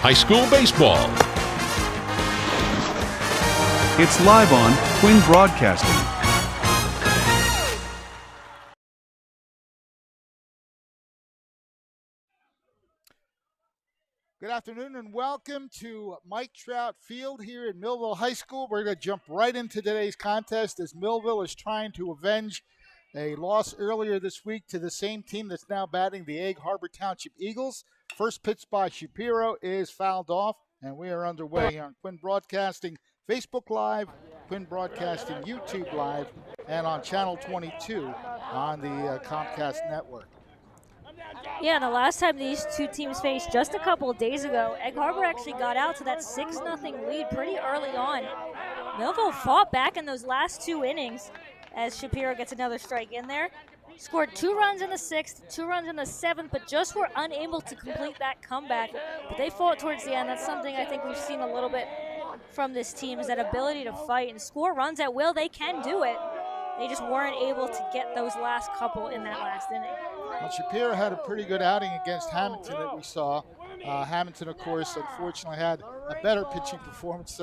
high school baseball. It's live on Twin Broadcasting. Good afternoon and welcome to Mike Trout Field here at Millville High School. We're going to jump right into today's contest as Millville is trying to avenge a loss earlier this week to the same team that's now batting, the Egg Harbor Township Eagles. First pitch by Shapiro is fouled off, and we are underway here on Twin Broadcasting, Facebook Live, Twin Broadcasting, YouTube Live, and on Channel 22 on the Comcast Network. Yeah, the last time these two teams faced just a couple of days ago, Egg Harbor actually got out to that 6-0 lead pretty early on. Millville fought back in those last 2 innings as Shapiro gets another strike in there. Scored 2 runs in the 6th, 2 runs in the 7th, but just were unable to complete that comeback. But they fought towards the end. That's something I think we've seen a little bit from this team, is that ability to fight and score runs at will. They can do it. They just weren't able to get those last couple in that last inning. Well, Shapiro had a pretty good outing against Hamilton that we saw. Hamilton, of course, unfortunately had a better pitching performance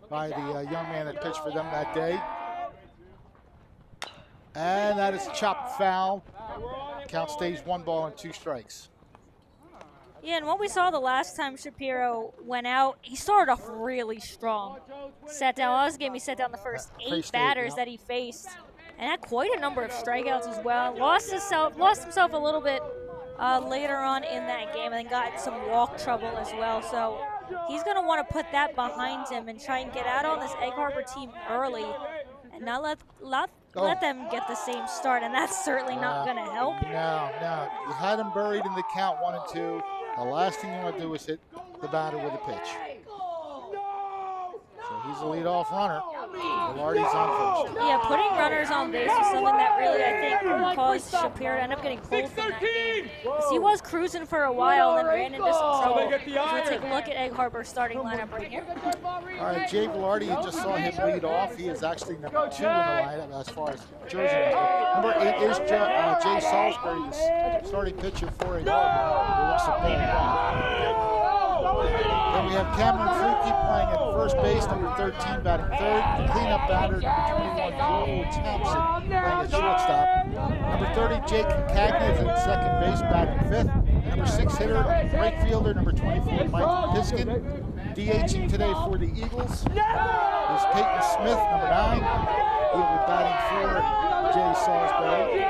by the young man that pitched for them that day. And that is a chopped foul. Count stays 1 ball and 2 strikes. Yeah, and what we saw the last time Shapiro went out, he started off really strong. Sat down, last game he sat down the first 8 batters that he faced, and had quite a number of strikeouts as well. Lost himself a little bit later on in that game, and then got some walk trouble as well. So he's going to want to put that behind him and try and get out on this Egg Harbor team early and not let them get the same start, and that's certainly not going to help. No. You had him buried in the count 1 and 2. The last thing you want to do is hit the batter with a pitch. So he's the leadoff runner. Velarde's on first. Yeah, putting runners on base was something that really, I think, caused Shapiro to end up getting cold from that game. He was cruising for a while and then ran into some trouble. We'll take a look at Egg Harbor's starting lineup right here. All right, Jay Velarde, you just saw him lead off. He is actually number 2 in the lineup as far as jersey number. Number 8 is Jay Salisbury, the starting pitcher for Egg Harbor. Then we have Cameron Fluke playing at first base, number 13 batting 3rd. The cleanup batter, number 21, Joel Thompson, playing at shortstop. Number 30, Jake Cagna is at second base, batting 5th. Number 6 hitter, right fielder, number 24, Michael Piskin. DHing today for the Eagles is Peyton Smith, number 9. He'll be batting for Jay Salisbury.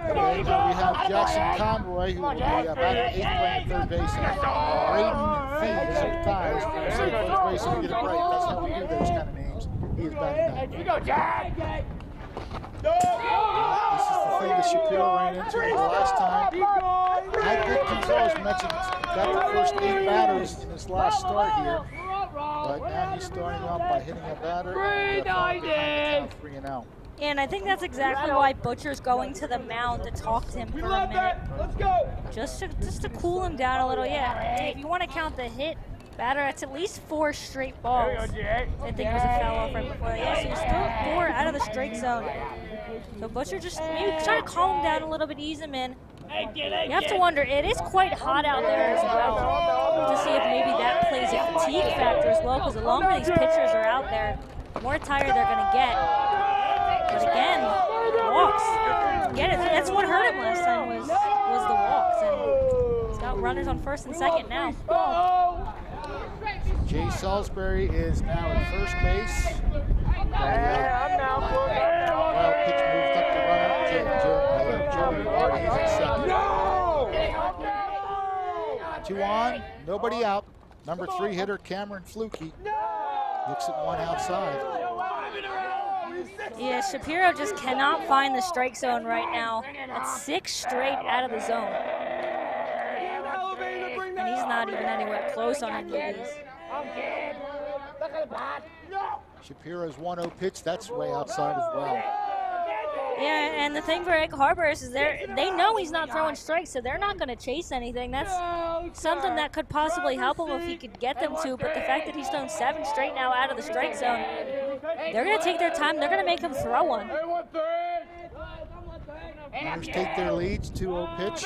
Okay, now we have Jackson Conroy, who will be batting 8th, playing third base. Braden Fiends at times. Say first base if we get it right. That's how we do those kind of names. He is batting 9th. Here you go, Jack! This is the thing that Shapiro ran into the last time. Had good control, as mentioned. Got the first 8 batters in his last start here. But now he's starting off by hitting a batter. 3-0. And I think that's exactly why Butcher's going to the mound to talk to him for a minute. Just to cool him down a little. Yeah, if you want to count the hit batter, it's at least 4 straight balls. I think it was a foul off right before that. Yeah, so you're still 4 out of the strike zone. So Butcher just maybe try to calm him down a little bit, ease him in. You have to wonder, it is quite hot out there as well, to see if maybe that plays a fatigue factor as well, because the longer these pitchers are out there, the more tired they're going to get. But again, walks. Get it. That's what hurt him last time was the walks. And he's got runners on first and second now. Jay Salisbury is now at first base. Well, pitch moved up the runner. Joey Velarde is at second. 2 on, nobody out. Number 3 hitter Cameron Fluke looks at 1 outside. Yeah, Shapiro just cannot find the strike zone right now. That's 6 straight out of the zone. And he's not even anywhere close on any of these. Shapiro's 1-0 pitch, that's way outside as well. Yeah, and the thing for Egg Harbor is they know he's not throwing strikes, so they're not going to chase anything. That's something that could possibly help him if he could get them to, but the fact that he's thrown 7 straight now out of the strike zone, they're going to take their time. They're going to make him throw one. Runners take their leads, 2-0 pitch.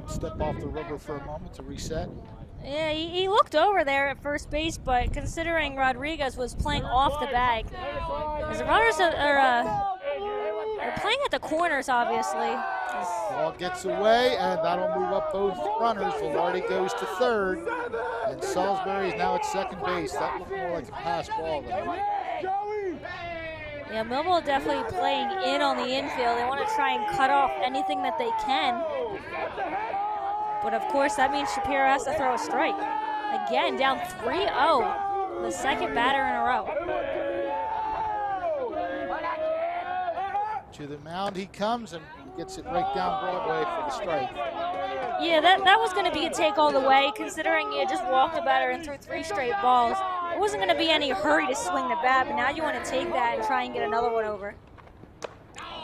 step off the rubber for a moment to reset. Yeah, he looked over there at first base, but considering Rodriguez was playing off the bag, as the runners are playing at the corners, obviously. Ball gets away, and that'll move up both runners. Velarde goes to third, and Salisbury is now at second base. That looked more like a pass ball though. Yeah, Millville definitely playing in on the infield. They want to try and cut off anything that they can. But of course, that means Shapiro has to throw a strike. Again, down 3-0, the second batter in a row. To the mound he comes and gets it right down Broadway for the strike. Yeah, that was going to be a take all the way, considering you just walked the batter and threw 3 straight balls. It wasn't going to be any hurry to swing the bat, but now you want to take that and try and get another one over.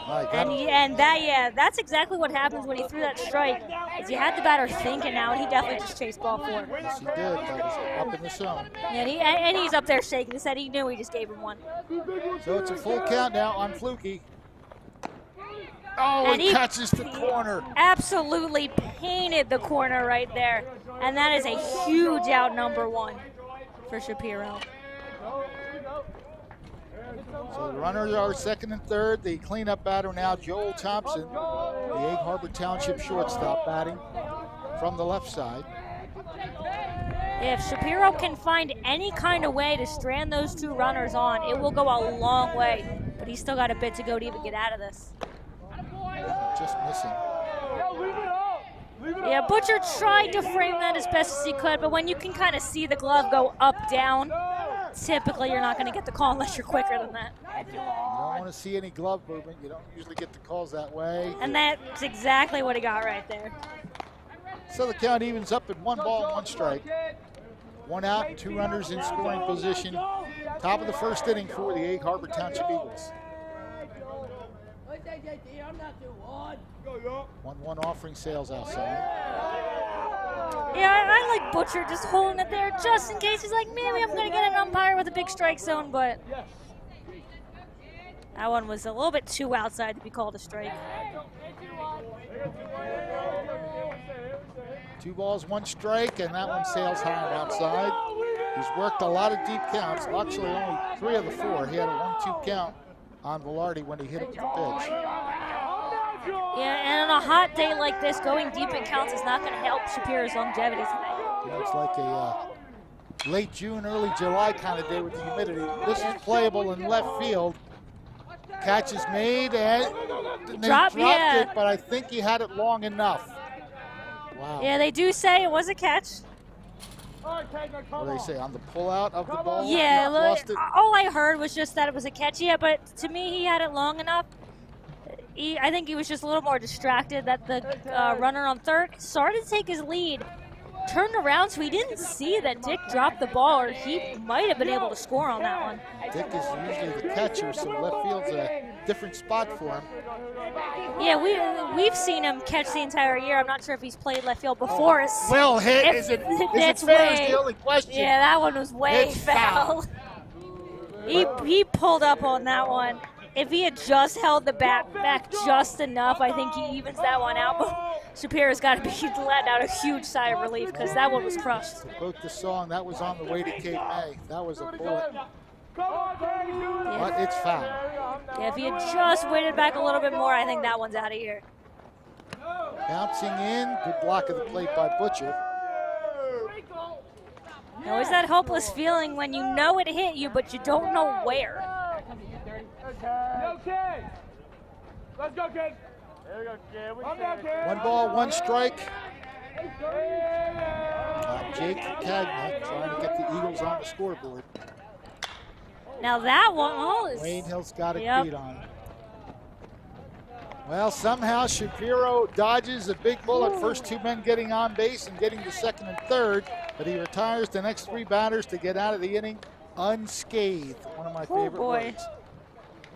That's exactly what happens when he threw that strike. Is you had the batter thinking now, and he definitely just chased ball 4. Yes, he did. That was up in the zone. Yeah, and he's up there shaking his head. He knew he just gave him one. So it's a full count now on Fluky. Oh, and he catches the corner. Absolutely painted the corner right there. And that is a huge out, number 1 for Shapiro. So the runners are second and third. The cleanup batter now, Joel Thompson, the Egg Harbor Township shortstop, batting from the left side. If Shapiro can find any kind of way to strand those 2 runners on, it will go a long way. But he's still got a bit to go to even get out of this. Just missing. Yeah, Butcher tried to frame that as best as he could, but when you can kind of see the glove go up, down, typically you're not going to get the call unless you're quicker than that. You don't want to see any glove movement. You don't usually get the calls that way. And that's exactly what he got right there. So the count evens up at 1 ball, 1 strike. 1 out and 2 runners in scoring position. Top of the first inning for the Egg Harbor Township Eagles. 1-1 offering sales outside. Yeah, I like Butcher just holding it there just in case. He's like, maybe I'm going to get an umpire with a big strike zone, but that one was a little bit too outside to be called a strike. 2 balls, 1 strike, and that one sails high and outside. He's worked a lot of deep counts, actually only 3 of the 4. He had a 1-2 count on Velarde when he hit it with the pitch. Yeah, and on a hot day like this, going deep in counts is not going to help Shapiro's longevity today. Yeah, it's like a late June, early July kind of day with the humidity. This is playable in left field. Catch is made, and they dropped it, but I think he had it long enough. Wow. Yeah, they do say it was a catch. What do they say, on the pullout of the ball? Yeah, all I heard was just that it was a catch. Yeah, but to me, he had it long enough. I think he was just a little more distracted that the runner on third started to take his lead, turned around, so he didn't see that Dick dropped the ball, or he might have been able to score on that one. Dick is usually the catcher, so left field's a different spot for him. Yeah, we've seen him catch the entire year. I'm not sure if he's played left field before. Well hit. Is it fair is the only question. Yeah, that one was way foul. He pulled up on that one. If he had just held the bat back just enough, I think he evens that one out. But Shapiro's got to be letting out a huge sigh of relief because that one was crushed. To quote the song, that was on the way to Cape May. That was a bullet. But it's foul. Yeah, if he had just waited back a little bit more, I think that one's out of here. Bouncing in, good block of the plate by Butcher. Always that hopeless feeling when you know it hit you, but you don't know where. Okay. Let's go, kid. There we go, kid. 1 ball, 1 strike. Jake Cagna trying to get the Eagles on the scoreboard. Now that one, Wayne Hill's got it beat on. Well, somehow Shapiro dodges a big bullet. First 2 men getting on base and getting to second and third, but he retires the next 3 batters to get out of the inning unscathed. One of my favorite words.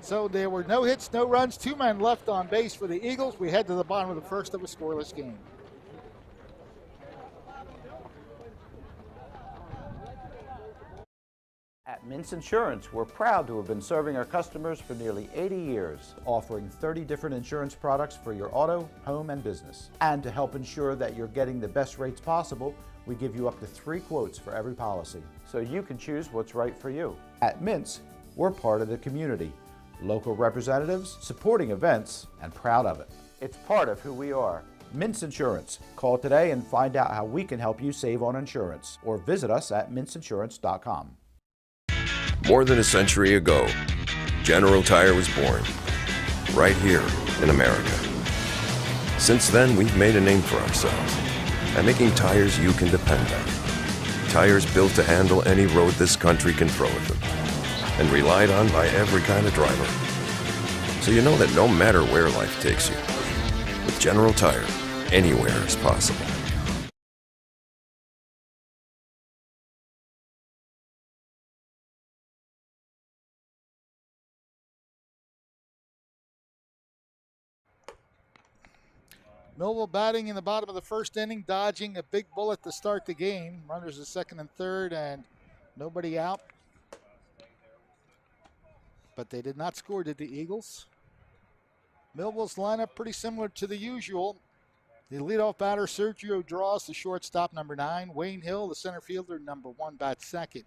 So there were no hits, no runs, 2 men left on base for the Eagles. We head to the bottom of the first of a scoreless game. At At Mintz Insurance, we're proud to have been serving our customers for nearly 80 years, offering 30 different insurance products for your auto, home, and business. And to help ensure that you're getting the best rates possible, we give you up to 3 quotes for every policy, so you can choose what's right for you. At Mintz, we're part of the community, local representatives, supporting events, and proud of it. It's part of who we are. Mintz Insurance. Call today and find out how we can help you save on insurance, or visit us at mintzinsurance.com. More than a century ago, General Tire was born, right here in America. Since then, we've made a name for ourselves by making tires you can depend on. Tires built to handle any road this country can throw at them, and relied on by every kind of driver. So you know that no matter where life takes you, with General Tire, anywhere is possible. Millville batting in the bottom of the first inning, dodging a big bullet to start the game. Runners at second and third, and nobody out. But they did not score, did the Eagles? Millville's lineup pretty similar to the usual. The leadoff batter, Sergio Draws, the shortstop, number 9. Wayne Hill, the center fielder, number 1, bats second.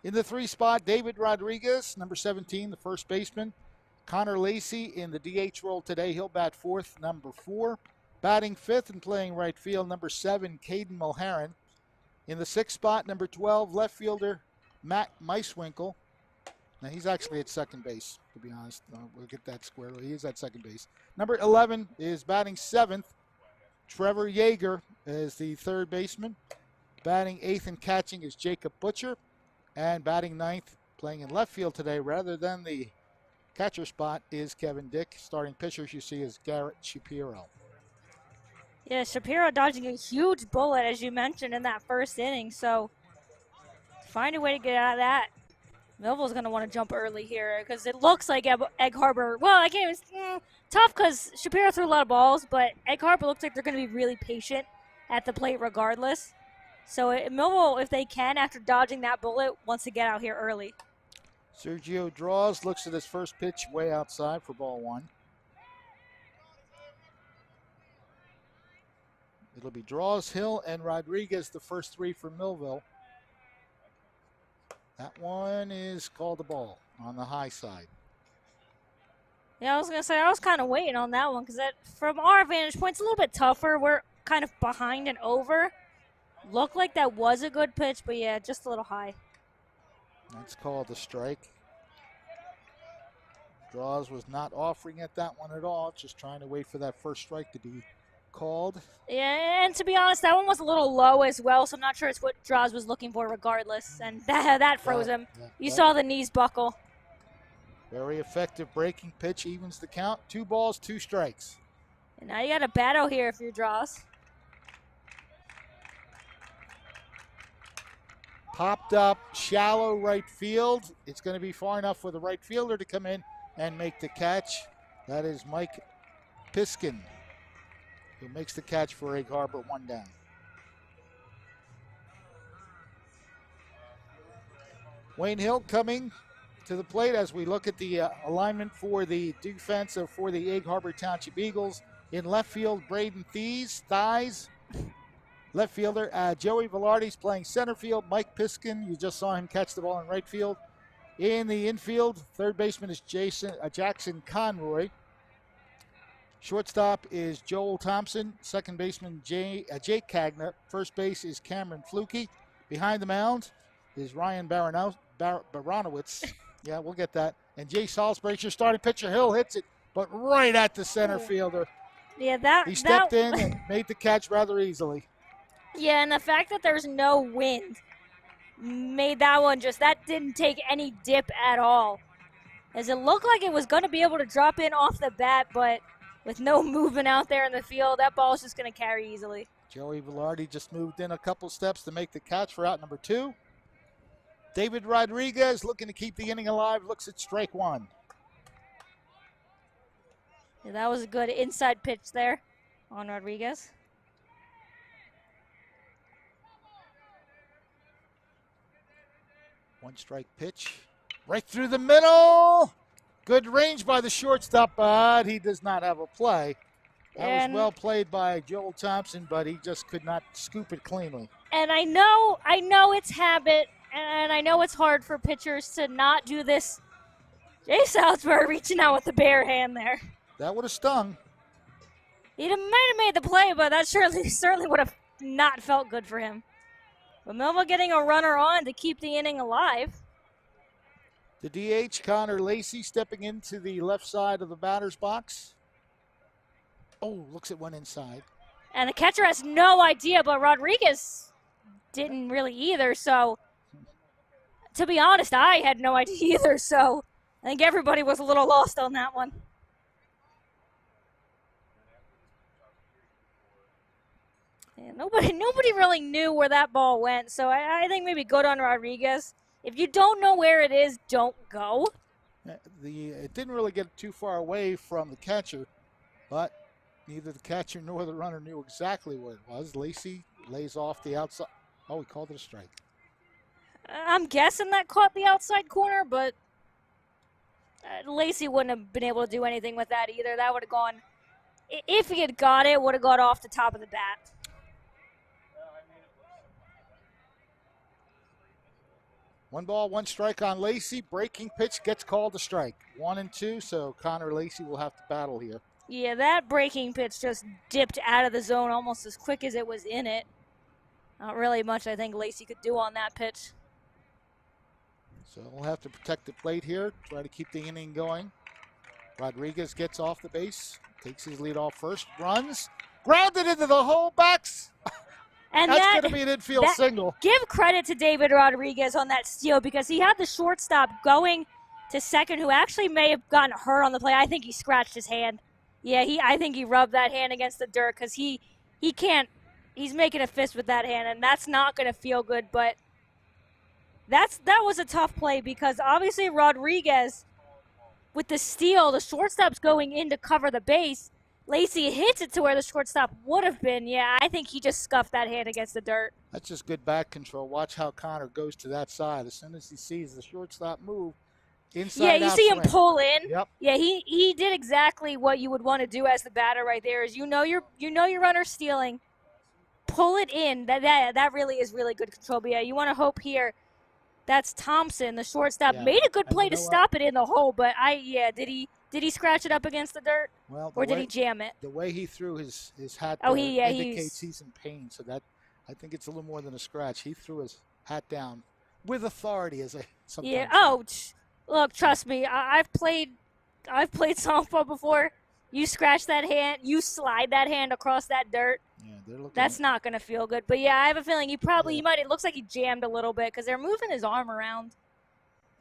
In the 3 spot, David Rodriguez, number 17, the first baseman. Connor Lacey in the DH role today. He'll bat 4th, number 4. Batting 5th and playing right field, number 7, Caden Mulherron. In the 6th spot, number 12, left fielder, Matt Meiswinkle. Now, he's actually at second base, to be honest. We'll get that squarely. He is at second base. Number 11 is batting 7th. Trevor Yeager is the third baseman. Batting 8th and catching is Jacob Butcher. And batting 9th, playing in left field today, rather than the catcher spot, is Kevin Dick. Starting pitchers you see is Garrett Shapiro. Yeah, Shapiro dodging a huge bullet, as you mentioned, in that first inning. So find a way to get out of that. Millville's going to want to jump early here because it looks like Egg Harbor. Well, I can't even. Tough because Shapiro threw a lot of balls, but Egg Harbor looks like they're going to be really patient at the plate regardless. So Millville, if they can, after dodging that bullet, wants to get out here early. Sergio Draws, looks at his first pitch way outside for ball 1. It'll be Draws, Hill, and Rodriguez, the first 3 for Millville. That one is called a ball on the high side. Yeah, I was going to say, I was kind of waiting on that one because from our vantage point, it's a little bit tougher. We're kind of behind and over. Looked like that was a good pitch, but yeah, just a little high. That's called a strike. Draws was not offering at that one at all, just trying to wait for that first strike to be called. Yeah, and to be honest, that one was a little low as well, so I'm not sure it's what Draws was looking for regardless. And that froze him. You saw the knees buckle. Very effective breaking pitch, evens the count. 2 balls, 2 strikes. And now you got a battle here if you're Draws. Popped up, shallow right field. It's going to be far enough for the right fielder to come in and make the catch. That is Mike Piskin, who makes the catch for Egg Harbor, 1 down. Wayne Hill coming to the plate as we look at the alignment for the defensive for the Egg Harbor Township Eagles. In left field, Braden Thies. Left fielder, Joey Velarde's playing center field. Mike Piskin, you just saw him catch the ball in right field. In the infield, third baseman is Jackson Conroy. Shortstop is Joel Thompson. Second baseman, Jake Cagna. First base is Cameron Fluke. Behind the mound is Ryan Baranowitz. Yeah, we'll get that. And Jay Salisbury, your starting pitcher. Hill hits it, but right at the center fielder. Yeah, he stepped in and made the catch rather easily. Yeah, and the fact that there's no wind made that one that didn't take any dip at all. As it looked like it was going to be able to drop in off the bat, but with no movement out there in the field, that ball is just going to carry easily. Joey Velarde just moved in a couple steps to make the catch for out number 2. David Rodriguez looking to keep the inning alive, looks at strike 1. Yeah, that was a good inside pitch there on Rodriguez. One strike pitch. Right through the middle. Good range by the shortstop, but he does not have a play. That was well played by Joel Thompson, but he just could not scoop it cleanly. And I know it's habit, and I know it's hard for pitchers to not do this. Jay Salisbury reaching out with the bare hand there. That would have stung. He might have made the play, but that certainly would have not felt good for him. But Millville getting a runner on to keep the inning alive. The DH, Connor Lacey, stepping into the left side of the batter's box. Oh, looks at one inside. And the catcher has no idea, but Rodriguez didn't really either. So, to be honest, I had no idea either. So, I think everybody was a little lost on that one. Yeah, nobody really knew where that ball went. So, I think maybe good on Rodriguez. If you don't know where it is, don't go. It didn't really get too far away from the catcher, but neither the catcher nor the runner knew exactly what it was. Lacey lays off the outside. Oh, he called it a strike. I'm guessing that caught the outside corner, but Lacey wouldn't have been able to do anything with that either. That would have gone, if he had got it, would have got off the top of the bat. One ball, one strike on Lacey. Breaking pitch gets called a strike. 1-2, so Connor Lacey will have to battle here. Yeah, that breaking pitch just dipped out of the zone almost as quick as it was in it. Not really much I think Lacey could do on that pitch. So we'll have to protect the plate here, try to keep the inning going. Rodriguez gets off the base, takes his lead off first, runs, grounded into the hole, backs. And that's going to be an infield single. Give credit to David Rodriguez on that steal because he had the shortstop going to second who actually may have gotten hurt on the play. I think he scratched his hand. Yeah, I think he rubbed that hand against the dirt because he can't. He's making a fist with that hand, and that's not going to feel good. But that was a tough play because obviously Rodriguez, with the steal, the shortstop's going in to cover the base. Lacey hits it to where the shortstop would have been. Yeah, I think he just scuffed that hand against the dirt. That's just good back control. Watch how Connor goes to that side. As soon as he sees the shortstop move, inside yeah, you see him swing. pull in. Yep. Yeah, he did exactly what you would want to do as the batter right there. Is you know your runner's stealing, pull it in. That really is really good control. But yeah, you want to hope here. That's Thompson, the shortstop, made a good play to stop it in the hole. But did he scratch it up against the dirt? Well, or did he jam it? The way he threw his hat down indicates he's in pain. So that I think it's a little more than a scratch. He threw his hat down with authority, as I sometimes say. Oh, look, trust me. I've played softball before. You scratch that hand, you slide that hand across that dirt. Yeah, that's not going to feel good. But yeah, I have a feeling he might. It looks like he jammed a little bit because they're moving his arm around.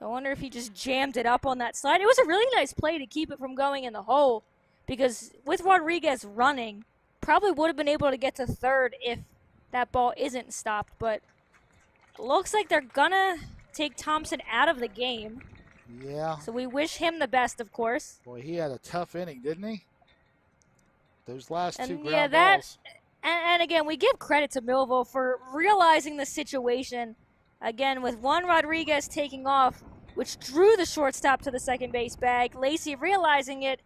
I wonder if he just jammed it up on that slide. It was a really nice play to keep it from going in the hole because with Rodriguez running, probably would have been able to get to third if that ball isn't stopped. But it looks like they're going to take Thompson out of the game. Yeah. So we wish him the best, of course. Boy, he had a tough inning, didn't he? Those last two ground balls. balls. And again, we give credit to Millville for realizing the situation. Again, with Juan Rodriguez taking off, which drew the shortstop to the second base bag. Lacey realizing it.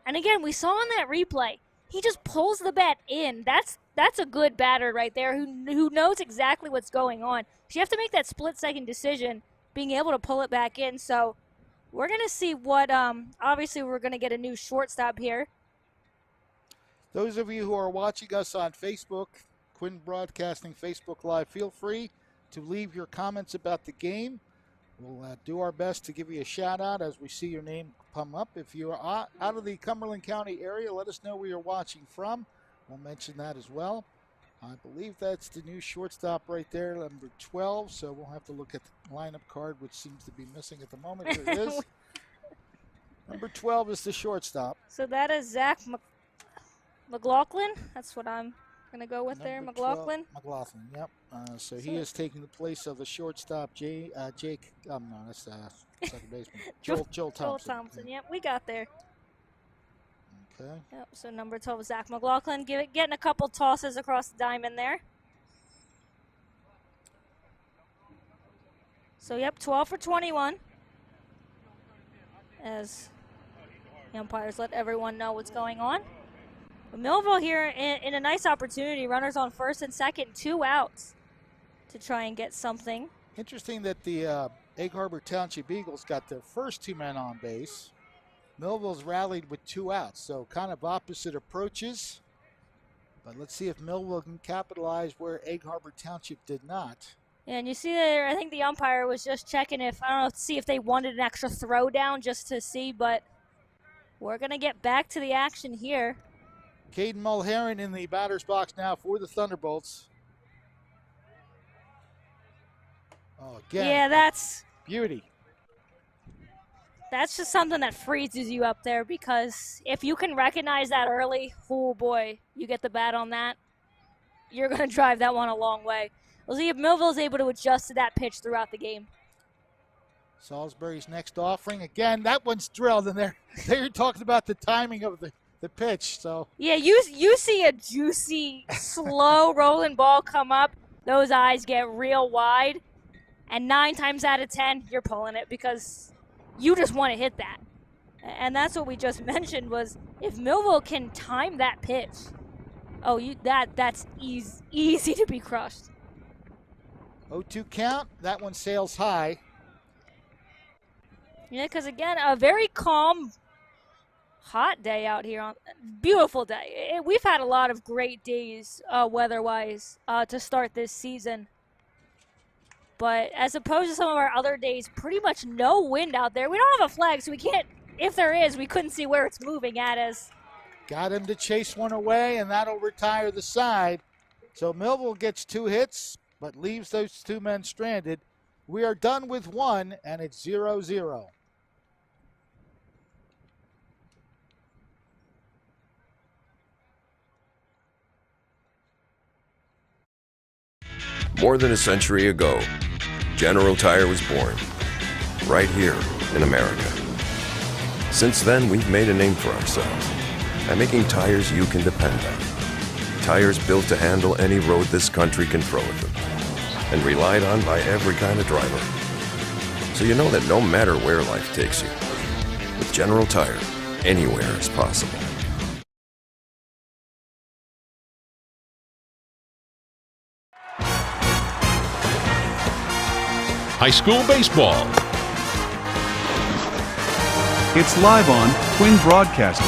And again, we saw in that replay, he just pulls the bat in. That's a good batter right there who knows exactly what's going on. So you have to make that split-second decision, being able to pull it back in. So we're going to see what, obviously we're going to get a new shortstop here. Those of you who are watching us on Facebook, Quinn Broadcasting Facebook Live, feel free to leave your comments about the game. We'll do our best to give you a shout-out as we see your name come up. If you're out of the Cumberland County area, let us know where you're watching from. We'll mention that as well. I believe that's the new shortstop right there, number 12, so we'll have to look at the lineup card, which seems to be missing at the moment. Here it is. Number 12 is the shortstop. So that is Zach McLaughlin. That's what I'm going to go with there, McLaughlin. McLaughlin, yep. So he is taking the place of the shortstop, Jake. No, that's second baseman. Joel Thompson. Joel Thompson, yep, we got there. Okay. Yep, so number 12 is Zach McLaughlin, getting a couple tosses across the diamond there. So, yep, 12 for 21. As the umpires let everyone know what's going on. But Millville here in a nice opportunity. Runners on first and second, 2 outs to try and get something. Interesting that the Egg Harbor Township Eagles got their first 2 men on base. Millville's rallied with 2 outs, so kind of opposite approaches. But let's see if Millville can capitalize where Egg Harbor Township did not. Yeah, and you see there, I think the umpire was just checking if, I don't know, to see if they wanted an extra throw down just to see, but we're going to get back to the action here. Caden Mulherron in the batter's box now for the Thunderbolts. Oh, again. Yeah, that's beauty. That's just something that freezes you up there, because if you can recognize that early, oh boy, you get the bat on that, you're going to drive that one a long way. We'll see if Millville's able to adjust to that pitch throughout the game. Salisbury's next offering. Again, that one's drilled, and they're talking about the timing of the pitch. So yeah, you see a juicy, slow rolling ball come up, those eyes get real wide, and 9 times out of 10, you're pulling it because you just want to hit that. And that's what we just mentioned, was if Millville can time that pitch, that's easy to be crushed. 0-2 count. That one sails high. Yeah, because again, a very calm, hot day out here. Beautiful day. We've had a lot of great days weather-wise to start this season. But as opposed to some of our other days, pretty much no wind out there. We don't have a flag, so we can't, if there is, we couldn't see where it's moving at us. Got him to chase one away, and that'll retire the side. So Millville gets 2 hits, but leaves those 2 men stranded. We are done with 1, and it's 0-0. More than a century ago, General Tire was born, right here in America. Since then, we've made a name for ourselves by making tires you can depend on. Tires built to handle any road this country can throw at them, and relied on by every kind of driver. So you know that no matter where life takes you, with General Tire, anywhere is possible. High school baseball. It's live on Twin Broadcasting.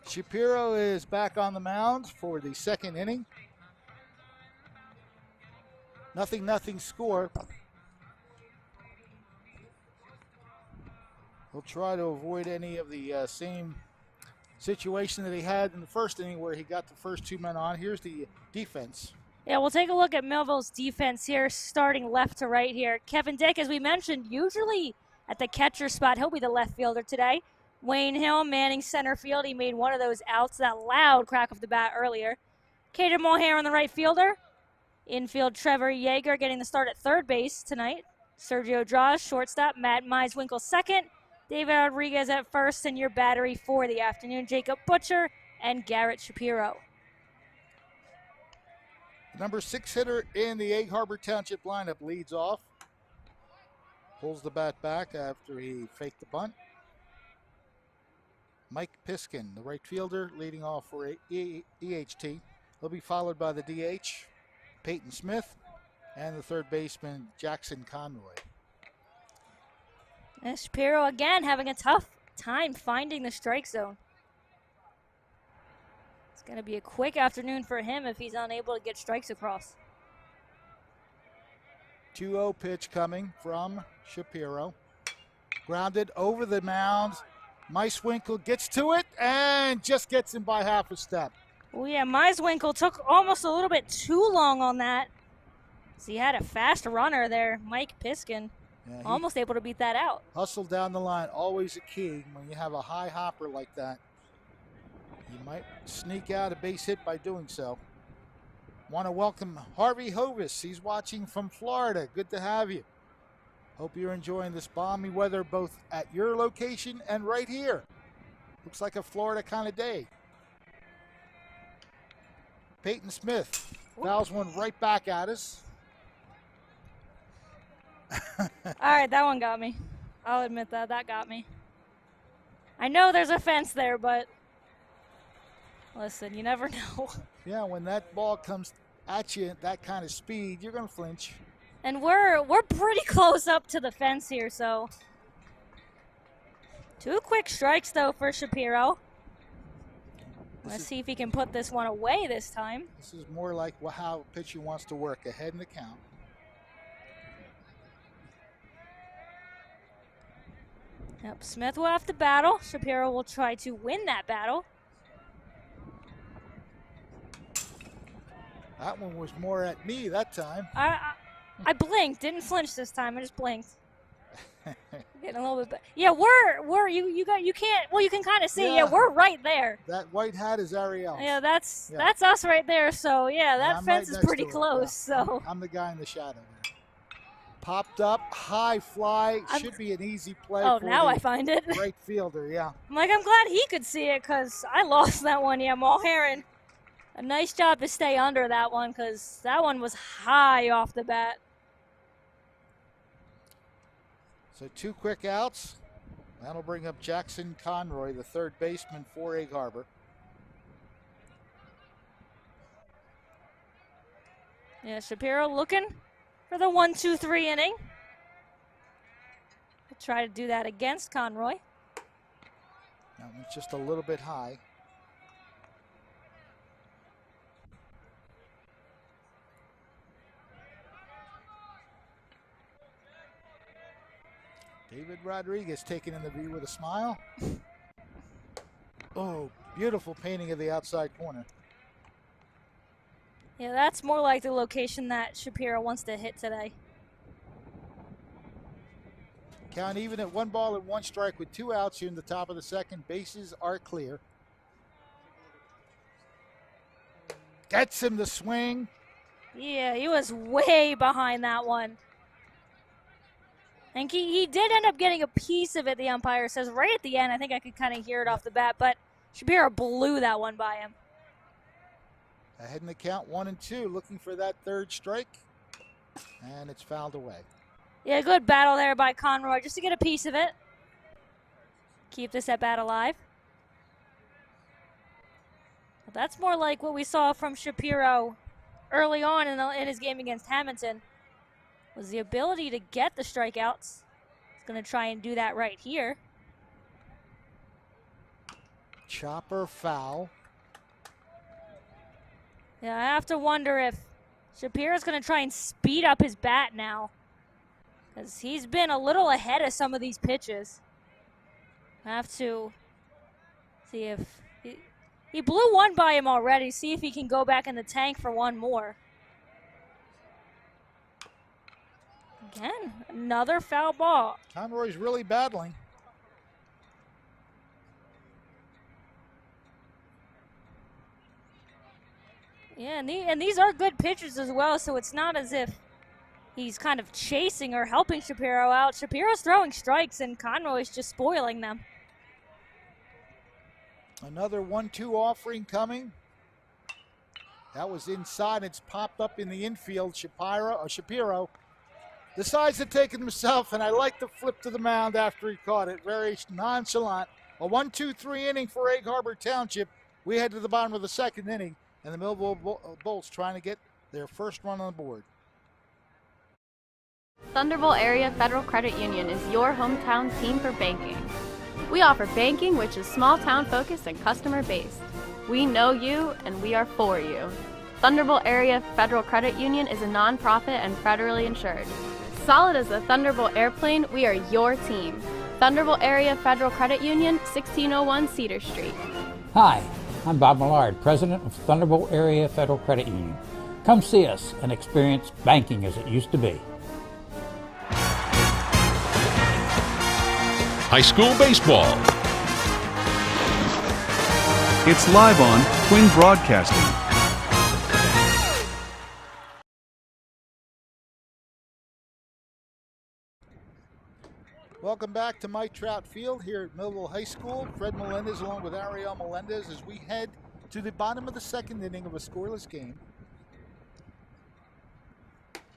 Shapiro is back on the mound for the 2nd inning. 0-0 score. He'll try to avoid any of the same situation that he had in the 1st inning where he got the first 2 men on. Here's the defense. Yeah, we'll take a look at Millville's defense here, starting left to right here. Kevin Dick, as we mentioned, usually at the catcher spot. He'll be the left fielder today. Wayne Hill manning center field. He made one of those outs, that loud crack of the bat earlier. Caden Mulherron on the right fielder. Infield, Trevor Yeager getting the start at third base tonight. Sergio Draws, shortstop. Matt Meiswinkle, second. David Rodriguez at first, and your battery for the afternoon, Jacob Butcher and Garrett Shapiro. Number 6 hitter in the Egg Harbor Township lineup leads off. Pulls the bat back after he faked the bunt. Mike Piskin, the right fielder, leading off for EHT. He'll be followed by the DH, Peyton Smith, and the third baseman, Jackson Conroy. And Shapiro again having a tough time finding the strike zone. It's going to be a quick afternoon for him if he's unable to get strikes across. 2-0 pitch coming from Shapiro. Grounded over the mound. Meiswinkle gets to it and just gets him by half a step. Oh yeah, Meiswinkle took almost a little bit too long on that. So he had a fast runner there, Mike Piskin. Yeah, almost able to beat that out. Hustle down the line, always a key when you have a high hopper like that. You might sneak out a base hit by doing so. Want to welcome Harvey Hovis. He's watching from Florida. Good to have you. Hope you're enjoying this balmy weather both at your location and right here. Looks like a Florida kind of day. Peyton Smith fouls one right back at us. All right, that one got me. I'll admit that. That got me. I know there's a fence there, but listen, you never know. Yeah, when that ball comes at you at that kind of speed, you're going to flinch. And we're pretty close up to the fence here, so 2 quick strikes though for Shapiro. Let's see if he can put this one away this time. This is more like how a pitcher wants to work, ahead in the count. Yep, Smith will have to battle. Shapiro will try to win that battle. That one was more at me that time. I blinked, didn't flinch this time. I just blinked. Getting a little bit. Yeah, you can't. Well, you can kind of see. Yeah, we're right there. That white hat is Ariel. Yeah, that's us right there. So yeah, that fence is pretty close. Yeah. So I'm the guy in the shadow there. Popped up, high fly. Should be an easy play. Oh, for now the I find it. Right fielder, yeah. I'm glad he could see it because I lost that one. Yeah, Mulheron. A nice job to stay under that one because that one was high off the bat. So 2 quick outs. That'll bring up Jackson Conroy, the third baseman for Egg Harbor. Yeah, Shapiro looking for the 1-2-3 inning. We'll try to do that against Conroy. That one's just a little bit high. David Rodriguez taking in the view with a smile. Oh, beautiful painting of the outside corner. Yeah, that's more like the location that Shapiro wants to hit today. Count even at 1 ball and 1 strike with 2 outs here in the top of the second. Bases are clear. Gets him the swing. Yeah, he was way behind that one. And he did end up getting a piece of it, the umpire says, right at the end. I think I could kind of hear it off the bat, but Shapiro blew that one by him. Ahead in the count, 1-2, looking for that 3rd strike. And it's fouled away. Yeah, good battle there by Conroy, just to get a piece of it. Keep this at bat alive. Well, that's more like what we saw from Shapiro early on in his game against Hamilton. Was the ability to get the strikeouts. He's going to try and do that right here. Chopper foul. Yeah, I have to wonder if Shapiro's going to try and speed up his bat now. Because he's been a little ahead of some of these pitches. I have to see if... He blew one by him already. See if he can go back in the tank for one more. Again, another foul ball. Conroy's really battling. Yeah, and these are good pitchers as well, so it's not as if he's kind of chasing or helping Shapiro out. Shapiro's throwing strikes, and Conroy's just spoiling them. Another 1-2 offering coming. That was inside. It's popped up in the infield. Shapiro decides to take it himself, and I like the flip to the mound after he caught it. Very nonchalant. A 1-2-3 inning for Egg Harbor Township. We head to the bottom of the 2nd inning, and the Millville Bolts trying to get their first run on the board. Thunderbolt Area Federal Credit Union is your hometown team for banking. We offer banking which is small town focused and customer based. We know you and we are for you. Thunderbolt Area Federal Credit Union is a nonprofit and federally insured. Solid as a Thunderbolt airplane, we are your team. Thunderbolt Area Federal Credit Union, 1601 Cedar Street. Hi, I'm Bob Millard, President of Thunderbolt Area Federal Credit Union. Come see us and experience banking as it used to be. High school baseball. It's live on Twin Broadcasting. Welcome back to Mike Trout Field here at Millville High School. Fred Melendez along with Ariel Melendez as we head to the bottom of the second inning of a scoreless game.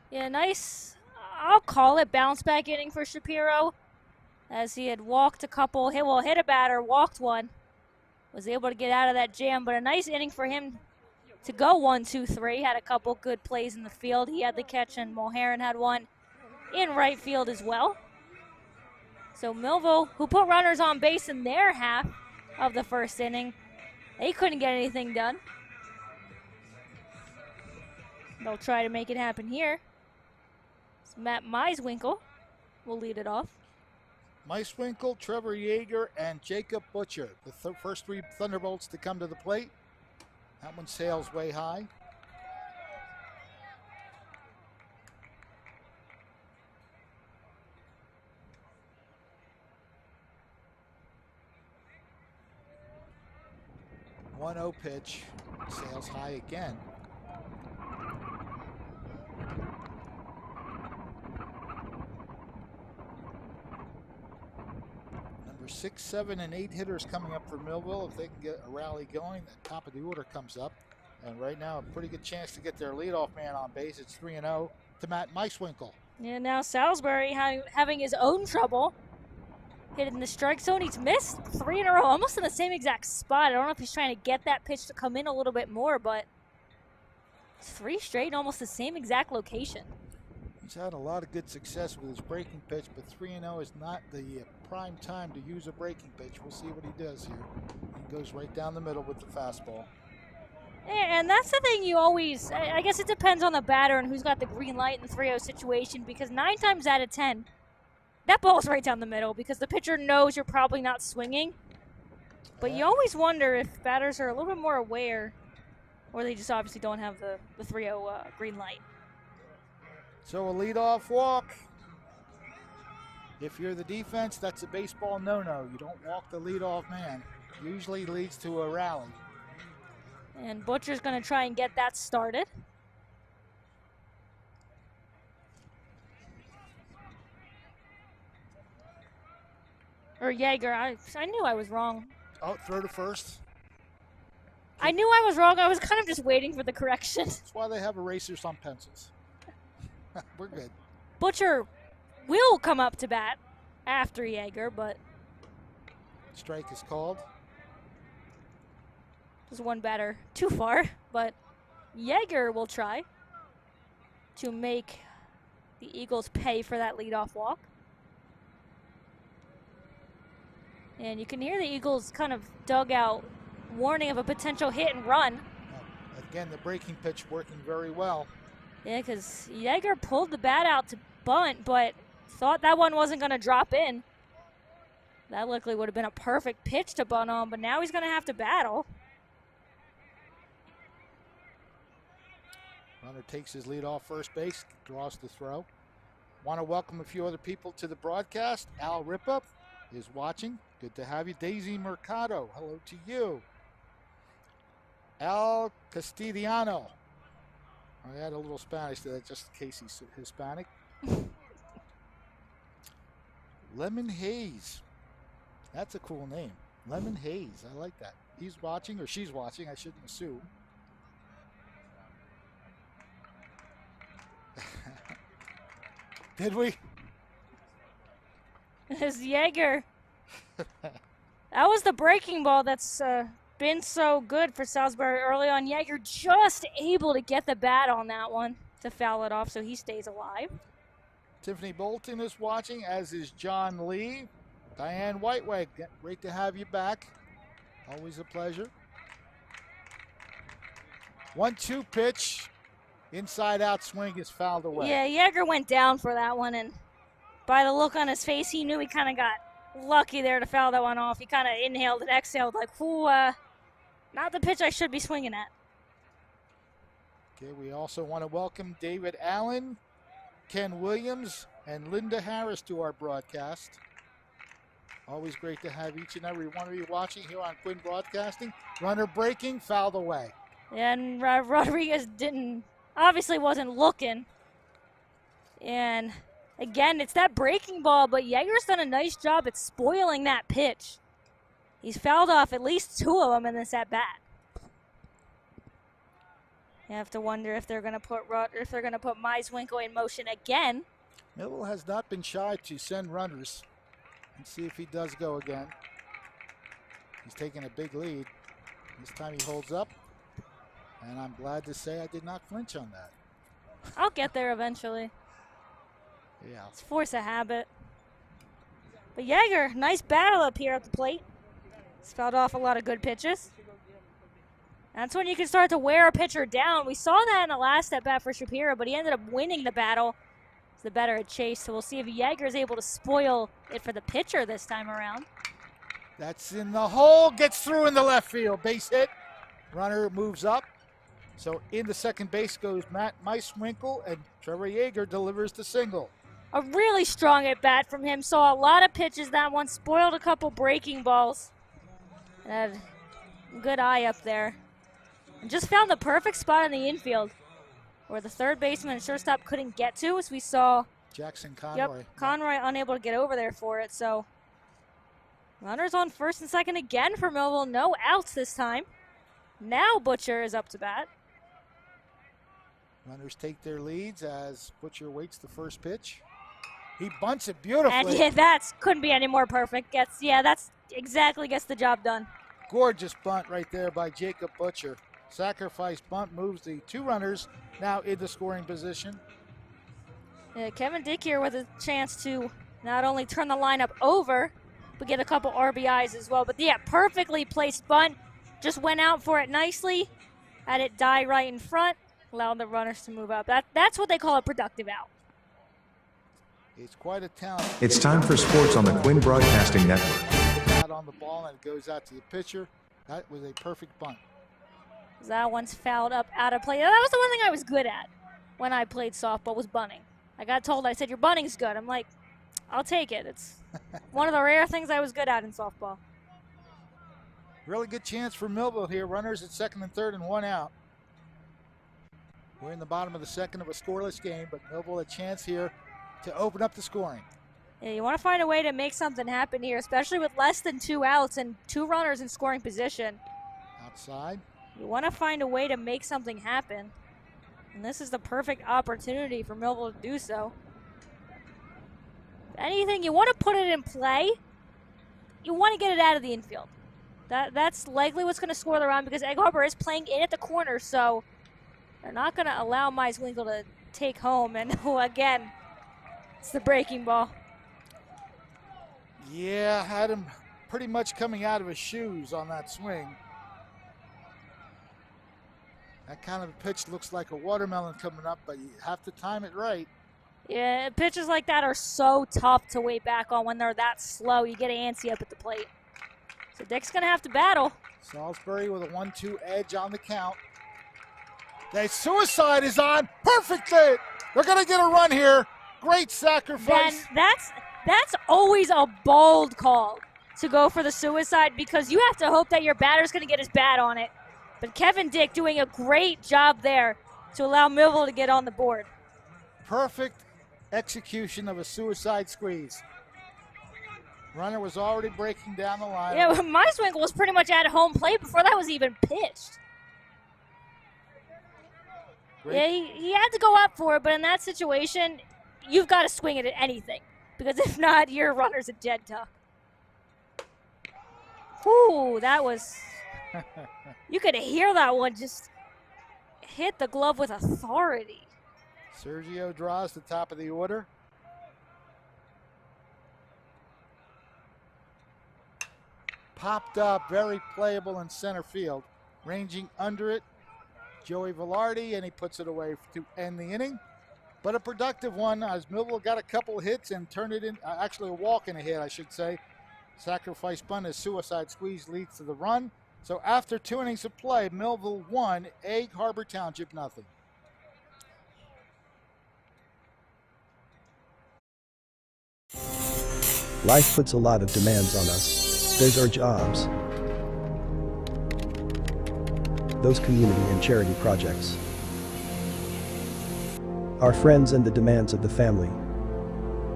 Yeah, nice, I'll call it bounce back inning for Shapiro, as he had walked a couple, hit a batter, walked one, was able to get out of that jam, but a nice inning for him to go 1-2-3, had a couple good plays in the field. He had the catch, and Mulheron had one in right field as well. So Millville, who put runners on base in their half of the first inning, they couldn't get anything done. They'll try to make it happen here. So Matt Meiswinkle will lead it off. Meiswinkle, Trevor Yeager, and Jacob Butcher, the first 3 Thunderbolts to come to the plate. That one sails way high. One 1-0 pitch, sails high again. Number 6, 7, and 8 hitters coming up for Millville. If they can get a rally going, the top of the order comes up. And right now, a pretty good chance to get their leadoff man on base. It's 3-0 to Matt Meiswinkle. Yeah, now Salisbury having his own trouble. Hitting the strike zone. He's missed 3 in a row, almost in the same exact spot. I don't know if he's trying to get that pitch to come in a little bit more, but it's 3 straight in almost the same exact location. He's had a lot of good success with his breaking pitch, but 3-0 is not the prime time to use a breaking pitch. We'll see what he does here. He goes right down the middle with the fastball. And that's the thing you always, I guess it depends on the batter and who's got the green light in the 3-0 situation, because 9 times out of 10, that ball's right down the middle because the pitcher knows you're probably not swinging. But you always wonder if batters are a little bit more aware, or they just obviously don't have the 3-0 green light. So a leadoff walk. If you're the defense, that's a baseball no-no. You don't walk the leadoff man. Usually leads to a rally. And Butcher's going to try and get that started. Or Yeager. I knew I was wrong. Oh, throw to first. I knew I was wrong. I was kind of just waiting for the correction. That's why they have erasers on pencils. We're good. Butcher will come up to bat after Yeager, but strike is called. Just one batter too far, but Yeager will try to make the Eagles pay for that leadoff walk. And you can hear the Eagles kind of dugout warning of a potential hit and run. Again, the breaking pitch working very well. Yeah, because Yeager pulled the bat out to bunt, but thought that one wasn't going to drop in. That luckily would have been a perfect pitch to bunt on, but now he's going to have to battle. Runner takes his lead off first base, draws the throw. Want to welcome a few other people to the broadcast. Al Ripa is watching. Good to have you. Daisy Mercado, hello to you. Al Castigliano. I add a little Spanish to that just in case he's Hispanic. Lemon Haze. That's a cool name. Lemon Haze. I like that. He's watching, or she's watching. I shouldn't assume. Did we? It's Yeager. That was the breaking ball that's been so good for Salisbury early on. Yeager just able to get the bat on that one to foul it off, so he stays alive. Tiffany Bolton is watching, as is John Lee. Diane Whiteway, great to have you back. Always a pleasure. 1-2 pitch. Inside out swing is fouled away. Yeah, Yeager went down for that one, and by the look on his face, he knew he kind of got lucky there to foul that one off. He kind of inhaled and exhaled like, ooh, not the pitch I should be swinging at. Okay, we also want to welcome David Allen, Ken Williams, and Linda Harris to our broadcast. Always great to have each and every one of you watching here on Quinn Broadcasting. Runner breaking, fouled away. Yeah, and Rodriguez obviously wasn't looking. And again, it's that breaking ball, but Yeager's done a nice job at spoiling that pitch. He's fouled off at least 2 of them in this at-bat. You have to wonder if they're going to put Meiswinkle in motion again. Millville has not been shy to send runners. Let's see if he does go again. He's taking a big lead. This time he holds up. And I'm glad to say I did not flinch on that. I'll get there eventually. Yeah. It's force of habit. But Yeager, nice battle up here at the plate. He's fouled off a lot of good pitches. That's when you can start to wear a pitcher down. We saw that in the last at-bat for Shapiro, but he ended up winning the battle. He's the better at chase, so we'll see if Yeager is able to spoil it for the pitcher this time around. That's in the hole, gets through in the left field. Base hit. Runner moves up. So in the second base goes Matt Meiswinkle, and Trevor Yeager delivers the single. A really strong at-bat from him. Saw a lot of pitches that one. Spoiled a couple breaking balls. And had a good eye up there. And just found the perfect spot in the infield where the third baseman and shortstop couldn't get to, as we saw Jackson Conroy. Yep, Conroy unable to get over there for it. So runners on first and second again for Millville. No outs this time. Now Butcher is up to bat. Runners take their leads as Butcher waits the first pitch. He bunts it beautifully. And yeah, that couldn't be any more perfect. Gets the job done. Gorgeous bunt right there by Jacob Butcher. Sacrifice bunt moves the two runners now in the scoring position. Yeah, Kevin Dick here with a chance to not only turn the lineup over, but get a couple RBIs as well. But yeah, perfectly placed bunt. Just went out for it nicely. Had it die right in front. Allowed the runners to move up. That's what they call a productive out. It's quite a talent. It's time for sports on the Quinn Broadcasting Network. Out on the ball and it goes out to the pitcher. That was a perfect bunt. That one's fouled up out of play. That was the one thing I was good at when I played softball, was bunting. I got told, I said, your bunting's good. I'm like, I'll take it. It's one of the rare things I was good at in softball. Really good chance for Millville here. Runners at second and third and one out. We're in the bottom of the second of a scoreless game, but Millville a chance here to open up the scoring. Yeah, you want to find a way to make something happen here, especially with less than two outs and two runners in scoring position. Outside. You want to find a way to make something happen. And this is the perfect opportunity for Millville to do so. If anything, you want to put it in play. You want to get it out of the infield. That's likely what's going to score the run, because Egg Harbor is playing in at the corner, so they're not going to allow Meiswinkle to take home. And again, it's the breaking ball. Yeah, had him pretty much coming out of his shoes on that swing. That kind of a pitch looks like a watermelon coming up, but you have to time it right. Yeah, pitches like that are so tough to wait back on when they're that slow. You get antsy up at the plate. So Dick's going to have to battle. Salisbury with a 1-2 edge on the count. The suicide is on. Perfect hit. They're going to get a run here. Great sacrifice. Then that's always a bold call to go for the suicide, because you have to hope that your batter's going to get his bat on it. But Kevin Dick doing a great job there to allow Millville to get on the board. Perfect execution of a suicide squeeze. Runner was already breaking down the line. Yeah, Meiswinkle was pretty much at home plate before that was even pitched. Great. Yeah, he had to go up for it, but in that situation, you've got to swing it at anything, because if not, your runner's a dead duck. Ooh, that was... You could hear that one just hit the glove with authority. Sergio draws the top of the order. Popped up, very playable in center field. Ranging under it, Joey Velarde, and he puts it away to end the inning. But a productive one, as Millville got a couple hits and turned it in, actually a walk and a hit, I should say. Sacrifice bunt as suicide squeeze leads to the run. So after 2 innings of play, Millville 1, Egg Harbor Township 0. Life puts a lot of demands on us. There's our jobs, those community and charity projects, our friends, and the demands of the family,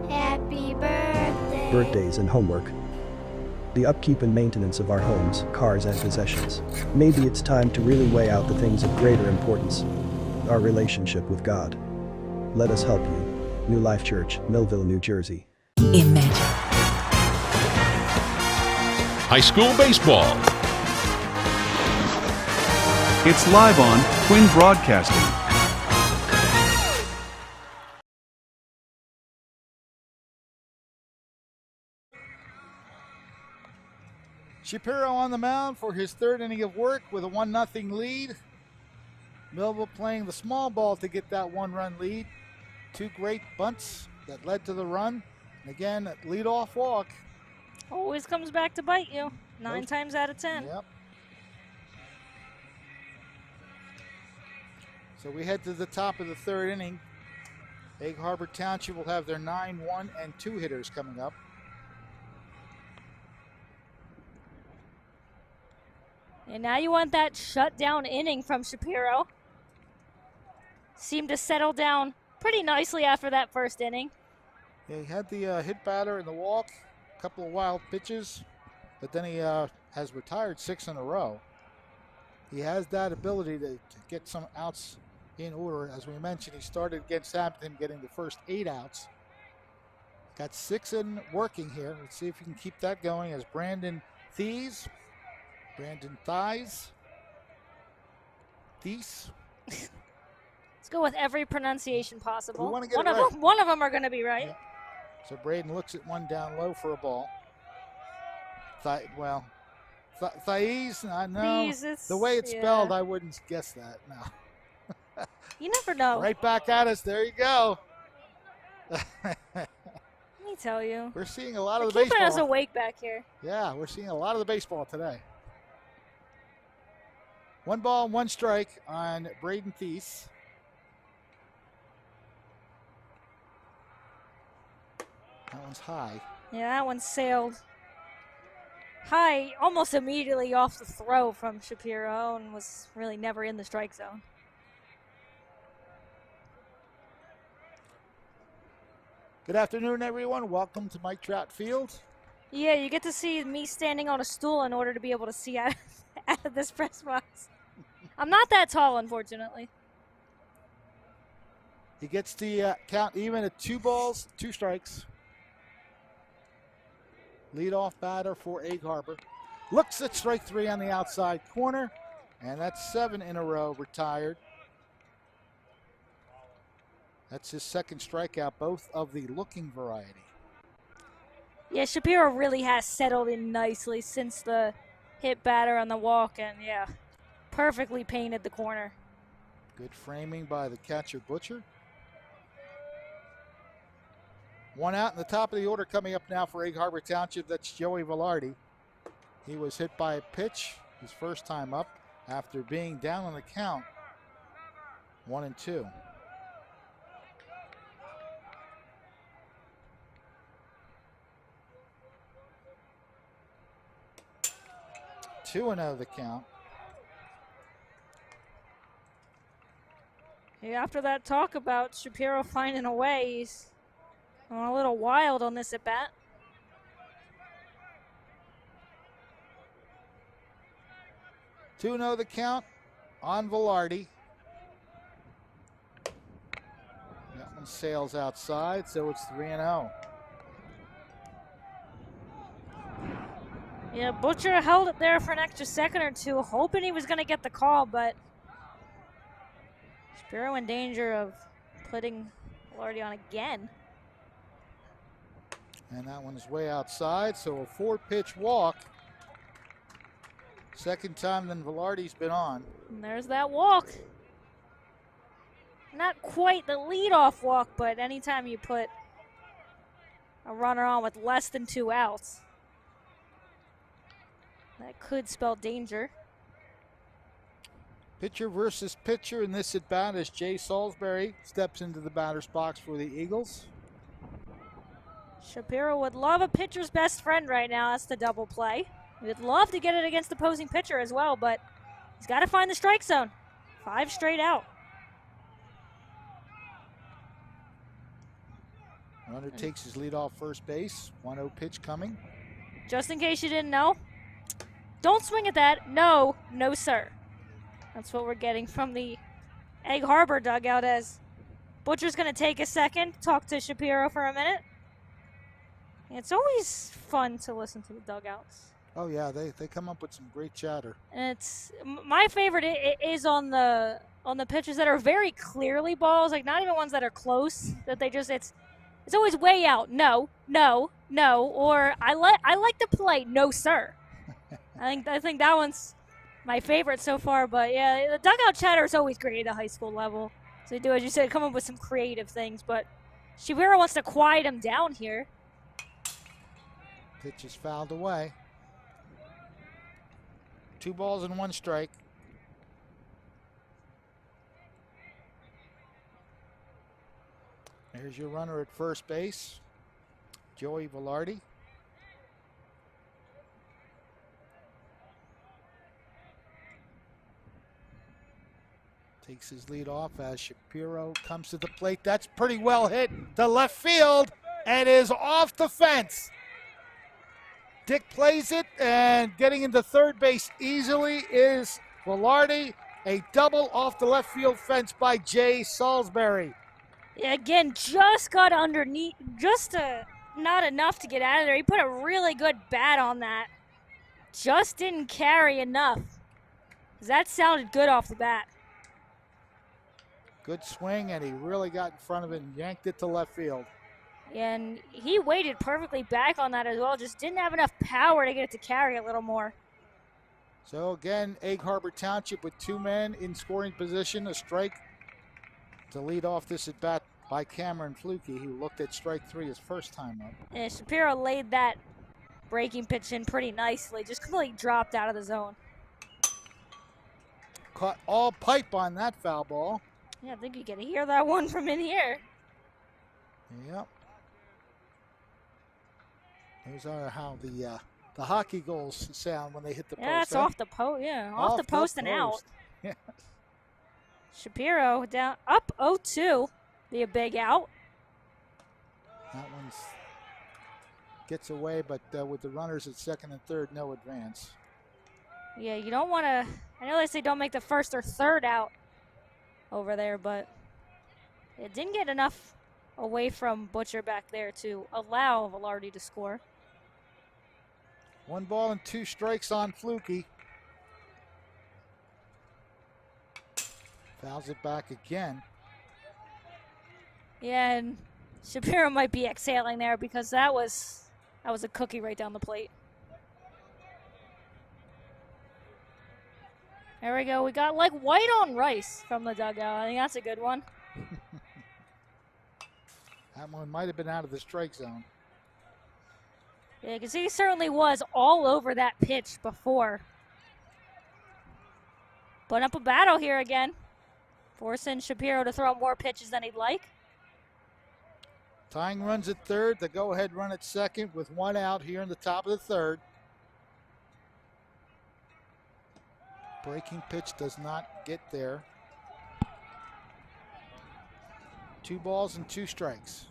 Happy birthday, birthdays and homework. the upkeep and maintenance of our homes, cars, and possessions. Maybe it's time to really weigh out the things of greater importance. Our relationship with God. Let us help you. New Life Church, Millville, New Jersey. Imagine. High school baseball. It's live on Twin Broadcasting. Shapiro on the mound for his third inning of work with a 1-0 lead. Millville playing the small ball to get that one-run lead. Two great bunts that led to the run. And again, a leadoff walk. Always comes back to bite you. 9 times out of 10. Yep. So we head to the top of the third inning. Egg Harbor Township will have their 9, 1, and 2 hitters coming up. And now you want that shutdown inning from Shapiro. Seemed to settle down pretty nicely after that first inning. Yeah, he had the hit batter and the walk, a couple of wild pitches, but then he has retired 6 in a row. He has that ability to get some outs in order. As we mentioned, he started against Hampton, getting the first 8 outs. Got 6 in working here. Let's see if he can keep that going as Brandon Thies. Let's go with every prononciation possible. We want to get one of them are going to be right. Yeah. So Braden looks at one down low for a ball. Thies, I know. The way it's spelled, I wouldn't guess that. No. You never know. Right back at us. There you go. Let me tell you. We're seeing a lot of the baseball. Keeping us awake back here. Yeah, we're seeing a lot of the baseball today. 1 ball, 1 strike on Braden Thies. That one's high. Yeah, that one sailed high almost immediately off the throw from Shapiro and was really never in the strike zone. Good afternoon, everyone. Welcome to Mike Trout Field. Yeah, you get to see me standing on a stool in order to be able to see out of this press box. I'm not that tall, unfortunately. He gets the count even at 2 balls, 2 strikes. Leadoff batter for Egg Harbor. Looks at strike 3 on the outside corner, and that's 7 in a row retired. That's his second strikeout, both of the looking variety. Yeah, Shapiro really has settled in nicely since the hit batter on the walk, and yeah, perfectly painted the corner. Good framing by the catcher Butcher. 1 out in the top of the order coming up now for Egg Harbor Township. That's Joey Velarde. He was hit by a pitch his first time up after being down on the count. 1-2. Two and 0 the count. Yeah, after that talk about Shapiro finding a way, he's a little wild on this at bat. Two 2-0 the count on Velarde. That one sails outside, so it's 3-0. Yeah, Butcher held it there for an extra second or two, hoping he was going to get the call, but Shapiro in danger of putting Velarde on again. And that one is way outside, so a 4-pitch walk. Second time that Velarde's been on. And there's that walk. Not quite the leadoff walk, but anytime you put a runner on with less than 2 outs, that could spell danger. Pitcher versus pitcher in this at bat as Jay Salisbury steps into the batter's box for the Eagles. Shapiro would love a pitcher's best friend right now. That's the double play. We'd love to get it against the opposing pitcher as well, but he's got to find the strike zone. 5 straight out. Runner takes his lead off first base. 1-0 pitch coming. just in case you didn't know, don't swing at that. No, no, sir. That's what we're getting from the Egg Harbor dugout as Butcher's going to take a second, talk to Shapiro for a minute. It's always fun to listen to the dugouts. Oh, yeah, they come up with some great chatter. And it's my favorite is on the pitches that are very clearly balls, like not even ones that are close, that they just it's always way out. No, no, no, or I like the play. No, sir. I think that one's my favorite so far. But yeah, the dugout chatter is always great at the high school level. So they do, as you said, come up with some creative things. But Shapiro wants to quiet him down here. Pitch is fouled away. 2 balls and 1 strike. There's your runner at first base, Joey Velarde. Takes his lead off as Shapiro comes to the plate. That's pretty well hit to left field and is off the fence. Dick plays it, and getting into third base easily is Velarde. A double off the left field fence by Jay Salisbury. Yeah, again, just got underneath, not enough to get out of there. He put a really good bat on that. Just didn't carry enough. That sounded good off the bat. Good swing, and he really got in front of it and yanked it to left field. And he waited perfectly back on that as well. Just didn't have enough power to get it to carry a little more. So again, Egg Harbor Township with 2 men in scoring position. A strike to lead off this at bat by Cameron Fluke, who looked at strike 3 his first time up. And Shapiro laid that breaking pitch in pretty nicely. Just completely dropped out of the zone. Caught all pipe on that foul ball. Yeah, I think you can hear that one from in here. Yep. Those are how the hockey goals sound when they hit the post. Yeah, it's off the post. Yeah, off the post and out. Yeah. Shapiro down, up 0-2. Be a big out. That one gets away, but with the runners at second and third, no advance. Yeah, you don't want to. I know they say don't make the first or third out over there, but it didn't get enough away from Butcher back there to allow Velarde to score. 1 ball and 2 strikes on Fluke. Fouls it back again. Yeah, and Shapiro might be exhaling there because that was a cookie right down the plate. There we go. We got like white on rice from the dugout. I think that's a good one. That one might have been out of the strike zone. Yeah, because he certainly was all over that pitch before. Put up a battle here again. Forcing Shapiro to throw more pitches than he'd like. Tying runs at third. The go-ahead run at second with 1 out here in the top of the third. Breaking pitch does not get there. 2 balls and 2 strikes.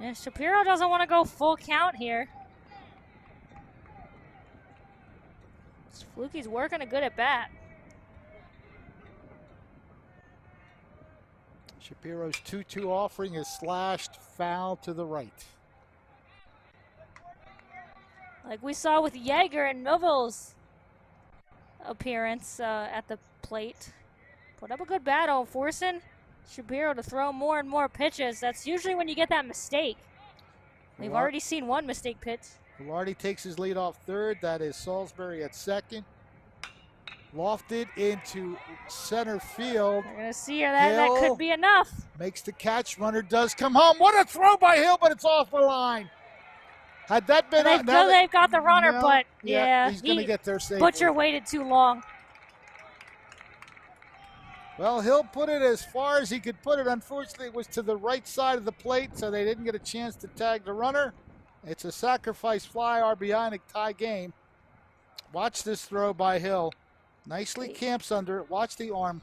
Yeah, Shapiro doesn't want to go full count here. Fluke's working a good at bat. Shapiro's 2-2 offering is slashed foul to the right. Like we saw with Yeager and Millville's appearance at the plate. Put up a good battle, forcing Shapiro to throw more and more pitches. That's usually when you get that mistake. We've already seen 1 mistake pitch. Velarde takes his lead off third. That is Salisbury at second. Lofted into center field. We're going to see here that could be enough. Makes the catch. Runner does come home. What a throw by Hill, but it's off the line. Had that been... They've got the runner, but yeah. He's going to get there safely. Butcher waited too long. Well, Hill put it as far as he could put it. Unfortunately, it was to the right side of the plate, so they didn't get a chance to tag the runner. It's a sacrifice fly RBI in a tie game. Watch this throw by Hill. Nicely camps under it. Watch the arm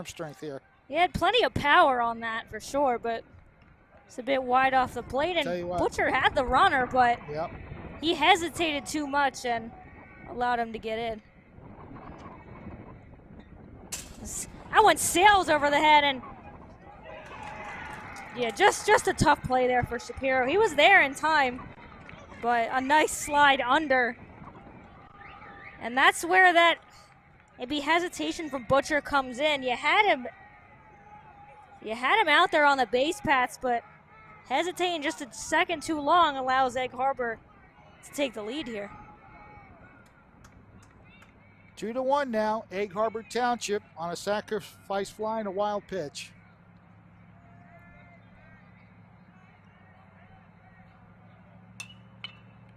strength here. He had plenty of power on that for sure, but it's a bit wide off the plate. And Butcher had the runner, but he hesitated too much and allowed him to get in. That one sails over the head, and yeah, just a tough play there for Shapiro. He was there in time, but a nice slide under. And that's where that maybe hesitation from Butcher comes in. You had him out there on the base paths, but hesitating just a second too long allows Egg Harbor to take the lead here. 2-1 now. Egg Harbor Township on a sacrifice fly and a wild pitch.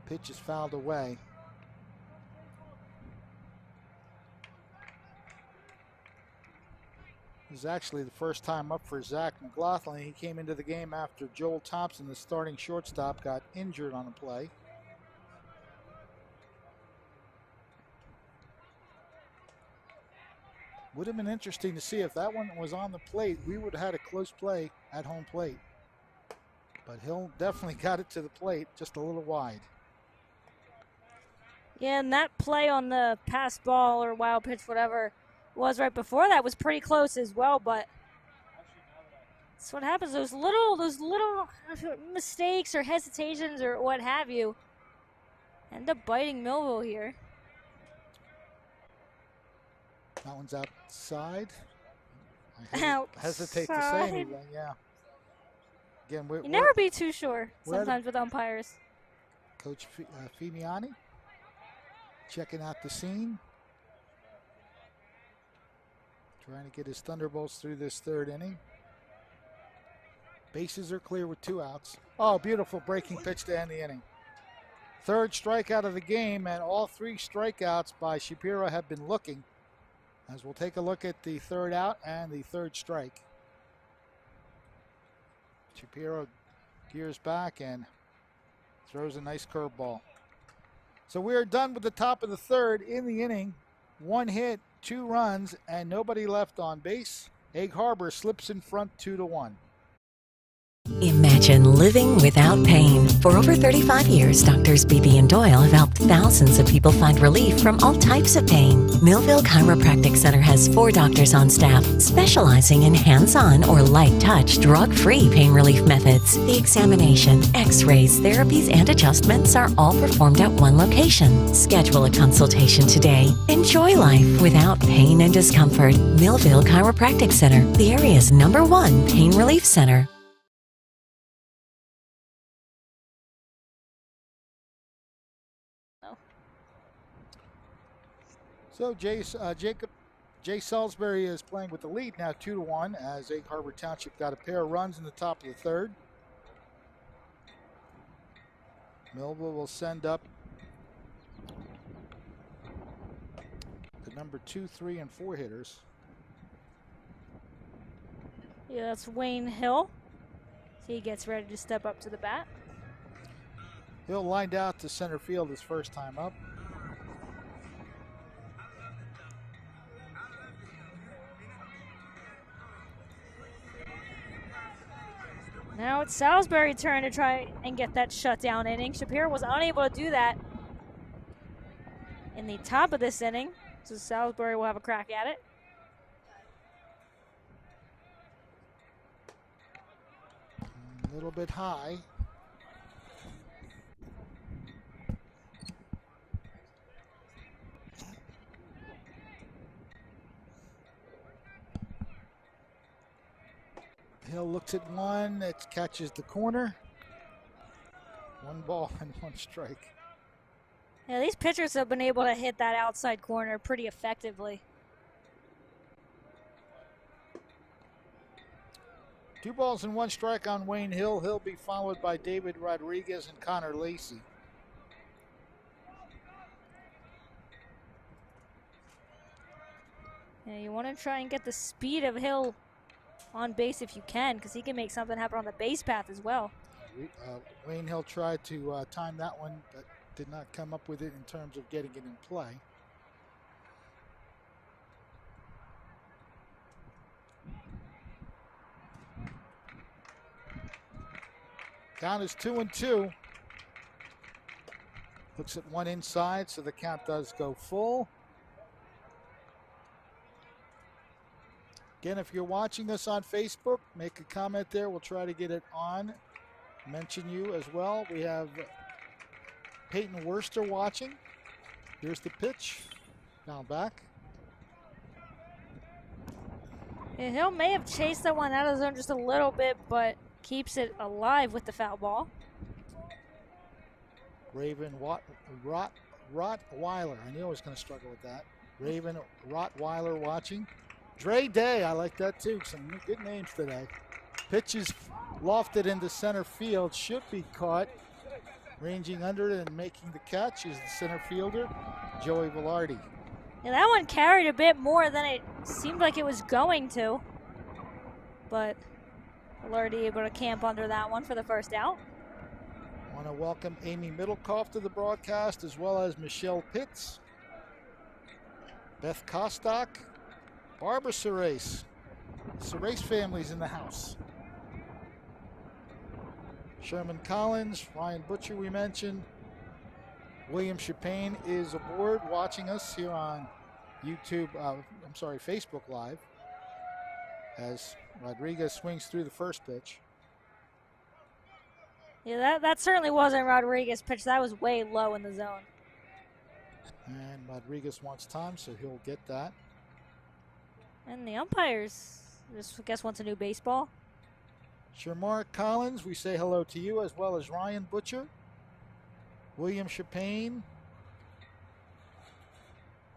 Pitch is fouled away. This is actually the first time up for Zach McLaughlin. He came into the game after Joel Thompson, the starting shortstop, got injured on a play. Would have been interesting to see if that one was on the plate. We would have had a close play at home plate. But Hill definitely got it to the plate, just a little wide. Yeah, and that play on the pass ball or wild pitch, whatever it was right before that, was pretty close as well. But that's what happens. Those little mistakes or hesitations or what have you end up biting Millville here. That one's outside. I hesitate to say anything, yeah. Again, you never be too sure sometimes with umpires. Coach Fimiani checking out the scene. Trying to get his Thunderbolts through this third inning. Bases are clear with 2 outs. Oh, beautiful breaking pitch to end the inning. Third strikeout of the game, and all 3 strikeouts by Shapiro have been looking. As we'll take a look at the third out and the third strike. Shapiro gears back and throws a nice curveball. So we are done with the top of the third in the inning. 1 hit, 2 runs, and nobody left on base. Egg Harbor slips in front 2-1. Imagine living without pain. For over 35 years, Doctors Beebe and Doyle have helped thousands of people find relief from all types of pain. Millville Chiropractic Center has 4 doctors on staff specializing in hands-on or light-touch, drug-free pain relief methods. The examination, x-rays, therapies, and adjustments are all performed at one location. Schedule a consultation today. Enjoy life without pain and discomfort. Millville Chiropractic Center, the area's #1 pain relief center. So Jay Salisbury is playing with the lead now 2-1 as Egg Harbor Township got a pair of runs in the top of the third. Millville will send up the number 2, 3, and 4 hitters. Yeah, that's Wayne Hill. He gets ready to step up to the bat. Hill lined out to center field his first time up. Now it's Salisbury's turn to try and get that shutdown inning. Shapiro was unable to do that in the top of this inning, so Salisbury will have a crack at it. A little bit high. Hill looks at one, it catches the corner. 1 ball and 1 strike. Yeah, these pitchers have been able to hit that outside corner pretty effectively. 2 balls and 1 strike on Wayne Hill. He'll be followed by David Rodriguez and Connor Lacey. Yeah, you want to try and get the speed of Hill on base if you can, because he can make something happen on the base path as well. Wayne Hill tried to time that one, but did not come up with it in terms of getting it in play. Count is 2-2. Looks at one inside, so the count does go full. Again, if you're watching us on Facebook, make a comment there. We'll try to get it on. Mention you as well. We have Peyton Worcester watching. Here's the pitch. Down back. Yeah, Hill may have chased that one out of the zone just a little bit, but keeps it alive with the foul ball. Raven Rottweiler. I knew I was going to struggle with that. Raven Rottweiler watching. Dre Day, I like that too. Some good names today. Pitch is lofted into center field. Should be caught. Ranging under it and making the catch is the center fielder, Joey Velarde. Yeah, that one carried a bit more than it seemed like it was going to. But Velarde able to camp under that one for the first out. I want to welcome Amy Middlecoff to the broadcast, as well as Michelle Pitts, Beth Kostock, Barbara Serace. Serace family's in the house. Sherman Collins, Ryan Butcher we mentioned. William Chapin is aboard watching us here on YouTube, Facebook Live, as Rodriguez swings through the first pitch. Yeah, that certainly wasn't Rodriguez's pitch. That was way low in the zone. And Rodriguez wants time, so he'll get that. And the umpires, I guess, wants a new baseball. Shermark Collins, we say hello to you, as well as Ryan Butcher. William Chapin.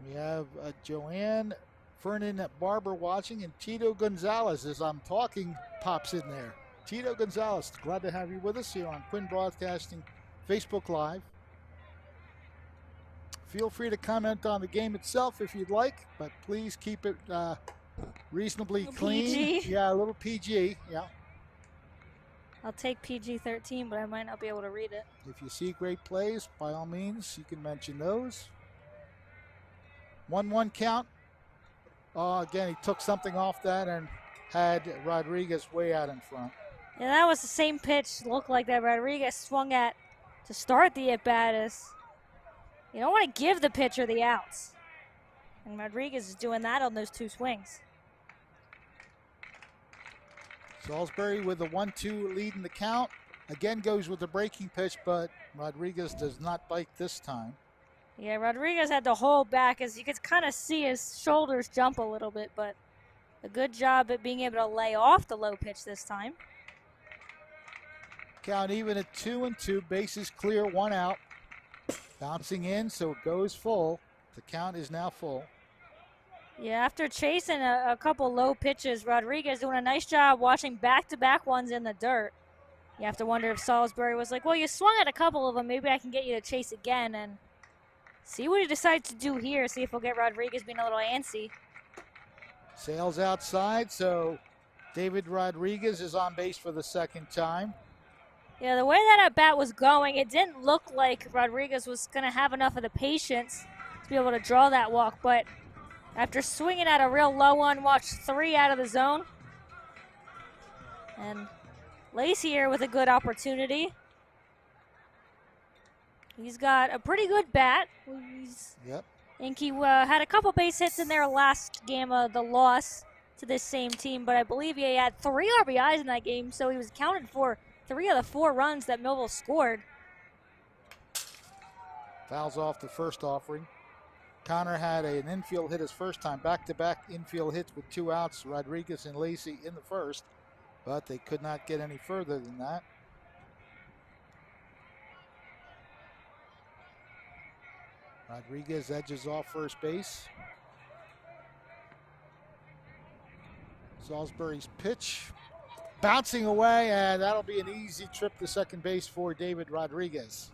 We have Joanne Fernan Barber watching, and Tito Gonzalez, as I'm talking, pops in there. Tito Gonzalez, glad to have you with us here on Quinn Broadcasting Facebook Live. Feel free to comment on the game itself if you'd like, but please keep it reasonably clean. PG. Yeah, a little PG, yeah. I'll take PG-13, but I might not be able to read it. If you see great plays, by all means, you can mention those. 1-1 count. Again, he took something off that and had Rodriguez way out in front. Yeah, that was the same pitch, looked like that Rodriguez swung at to start the at-bat. You don't want to give the pitcher the outs. And Rodriguez is doing that on those two swings. Salisbury with a 1-2 lead in the count. Again goes with the breaking pitch, but Rodriguez does not bite this time. Yeah, Rodriguez had to hold back, as you could kind of see his shoulders jump a little bit, but a good job at being able to lay off the low pitch this time. Count even at 2-2, bases clear, one out. Bouncing in, so it goes full. The count is now full. Yeah, after chasing a couple low pitches, Rodriguez doing a nice job watching back-to-back ones in the dirt. You have to wonder if Salisbury was like, well, you swung at a couple of them, maybe I can get you to chase again, and see what he decides to do here, see if we'll get Rodriguez being a little antsy. Sales outside, so David Rodriguez is on base for the second time. Yeah, the way that at-bat was going, it didn't look like Rodriguez was going to have enough of the patience to be able to draw that walk, but after swinging at a real low one, watched 3 out of the zone. And Lacey here with a good opportunity. He's got a pretty good bat. Yep. I think he had a couple base hits in their last game of the loss to this same team, but I believe he had 3 RBIs in that game, so he was accounted for 3 of the 4 runs that Millville scored. Fouls off the first offering. Connor had an infield hit his first time, back-to-back infield hits with 2 outs, Rodriguez and Lacey in the first, but they could not get any further than that. Rodriguez edges off first base. Salisbury's pitch, bouncing away, and that'll be an easy trip to second base for David Rodriguez.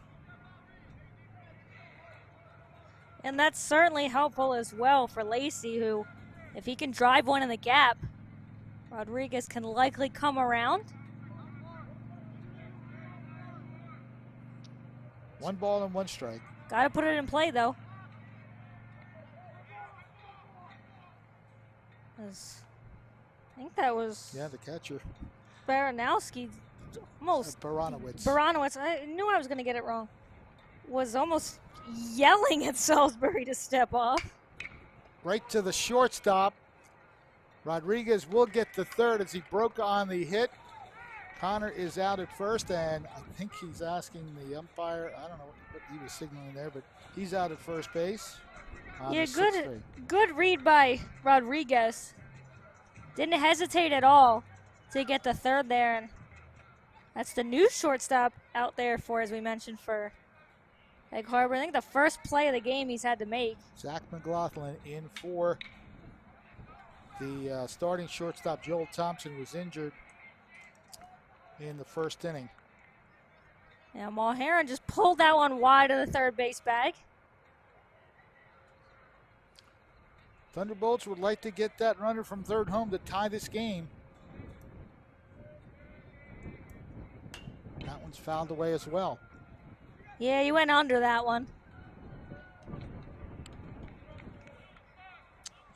And that's certainly helpful as well for Lacey, who, if he can drive one in the gap, Rodriguez can likely come around. 1 ball and 1 strike. Got to put it in play, though. I think that was... Yeah, the catcher. Baranowski. Almost. Baranowitz. Baranowitz. I knew I was going to get it wrong. was almost yelling at Salisbury to step off. Right to the shortstop. Rodriguez will get the third as he broke on the hit. Connor is out at first, and I think he's asking the umpire, I don't know what he was signaling there, but he's out at first base. Yeah, good read by Rodriguez. Didn't hesitate at all to get the third there, and that's the new shortstop out there for, as we mentioned, for Egg Harbor. I think the first play of the game he's had to make. Zach McLaughlin in for the starting shortstop. Joel Thompson was injured in the first inning. Yeah, Mulheron just pulled that one wide of the third base bag. Thunderbolts would like to get that runner from third home to tie this game. That one's fouled away as well. Yeah, you went under that one.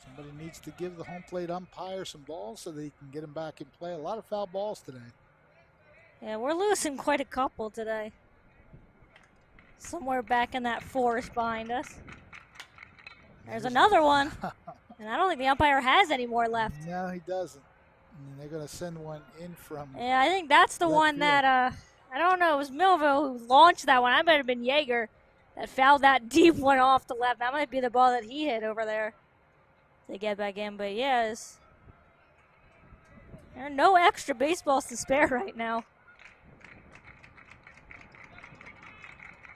Somebody needs to give the home plate umpire some balls so they can get him back in play. A lot of foul balls today. Yeah, we're losing quite a couple today. Somewhere back in that forest behind us. There's another one. And I don't think the umpire has any more left. No, he doesn't. And they're going to send one in from... Yeah, I think that's the one that, I don't know, it was Millville who launched that one. I might have been Yeager that fouled that deep one off the left. That might be the ball that he hit over there to get back in. But, yes, there are no extra baseballs to spare right now.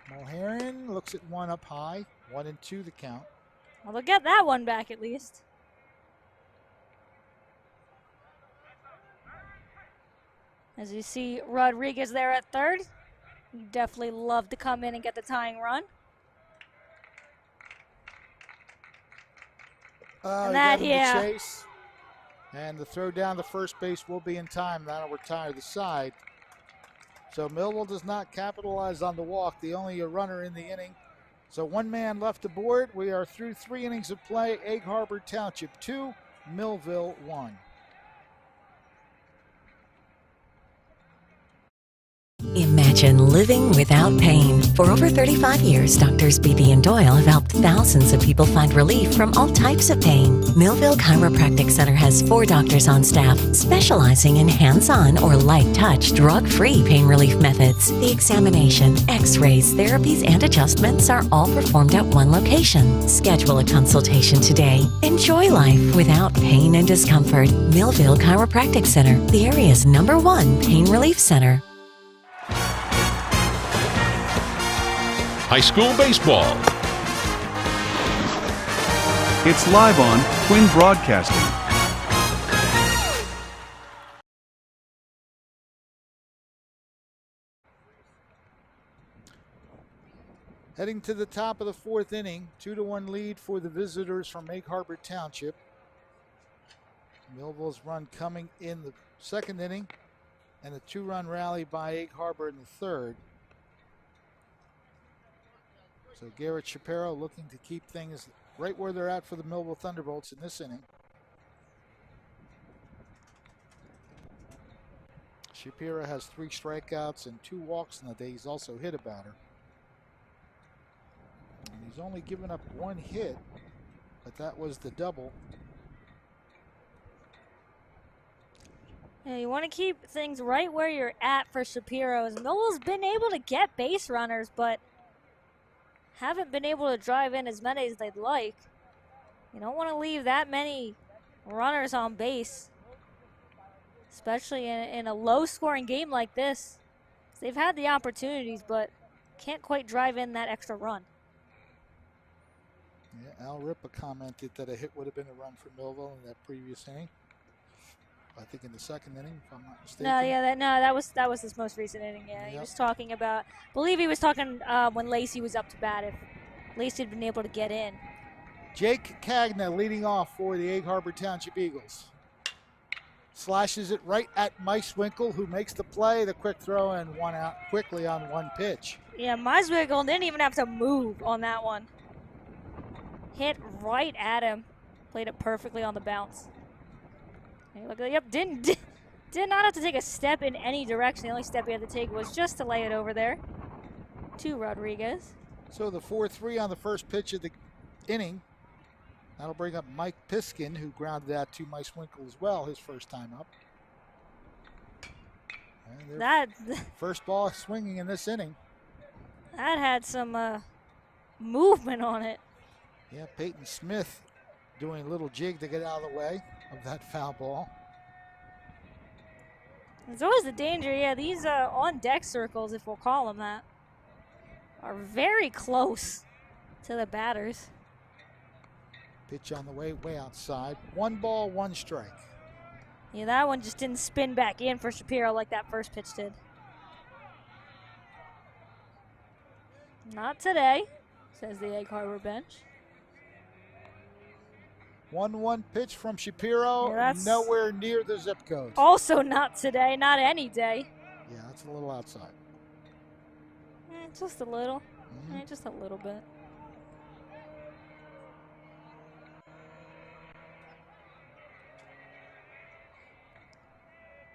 Mulheron looks at one up high. 1-2 the count. Well, they'll get that one back at least. As you see Rodriguez there at third. He definitely love to come in and get the tying run. And that, yeah. Chase. And the throw down to first base will be in time. That'll retire the side. So Millville does not capitalize on the walk. The only runner in the inning. So one man left aboard. We are through 3 innings of play. Egg Harbor Township 2, Millville 1. Imagine living without pain. For over 35 years, Doctors Beebe and Doyle have helped thousands of people find relief from all types of pain. Millville Chiropractic Center has 4 doctors on staff specializing in hands-on or light-touch, drug-free pain relief methods. The examination, x-rays, therapies, and adjustments are all performed at one location. Schedule a consultation today. Enjoy life without pain and discomfort. Millville Chiropractic Center, the area's #1 pain relief center. High school baseball. It's live on Twin Broadcasting. Heading to the top of the 4th inning, 2-1 lead for the visitors from Egg Harbor Township. Millville's run coming in the 2nd inning, and a 2-run rally by Egg Harbor in the 3rd. So Garrett Shapiro looking to keep things right where they're at for the Millville Thunderbolts in this inning. Shapiro has 3 strikeouts and 2 walks in the day. He's also hit a batter. And he's only given up 1 hit, but that was the double. Yeah, you want to keep things right where you're at for Shapiro. Millville's been able to get base runners, but haven't been able to drive in as many as they'd like. You don't want to leave that many runners on base, especially in a low-scoring game like this. They've had the opportunities, but can't quite drive in that extra run. Yeah, Al Ripa commented that a hit would have been a run for Millville in that previous inning. I think in the 2nd inning, if I'm not mistaken. No, yeah, that was his most recent inning. Yeah, yep. He was talking about. I believe he was talking when Lacey was up to bat. If Lacey had been able to get in. Jake Cagna leading off for the Egg Harbor Township Eagles. Slashes it right at Meiswinkle, who makes the play. The quick throw and 1 out quickly on 1 pitch. Yeah, Meiswinkle didn't even have to move on that one. Hit right at him. Played it perfectly on the bounce. Hey, look, yep, did not have to take a step in any direction. The only step he had to take was just to lay it over there to Rodriguez. So the 4-3 on the first pitch of the inning. That'll bring up Mike Piskin, who grounded out to Mike Winkle as well, his first time up. That first ball swinging in this inning. That had some movement on it. Yeah, Peyton Smith doing a little jig to get out of the way of that foul ball. There's always the danger, yeah, these on-deck circles, if we'll call them that, are very close to the batters. Pitch on the way outside. 1 ball, 1 strike. Yeah, that one just didn't spin back in for Shapiro like that first pitch did. Not today, says the Egg Harbor bench. 1-1 pitch from Shapiro, yeah, nowhere near the zip code. Also not today, not any day. Yeah, that's a little outside. Just a little. Just a little bit.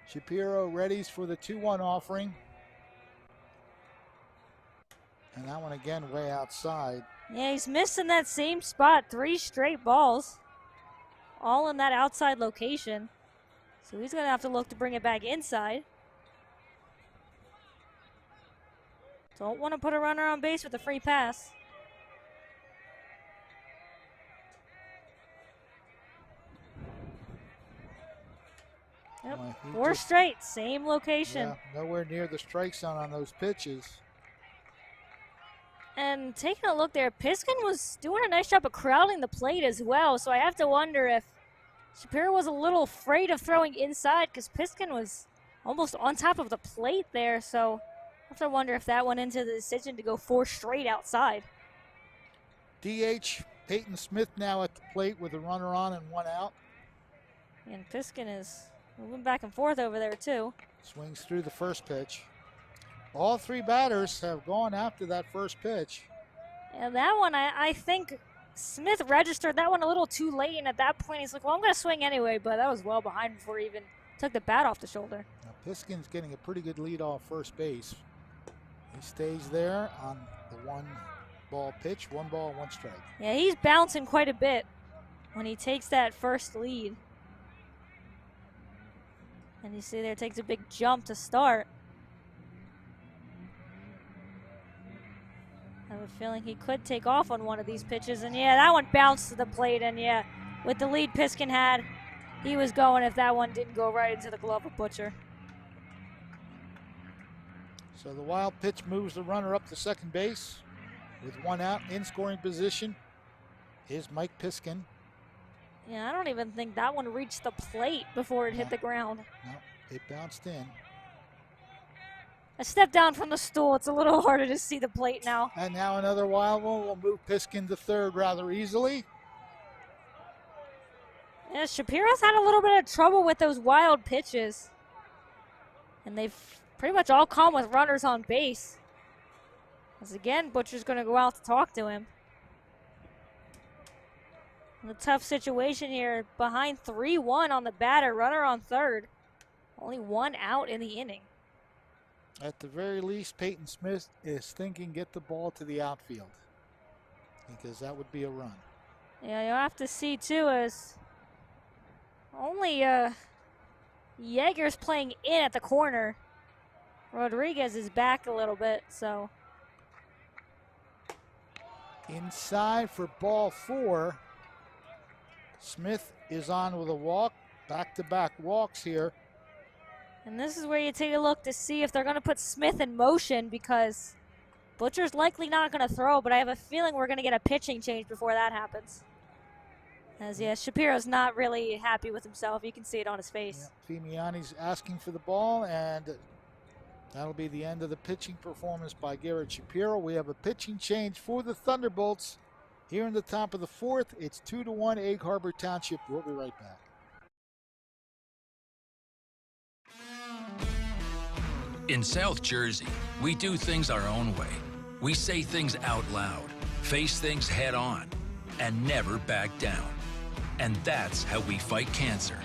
Shapiro readies for the 2-1 offering. And that one again way outside. Yeah, he's missing that same spot 3 straight balls. All in that outside location. So he's going to have to look to bring it back inside. Don't want to put a runner on base with a free pass. Yep, 4 straight, same location. Yeah, nowhere near the strike zone on those pitches. And taking a look there, Piskin was doing a nice job of crowding the plate as well. So I have to wonder if Shapiro was a little afraid of throwing inside because Piskin was almost on top of the plate there. So I have to wonder if that went into the decision to go 4 straight outside. DH Peyton Smith now at the plate with a runner on and 1 out. And Piskin is moving back and forth over there too. Swings through the first pitch. All 3 batters have gone after that first pitch. And that one, I think Smith registered that one a little too late, and at that point he's like, well, I'm going to swing anyway, but that was well behind before he even took the bat off the shoulder. Now Piskin's getting a pretty good lead off first base. He stays there on the 1 ball pitch, 1 ball, 1 strike. Yeah, he's bouncing quite a bit when he takes that first lead. And you see there, takes a big jump to start. I have a feeling he could take off on one of these pitches. And yeah, that one bounced to the plate. And yeah, with the lead Piskin had, he was going if that one didn't go right into the glove of Butcher. So the wild pitch moves the runner up to second base. With 1 out in scoring position is Mike Piskin. Yeah, I don't even think that one reached the plate before it hit the ground. No, it bounced in. I stepped down from the stool. It's a little harder to see the plate now. And now another wild one will move Piskin to third rather easily. Yeah, Shapiro's had a little bit of trouble with those wild pitches. And they've pretty much all come with runners on base. As again, Butcher's going to go out to talk to him. In a tough situation here, behind 3-1 on the batter, runner on third. Only 1 out in the inning. At the very least, Peyton Smith is thinking get the ball to the outfield, because that would be a run. Yeah, you'll have to see too, as only Yeager's playing in at the corner. Rodriguez is back a little bit, so. Inside for ball 4. Smith is on with a walk, back-to-back walks here. And this is where you take a look to see if they're going to put Smith in motion, because Butcher's likely not going to throw, but I have a feeling we're going to get a pitching change before that happens. As, yeah, Shapiro's not really happy with himself. You can see it on his face. Yeah, Fimiani's asking for the ball, and that'll be the end of the pitching performance by Garrett Shapiro. We have a pitching change for the Thunderbolts. Here in the top of the 4th, it's 2-1 Egg Harbor Township. We'll be right back. In South Jersey, we do things our own way. We say things out loud, face things head on, and never back down. And that's how we fight cancer.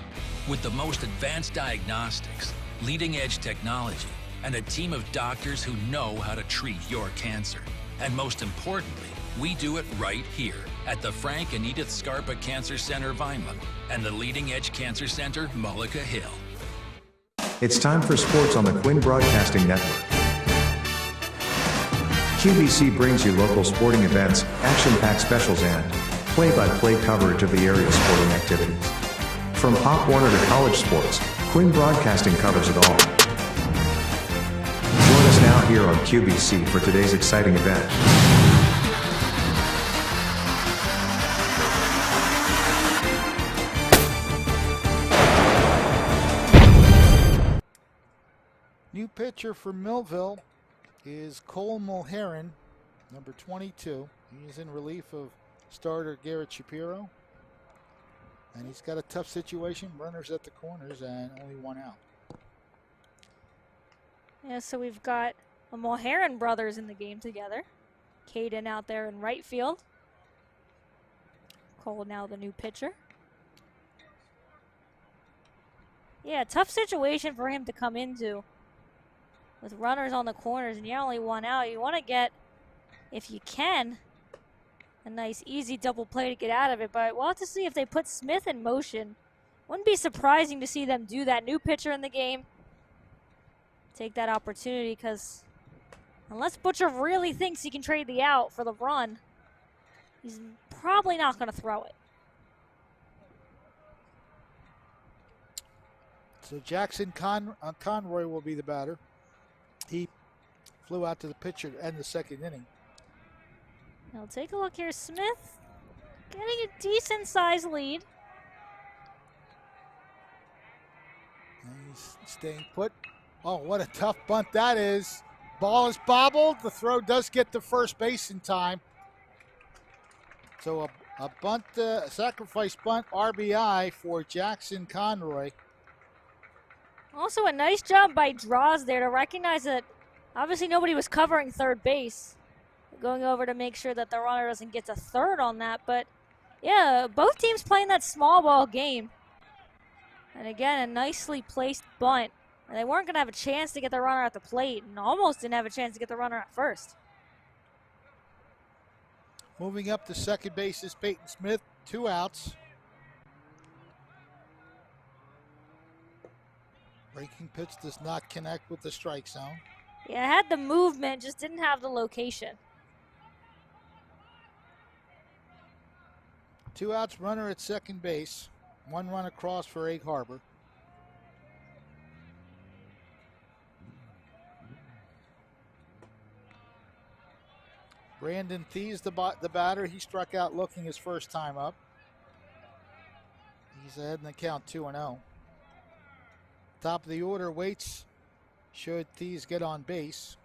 With the most advanced diagnostics, leading-edge technology, and a team of doctors who know how to treat your cancer. And most importantly, we do it right here at the Frank and Edith Scarpa Cancer Center, Vineland, and the Leading Edge Cancer Center, Mullica Hill. It's time for sports on the Quinn Broadcasting Network. QBC brings you local sporting events, action-packed specials, and play-by-play coverage of the area's sporting activities. From Pop Warner to college sports, Quinn Broadcasting covers it all. Join us now here on QBC for today's exciting event. New pitcher for Millville is Cole Mulheron, number 22. He is in relief of starter Garrett Shapiro. And he's got a tough situation. Runners at the corners and only one out. Yeah, so we've got the Mulheron brothers in the game together. Caden out there in right field. Cole now the new pitcher. Yeah, tough situation for him to come into. With runners on the corners and you're only one out, you want to get, if you can, a nice easy double play to get out of it. But we'll have to see if they put Smith in motion. Wouldn't be surprising to see them do that. New pitcher in the game. Take that opportunity, because unless Butcher really thinks he can trade the out for the run, he's probably not going to throw it. So Jackson Conroy will be the batter. He flew out to the pitcher to end the second inning. Now take a look here. Smith getting a decent sized lead. And he's staying put. Oh, what a tough bunt that is. Ball is bobbled. The throw does get to first base in time. So a bunt, sacrifice bunt RBI for Jackson Conroy. Also a nice job by Draws there to recognize that obviously nobody was covering third base. Going over to make sure that the runner doesn't get to third on that. But yeah, both teams playing that small ball game. And again, a nicely placed bunt. And they weren't going to have a chance to get the runner at the plate, and almost didn't have a chance to get the runner at first. Moving up to second base is Peyton Smith. 2 outs. Breaking pitch does not connect with the strike zone. Yeah, it had the movement, just didn't have the location. 2 outs, runner at second base. 1 run across for Egg Harbor. Brandon Thies, the batter. He struck out looking his first time up. He's ahead in the count 2-0. Top of the order waits should Thies get on base.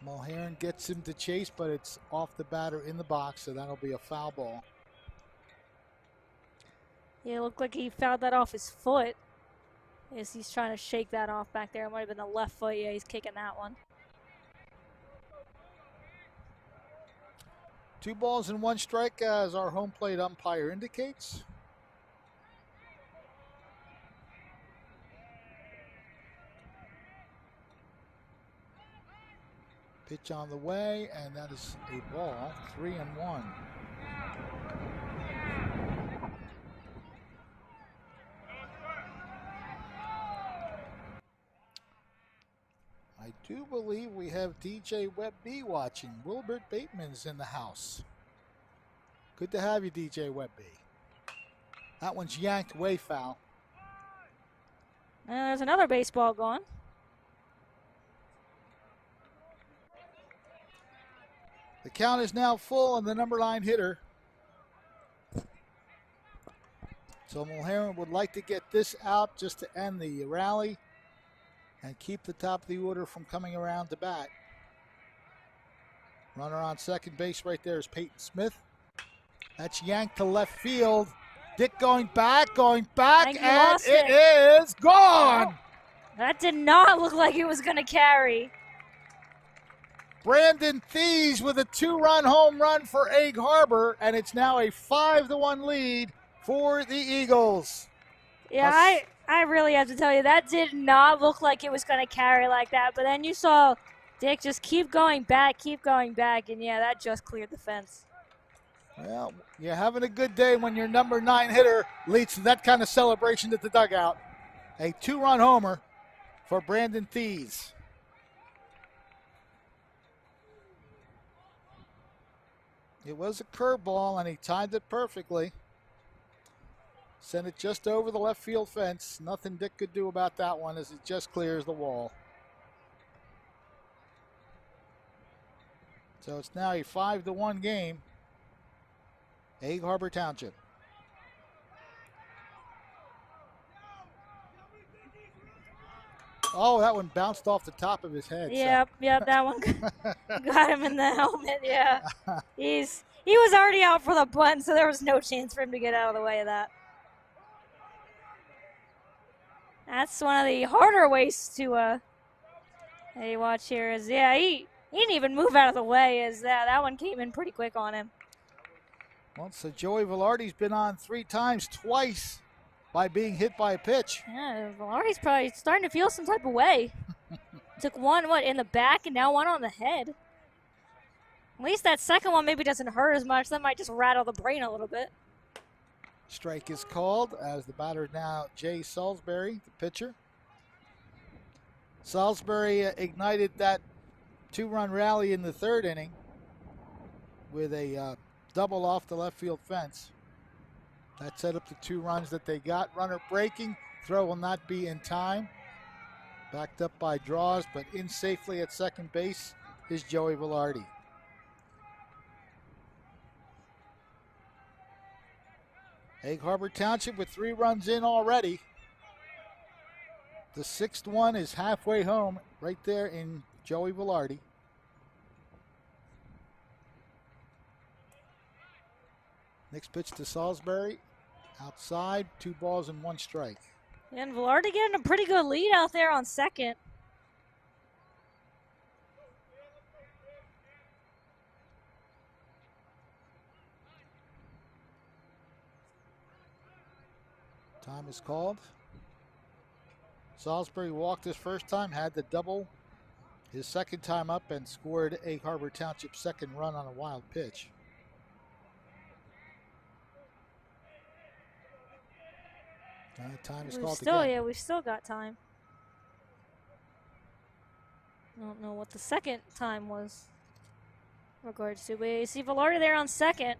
Mulheron gets him to chase, but it's off the batter in the box, so that'll be a foul ball. Yeah, it looked like he fouled that off his foot. Yes, he's trying to shake that off back there. It might have been the left foot. Yeah, he's kicking that one. 2 balls and 1 strike as our home plate umpire indicates. Pitch on the way, and that is a ball. 3-1. I do believe we have DJ Webby watching. Wilbert Bateman's in the house. Good to have you, DJ Webby. That one's yanked way foul. And there's another baseball gone. The count is now full on the number 9 hitter. So Mulheron would like to get this out just to end the rally and keep the top of the order from coming around to bat. Runner on second base right there is Peyton Smith. That's yanked to left field. Dick going back, and it is gone! Oh, that did not look like it was going to carry. Brandon Thies with a 2-run home run for Egg Harbor, and it's now a 5-1 lead for the Eagles. Yeah, I really have to tell you, that did not look like it was going to carry like that. But then you saw Dick just keep going back, and yeah, that just cleared the fence. Well, you're having a good day when your number 9 hitter leads to that kind of celebration at the dugout. A 2-run homer for Brandon Thies. It was a curveball, and he timed it perfectly. Sent it just over the left field fence. Nothing Dick could do about that one as it just clears the wall. So it's now a 5-1 game. Egg Harbor Township. Oh, that one bounced off the top of his head. Yep, that one got him in the helmet, yeah. He was already out for the bunt, so there was no chance for him to get out of the way of that. That's one of the harder ways to hey, watch here is, yeah, he didn't even move out of the way as that one came in pretty quick on him. Well, so Joey Velarde's been on 3 times, twice by being hit by a pitch. Yeah, Velarde's probably starting to feel some type of way. Took one, in the back, and now one on the head. At least that second one maybe doesn't hurt as much. That might just rattle the brain a little bit. Strike is called as the batter now Jay Salisbury, the pitcher. Salisbury ignited that 2-run rally in the 3rd inning with a double off the left field fence. That set up the 2 runs that they got. Runner breaking, throw will not be in time. Backed up by draws, but in safely at second base is Joey Velarde. Egg Harbor Township with 3 runs in already. The 6th one is halfway home right there in Joey Velarde. Next pitch to Salisbury. Outside, 2 balls and 1 strike. And Velarde getting a pretty good lead out there on second. Time is called. Salisbury walked his first time, had the double his second time up, and scored Egg Harbor Township's 2nd run on a wild pitch. Time is called again. Yeah, we've still got time. I don't know what the second time was in regards to, but you see Velarde there on second.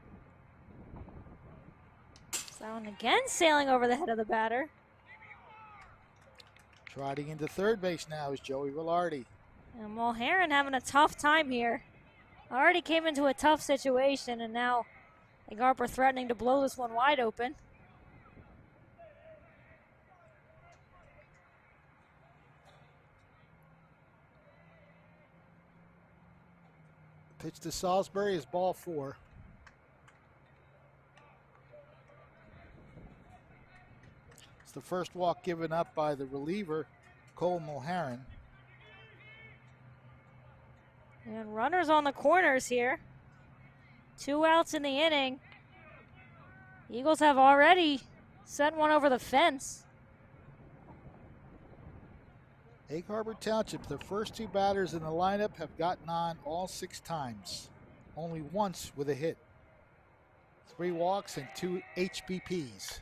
That one again sailing over the head of the batter. Trotting into 3rd base now is Joey Velarde. And Mulherron having a tough time here. Already came into a tough situation, and now Egg Harbor threatening to blow this one wide open. Pitch to Salisbury is ball 4. It's the first walk given up by the reliever, Cole Mulherron. And runners on the corners here. 2 outs in the inning. Eagles have already sent one over the fence. Egg Harbor Township, the first 2 batters in the lineup, have gotten on all 6 times. Only once with a hit. 3 walks and 2 HBPs.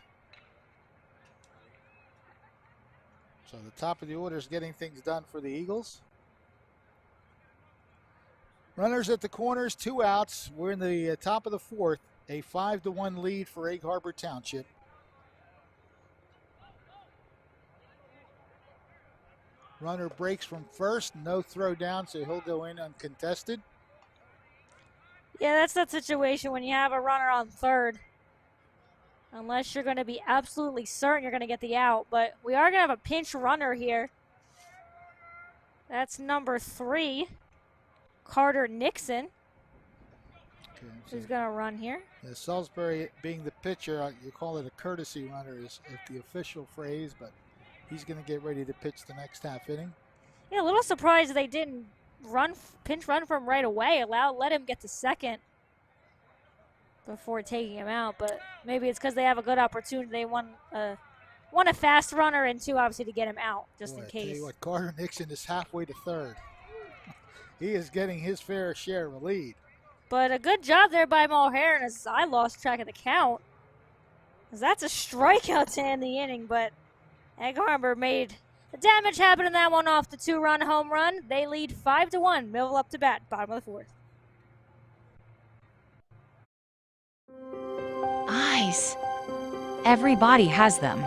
So the top of the order is getting things done for the Eagles. Runners at the corners, 2 outs. We're in the top of the 4th. A 5-1 lead for Egg Harbor Township. Runner breaks from first, no throw down, so he'll go in uncontested. Yeah, that's that situation when you have a runner on third. Unless you're going to be absolutely certain you're going to get the out. But we are going to have a pinch runner here. That's number 3, Carter Nixon. Okay, who's going to run here. Yeah, Salisbury being the pitcher, you call it a courtesy runner is the official phrase, but he's going to get ready to pitch the next half inning. Yeah, a little surprised they didn't pinch run from right away. Let him get to second before taking him out. But maybe it's because they have a good opportunity. They want a one, a fast runner, and two, obviously to get him out just in I case. tell you what, Carter Nixon is halfway to third. He is getting his fair share of a lead. But a good job there by Mulhern, as I lost track of the count. As that's a strikeout to end the inning, but Egg Harbor made the damage happen in that one off the 2-run home run. They lead 5-1. Millville up to bat, bottom of the 4th. Eyes. Everybody has them.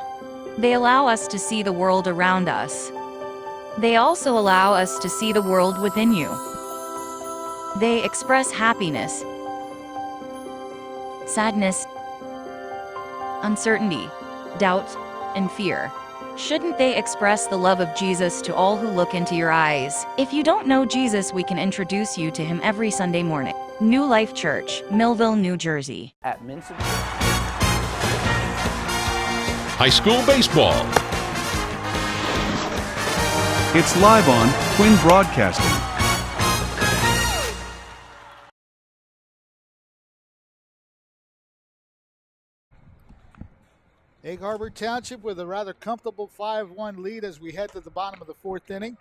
They allow us to see the world around us. They also allow us to see the world within you. They express happiness, sadness, uncertainty, doubt, and fear. Shouldn't they express the love of Jesus to all who look into your eyes? If you don't know Jesus, we can introduce you to him every Sunday morning. New Life Church, Millville, New Jersey. At Minson. High school baseball. It's live on Twin Broadcasting. Egg Harbor Township with a rather comfortable 5-1 lead as we head to the bottom of the 4th inning.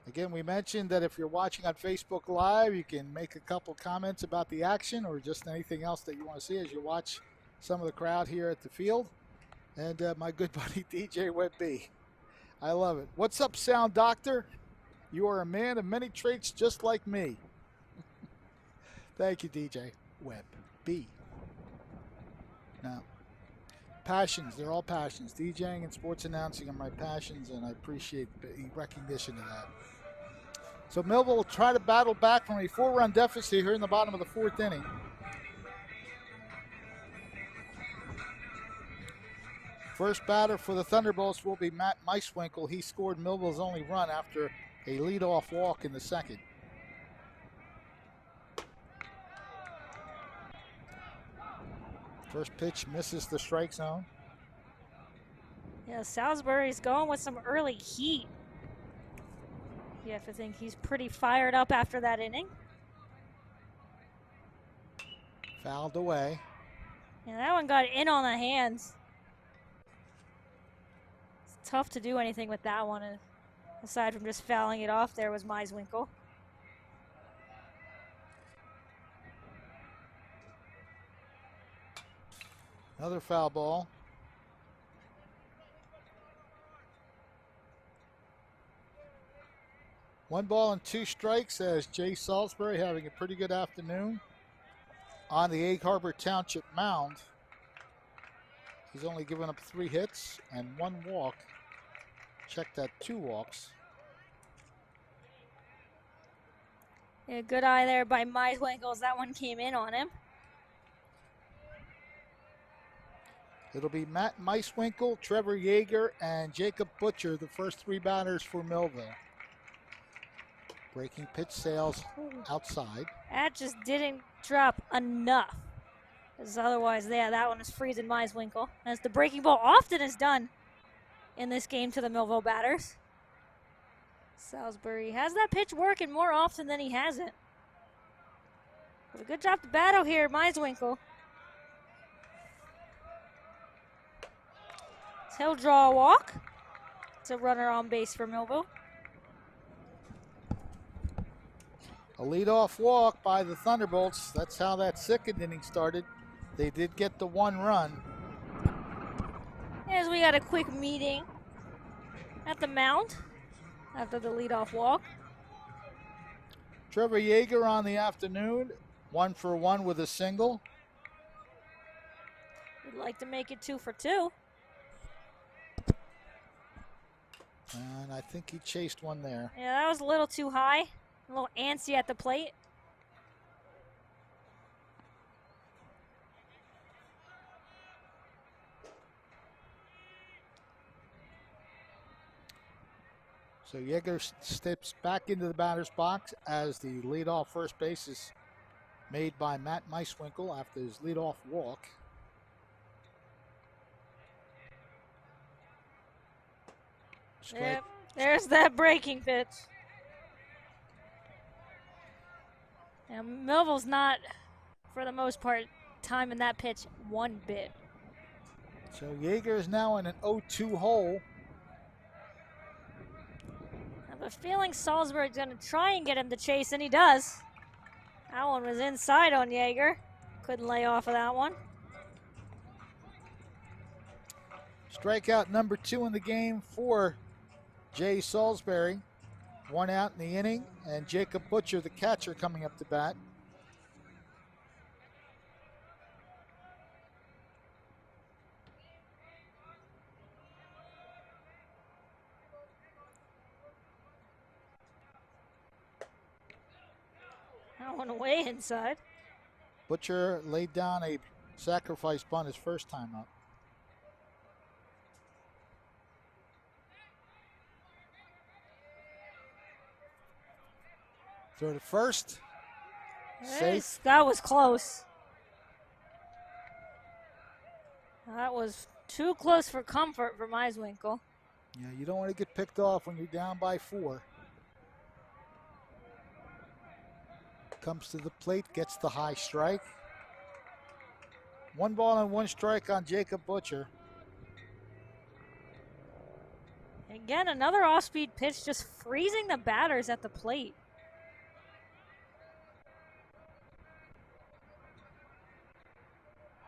Again, we mentioned that if you're watching on Facebook Live, you can make a couple comments about the action or just anything else that you want to see as you watch some of the crowd here at the field. And my good buddy DJ Webby. I love it. What's up, Sound Doctor? You are a man of many traits just like me. Thank you, DJ Webby. Now, passions, they're all passions. DJing and sports announcing are my passions, and I appreciate the recognition of that. So Millville will try to battle back from a 4-run deficit here in the bottom of the 4th inning. First batter for the Thunderbolts will be Matt Meiswinkle. He scored Millville's only run after a leadoff walk in the 2nd. First pitch misses the strike zone. Yeah, Salisbury's going with some early heat. You have to think he's pretty fired up after that inning. Fouled away. Yeah, that one got in on the hands. It's tough to do anything with that one, aside from just fouling it off. There was Meiswinkle. Another foul ball. One ball and 2 strikes as Jay Salisbury having a pretty good afternoon on the Egg Harbor Township mound. He's only given up 3 hits and 1 walk. Check that, 2 walks. Yeah, good eye there by Meiswinkle as that one came in on him. It'll be Matt Meiswinkle, Trevor Yeager, and Jacob Butcher, the first 3 batters for Millville. Breaking pitch sales outside. That just didn't drop enough. Because otherwise, yeah, that one is freezing Meiswinkle. As the breaking ball often is done in this game to the Millville batters. Salisbury has that pitch working more often than he hasn't. But a good job to battle here, Meiswinkle. He'll draw a walk. It's a runner on base for Millville. A leadoff walk by the Thunderbolts. That's how that 2nd inning started. They did get the 1 run. As we got a quick meeting at the mound after the leadoff walk. Trevor Yeager on the afternoon, 1 for 1 with a single. We'd like to make it 2 for 2. And I think he chased one there. Yeah, that was a little too high. A little antsy at the plate. So Yeager steps back into the batter's box as the leadoff first base is made by Matt Meiswinkle after his leadoff walk. Yep, there's that breaking pitch. Now, Millville's not, for the most part, timing that pitch one bit. So Yeager is now in an 0-2 hole. I have a feeling Salisbury's going to try and get him to chase, and he does. That one was inside on Yeager. Couldn't lay off of that one. Strikeout number 2 in the game for Jay Salisbury. 1 out in the inning, and Jacob Butcher, the catcher, coming up to bat. That one way inside. Butcher laid down a sacrifice bunt his first time up. Throw to first. Safe. That was close. That was too close for comfort for Meiswinkle. Yeah, you don't want to get picked off when you're down by 4. Comes to the plate, gets the high strike. 1 ball and 1 strike on Jacob Butcher. Again, another off-speed pitch, just freezing the batters at the plate.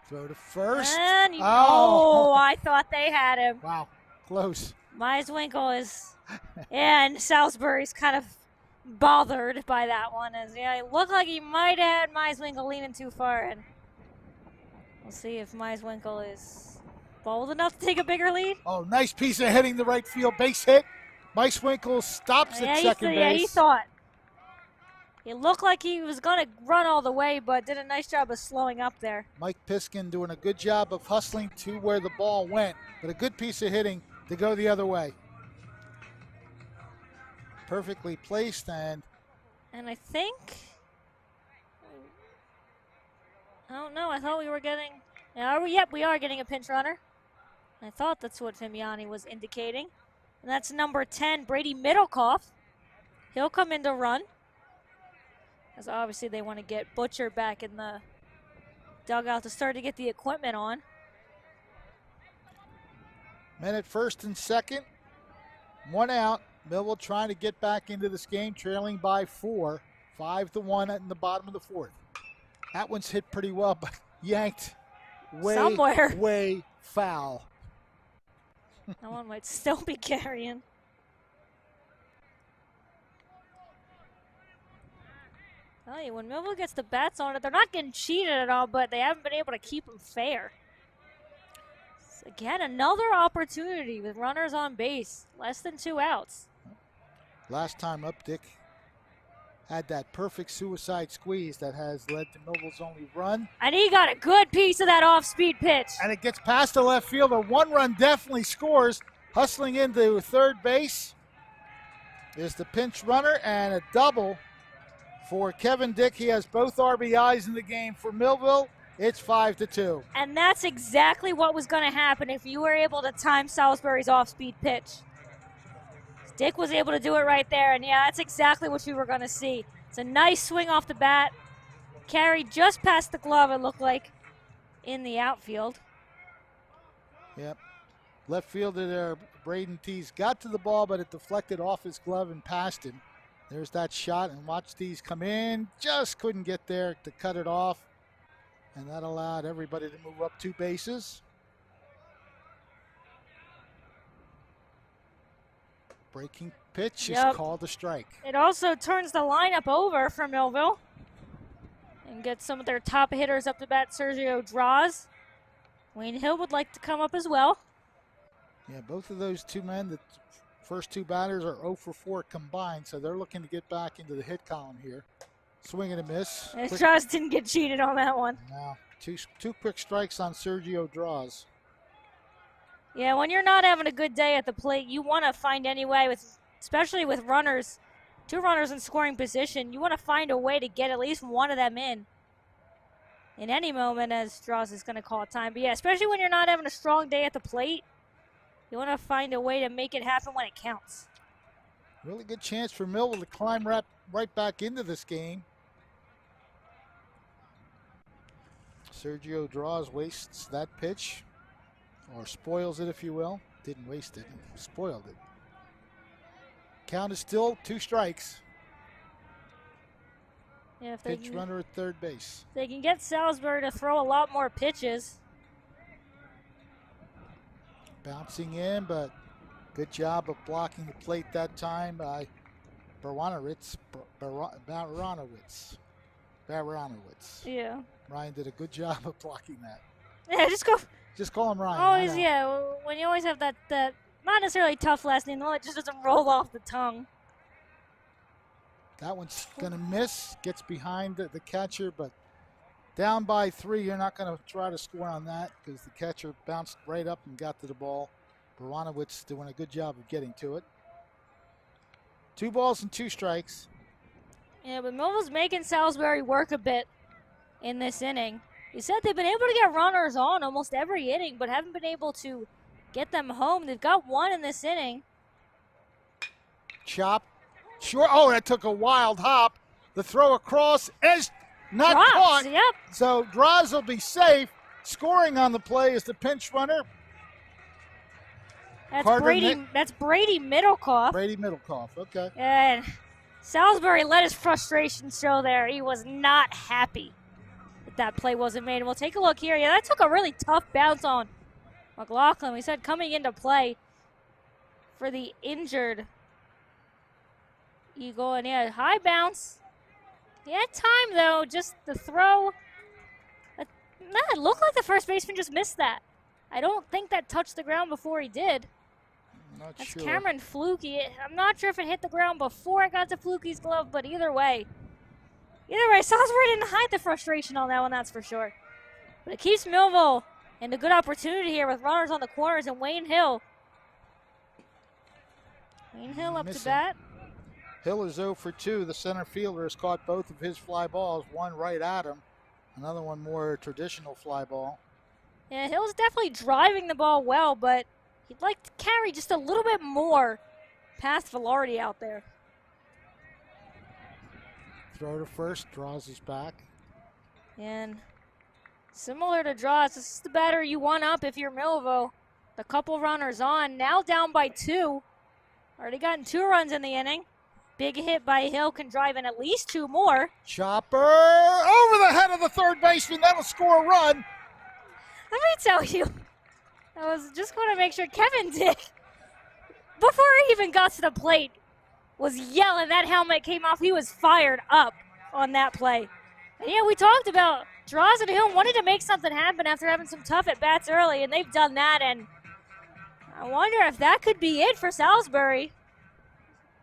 Throw to first. And I thought they had him. Wow, close. Meiswinkle is, and Salisbury's kind of bothered by that one. As it looked like he might have had Meiswinkle leaning too far, and we'll see if Meiswinkle is bold enough to take a bigger lead. Oh, nice piece of hitting the right field base hit. Meiswinkle stops at second base. Yeah, he thought. It looked like he was going to run all the way, but did a nice job of slowing up there. Mike Piskin doing a good job of hustling to where the ball went, but a good piece of hitting to go the other way. Perfectly placed, and I think, I don't know, I thought we were getting, yep, we are getting a pinch runner. I thought that's what Fimiani was indicating. And that's number 10, Brady Middlecoff. He'll come in to run. As obviously they want to get Butcher back in the dugout to start to get the equipment on. Men at first and second. 1 out. Millville trying to get back into this game, trailing by 4. 5-1 in the bottom of the 4th. That one's hit pretty well, but yanked way foul. That one might still be carrying. Tell you, when Millville gets the bats on it, they're not getting cheated at all, but they haven't been able to keep them fair. So again, another opportunity with runners on base, less than 2 outs. Last time up, Dick had that perfect suicide squeeze that has led to Millville's only run. And he got a good piece of that off-speed pitch. And it gets past the left fielder. 1 run definitely scores. Hustling into third base is the pinch runner, and a double for Kevin Dick. He has both RBIs in the game for Millville. It's 5-2. And that's exactly what was going to happen if you were able to time Salisbury's off-speed pitch. Dick was able to do it right there, and yeah, that's exactly what you were going to see. It's a nice swing off the bat. Carried just past the glove, it looked like, in the outfield. Yep. Left fielder there, Braden Tees, got to the ball, but it deflected off his glove and past him. There's that shot, and watch these come in. Just couldn't get there to cut it off. And that allowed everybody to move up 2 bases. Breaking pitch is called a strike. It also turns the lineup over for Millville and gets some of their top hitters up to bat. Sergio Draws. Wayne Hill would like to come up as well. Yeah, both of those 2 men, the first 2 batters are 0 for 4 combined, so they're looking to get back into the hit column here. Swing and a miss. Draws didn't get cheated on that one. No, two quick strikes on Sergio Draws. Yeah, when you're not having a good day at the plate, you want to find any way, especially with runners, 2 runners in scoring position, you want to find a way to get at least one of them in any moment, as Draws is going to call time. But yeah, especially when you're not having a strong day at the plate, you want to find a way to make it happen when it counts. Really good chance for Millville to climb right back into this game. Sergio Draws wastes that pitch. or spoils it, if you will. Didn't waste it, spoiled it. Count is still 2 strikes. Yeah, if Pitch runner at third base. They can get Salisbury to throw a lot more pitches. Bouncing in, but good job of blocking the plate that time by Baranowitz. Yeah. Ryan did a good job of blocking that. Yeah, just call him Ryan. Always, yeah. When you always have that not necessarily tough last name, the one that just doesn't roll off the tongue. That one's going to miss, gets behind the catcher, but down by 3, you're not going to try to score on that because the catcher bounced right up and got to the ball. Baranowitz doing a good job of getting to it. 2 balls and 2 strikes. Yeah, but Millville's making Salisbury work a bit in this inning. He said they've been able to get runners on almost every inning, but haven't been able to get them home. They've got 1 in this inning. Chop. Sure. Oh, that took a wild hop. The throw across is not caught. Yep. So Draws will be safe. Scoring on the play is the pinch runner. That's Brady Middlecoff. Brady Middlecoff, okay. And Salisbury let his frustration show there. He was not happy that play wasn't made. And we'll take a look here. Yeah, that took a really tough bounce on McLaughlin. We said coming into play for the injured Eagle. And yeah, high bounce. He had time, though. Just the throw. It looked like the first baseman just missed that. I don't think that touched the ground before he did. That's sure. Cameron Flukie. I'm not sure if it hit the ground before it got to Flukie's glove, but either way, Salisbury didn't hide the frustration on that one, that's for sure. But it keeps Millville in a good opportunity here with runners on the corners and Wayne Hill. Wayne Hill up to bat. Hill is 0 for 2. The center fielder has caught both of his fly balls, one right at him, another one more traditional fly ball. Yeah, Hill's definitely driving the ball well, but he'd like to carry just a little bit more past Velarde out there. Throw to first, Draws his back. And similar to Draws, this is the batter you want up if you're Millville. The couple runners on, now down by 2. Already gotten 2 runs in the inning. Big hit by Hill can drive in at least 2 more. Chopper over the head of the third baseman. That'll score a run. Let me tell you, I was just going to make sure Kevin Dick, before he even got to the plate, was yelling. That helmet came off. He was fired up on that play. And yeah, we talked about Draws and Hill wanted to make something happen after having some tough at-bats early, and they've done that. And I wonder if that could be it for Salisbury.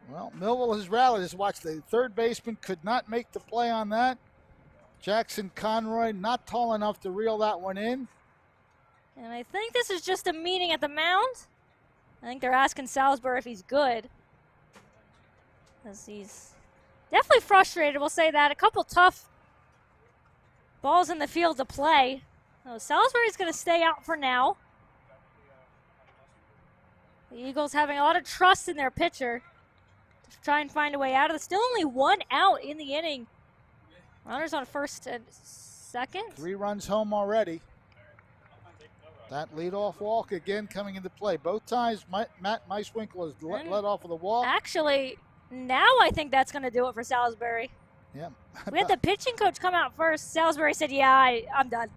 Well, Millville has rallied. Just watch, the third baseman could not make the play on that. Jackson Conroy not tall enough to reel that one in. And I think this is just a meeting at the mound. I think they're asking Salisbury if he's good. Because he's definitely frustrated, we'll say that. A couple tough balls in the field to play. So Salisbury's going to stay out for now. The Eagles having a lot of trust in their pitcher to try and find a way out of this. Still only 1 out in the inning. Runners on first and second. 3 runs home already. That leadoff walk again coming into play. Both times Matt Meiswinkle has led off of the walk. Actually, now I think that's going to do it for Salisbury. Yeah. We had the pitching coach come out first. Salisbury said, yeah, I'm done.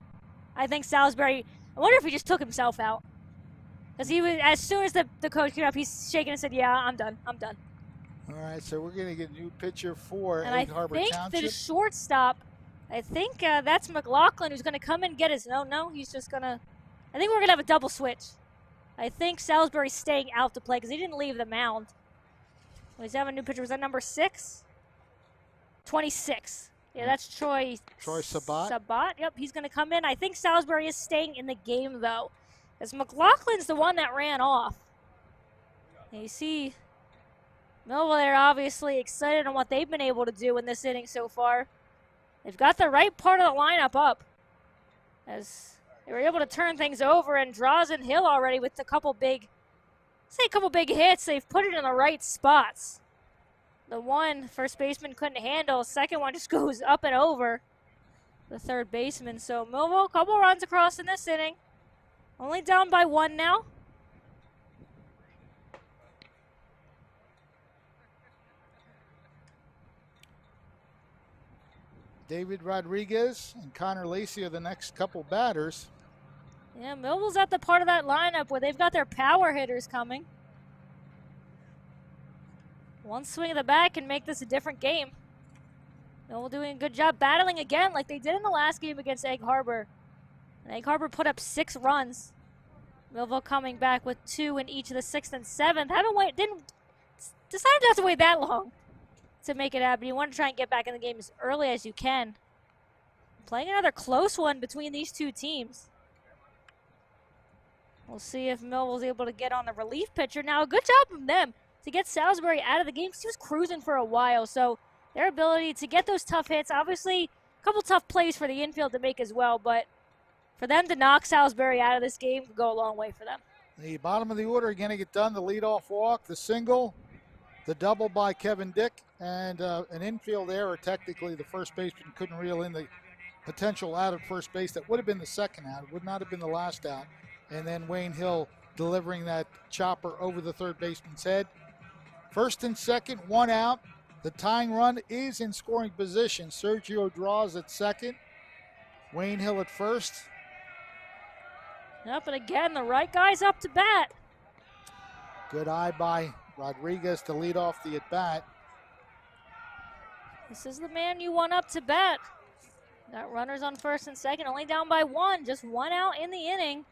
I think Salisbury, I wonder if he just took himself out. Because he was, as soon as the coach came up, he's shaking and said, yeah, I'm done. All right, so we're going to get a new pitcher for Egg Harbor Township. And I think the shortstop, I think that's McLaughlin who's going to come and get his, no, he's just going to, I think we're going to have a double switch. I think Salisbury's staying out to play because he didn't leave the mound. Well, he's having a new pitcher. Was that number 6? 26. Yeah, that's Troy Sabat. Yep, he's going to come in. I think Salisbury is staying in the game, though, as McLaughlin's the one that ran off. And you see Millville there obviously excited on what they've been able to do in this inning so far. They've got the right part of the lineup up as they were able to turn things over, and Draws and Hill already with a couple big hits. They've put it in the right spots. The one first baseman couldn't handle. Second one just goes up and over the third baseman. So Millville, a couple runs across in this inning. Only down by 1 now. David Rodriguez and Connor Lacey are the next couple batters. Yeah, Millville's at the part of that lineup where they've got their power hitters coming. One swing of the bat can make this a different game. Millville doing a good job battling again like they did in the last game against Egg Harbor. And Egg Harbor put up 6 runs. Millville coming back with 2 in each of the 6th and 7th. Decided not to wait that long to make it happen. You want to try and get back in the game as early as you can. Playing another close one between these two teams. We'll see if Millville's able to get on the relief pitcher. Now, a good job from them to get Salisbury out of the game. He was cruising for a while, so their ability to get those tough hits, obviously a couple tough plays for the infield to make as well, but for them to knock Salisbury out of this game would go a long way for them. The bottom of the order again to get done. The leadoff walk, the single, the double by Kevin Dick, and an infield error. Technically, the first baseman couldn't reel in the potential out at first base. That would have been the second out. It would not have been the last out. And then Wayne Hill delivering that chopper over the third baseman's head. First and second, 1 out. The tying run is in scoring position. Sergio draws at second. Wayne Hill at first. Yep, and again, the right guy's up to bat. Good eye by Rodriguez to lead off the at-bat. This is the man you want up to bat. Got runners on first and second, only down by 1. Just 1 out in the inning.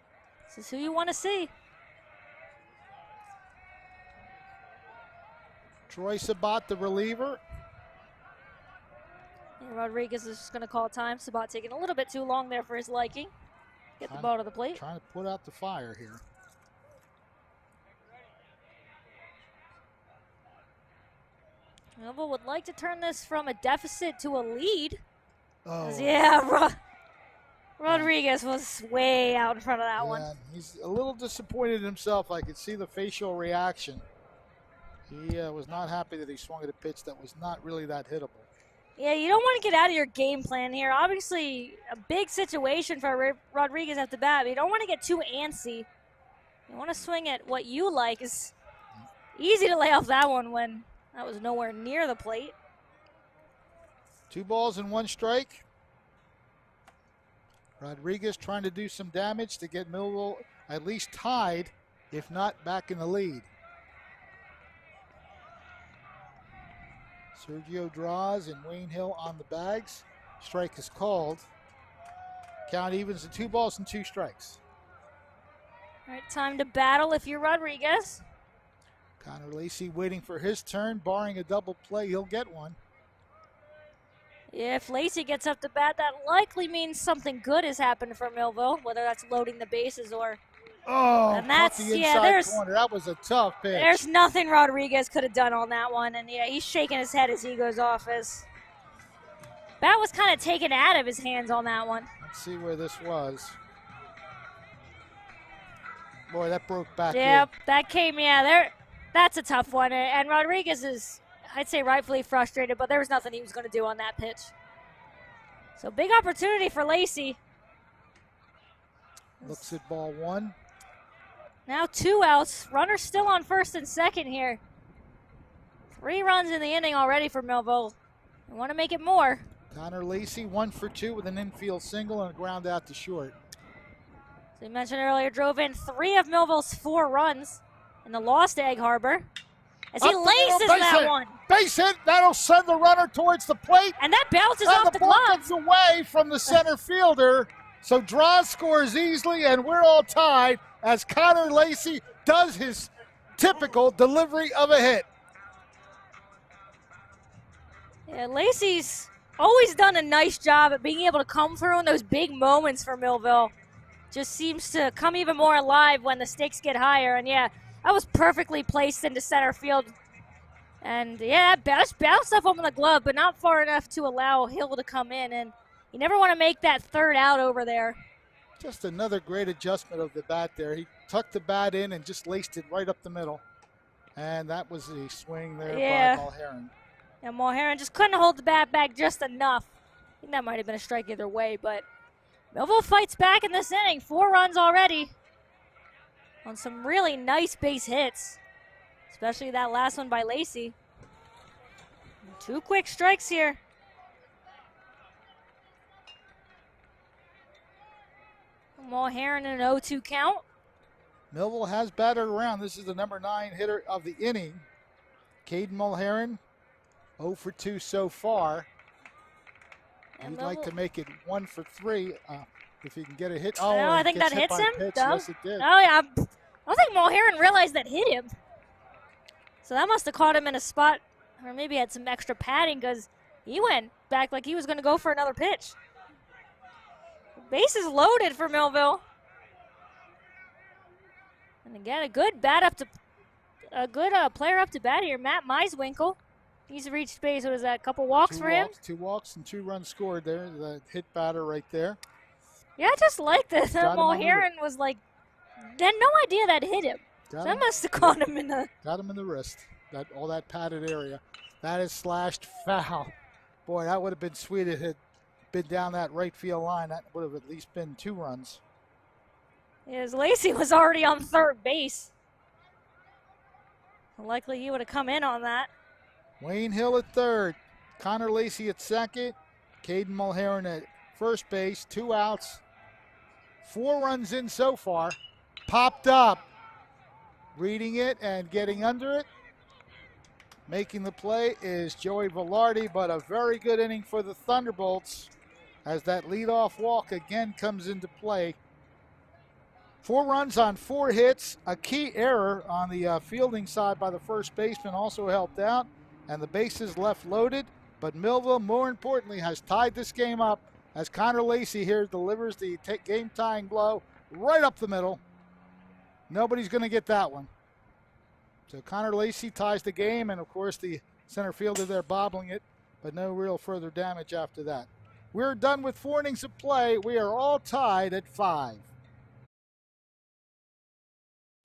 This is who you want to see. Troy Sabat, the reliever. And Rodriguez is just going to call time. Sabat taking a little bit too long there for his liking. Get the ball to the plate. Trying to put out the fire here. Millville would like to turn this from a deficit to a lead. Oh. Yeah, Rodriguez was way out in front of that one. He's a little disappointed in himself. I could see the facial reaction. He was not happy that he swung at a pitch that was not really that hittable. Yeah, you don't want to get out of your game plan here. Obviously, a big situation for Rodriguez at the bat, but you don't want to get too antsy. You want to swing at what you like. It's easy to lay off that one when that was nowhere near the plate. 2 balls and 1 strike. Rodriguez trying to do some damage to get Millville at least tied, if not back in the lead. Sergio draws and Wayne Hill on the bags. Strike is called. Count evens to 2 balls and 2 strikes. All right, time to battle if you're Rodriguez. Connor Lacey waiting for his turn. Barring a double play, he'll get one. Yeah, if Lacey gets up to bat, that likely means something good has happened for Millville, whether that's loading the bases or... Oh, and that's, the inside corner. That was a tough pitch. There's nothing Rodriguez could have done on that one, and yeah, he's shaking his head as he goes off. His bat was kind of taken out of his hands on that one. Let's see where this was. Boy, that broke back. Yep, that came, there. That's a tough one, and Rodriguez is, I'd say, rightfully frustrated, but there was nothing he was going to do on that pitch. So big opportunity for Lacey. Looks at ball 1. Now 2 outs. Runner still on first and second here. 3 runs in the inning already for Millville. They want to make it more. Connor Lacey 1 for 2 with an infield single and a ground out to short. As we mentioned earlier, drove in 3 of Millville's 4 runs in the loss to Egg Harbor. As he laces that one. Base hit. That'll send the runner towards the plate. And that bounces off the glove. Gets away from the center fielder. So Draws scores easily, and we're all tied as Connor Lacey does his typical delivery of a hit. Yeah, Lacey's always done a nice job at being able to come through in those big moments for Millville. Just seems to come even more alive when the stakes get higher. And yeah, that was perfectly placed into center field. And yeah, bounced up on the glove, but not far enough to allow Hill to come in. And you never want to make that third out over there. Just another great adjustment of the bat there. He tucked the bat in and just laced it right up the middle. And that was the swing there by Mulherron. Yeah, Mulherron just couldn't hold the bat back just enough. I think that might have been a strike either way, but Millville fights back in this inning. 4 runs already. on some really nice base hits, especially that last one by Lacey. 2 quick strikes here. Mulherrin in an 0-2 count. Millville has batted around. This is the number 9 hitter of the inning. Caden Mulherrin, 0 for 2 so far. He'd like to make it 1 for 3 if he can get a hit. Oh, I think that hits him. Yes, it did. Oh, yeah. I don't think Mulherrin realized that hit him. So that must have caught him in a spot, or maybe had some extra padding, because he went back like he was going to go for another pitch. Base is loaded for Millville. And again, a good player up to bat here, Matt Meiswinkle. He's reached base. What is that? A couple walks for him? 2 walks and 2 runs scored there. The hit batter right there. Yeah, I just like this. Mulherrin was like, had no idea that hit him. That must have caught him in the. Got him in the wrist. All that padded area. That is slashed foul. Boy, that would have been sweet if it had been down that right field line. That would have at least been 2 runs. Yes, Lacey was already on third base. Likely he would have come in on that. Wayne Hill at third. Connor Lacey at second. Caden Mulherrin at first base. 2 outs. 4 runs in so far. Popped up. Reading it and getting under it. Making the play is Joey Velarde, but a very good inning for the Thunderbolts as that leadoff walk again comes into play. 4 runs on 4 hits. A key error on the fielding side by the first baseman also helped out, and the bases left loaded. But Millville, more importantly, has tied this game up as Connor Lacey here delivers the game-tying blow right up the middle. Nobody's going to get that one. So Connor Lacey ties the game, and of course the center fielder there bobbling it, but no real further damage after that. We're done with 4 innings of play. We are all tied at 5.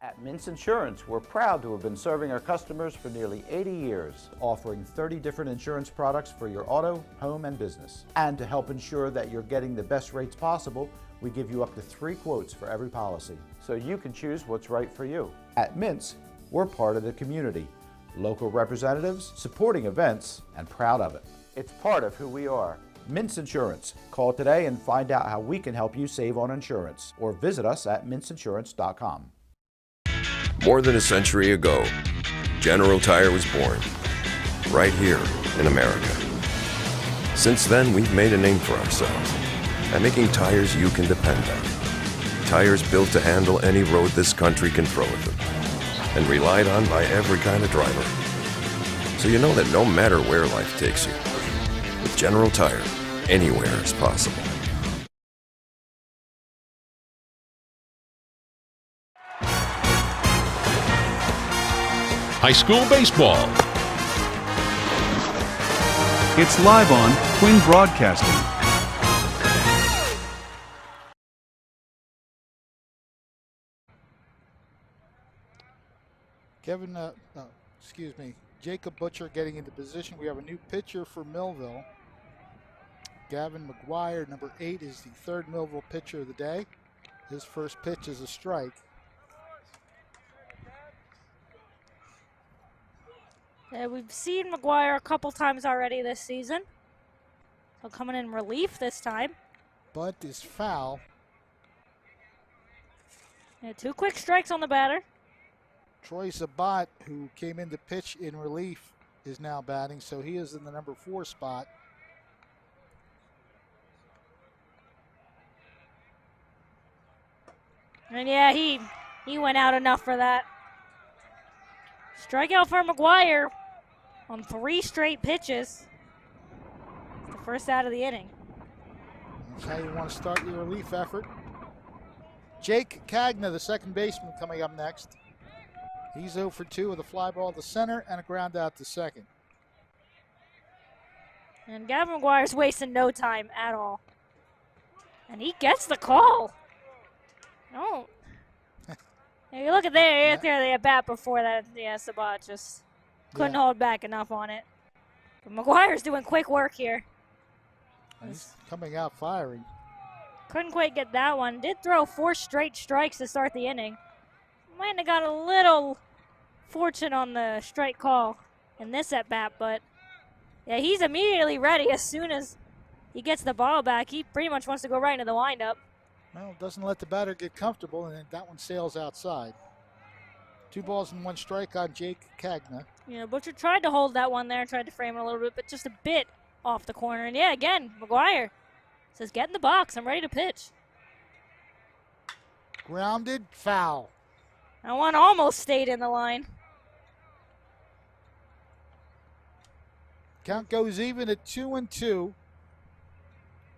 At Mintz Insurance, we're proud to have been serving our customers for nearly 80 years, offering 30 different insurance products for your auto, home, and business. And to help ensure that you're getting the best rates possible, we give you up to 3 quotes for every policy, so you can choose what's right for you. At Mintz, we're part of the community, local representatives, supporting events, and proud of it. It's part of who we are. Mintz Insurance. Call today and find out how we can help you save on insurance, or visit us at mintzinsurance.com. More than a century ago, General Tire was born, right here in America. Since then, we've made a name for ourselves by making tires you can depend on. Tires built to handle any road this country can throw at them, and relied on by every kind of driver. So you know that no matter where life takes you, with General Tire, anywhere is possible. High school baseball. It's live on Twin Broadcasting. Jacob Butcher getting into position. We have a new pitcher for Millville. Gavin McGuire, number 8, is the 3rd Millville pitcher of the day. His first pitch is a strike. Yeah, we've seen McGuire a couple times already this season. So coming in relief this time. Bunt is foul. Yeah, 2 quick strikes on the batter. Troy Sabat, who came in to pitch in relief, is now batting, so he is in the number 4 spot. And yeah, he went out enough for that. Strikeout for McGuire on 3 straight pitches. The first out of the inning. That's how you want to start your relief effort. Jake Cagna, the second baseman, coming up next. He's 0 for 2 with a fly ball to center and a ground out to second. And Gavin McGuire's wasting no time at all. And he gets the call. Oh. If you look at there, the at bat before that, yeah, Sabat just couldn't hold back enough on it. But McGuire's doing quick work here. He's coming out firing. Couldn't quite get that one. Did throw 4 straight strikes to start the inning. Might have got a little fortune on the strike call in this at-bat, but yeah, he's immediately ready as soon as he gets the ball back. He pretty much wants to go right into the windup. Well, doesn't let the batter get comfortable, and then that one sails outside. 2 balls and 1 strike on Jake Cagna. Yeah, Butcher tried to hold that one there, tried to frame it a little bit, but just a bit off the corner. And yeah, again, McGuire says, get in the box, I'm ready to pitch. Grounded, foul. That one almost stayed in the line. Count goes even at 2-2.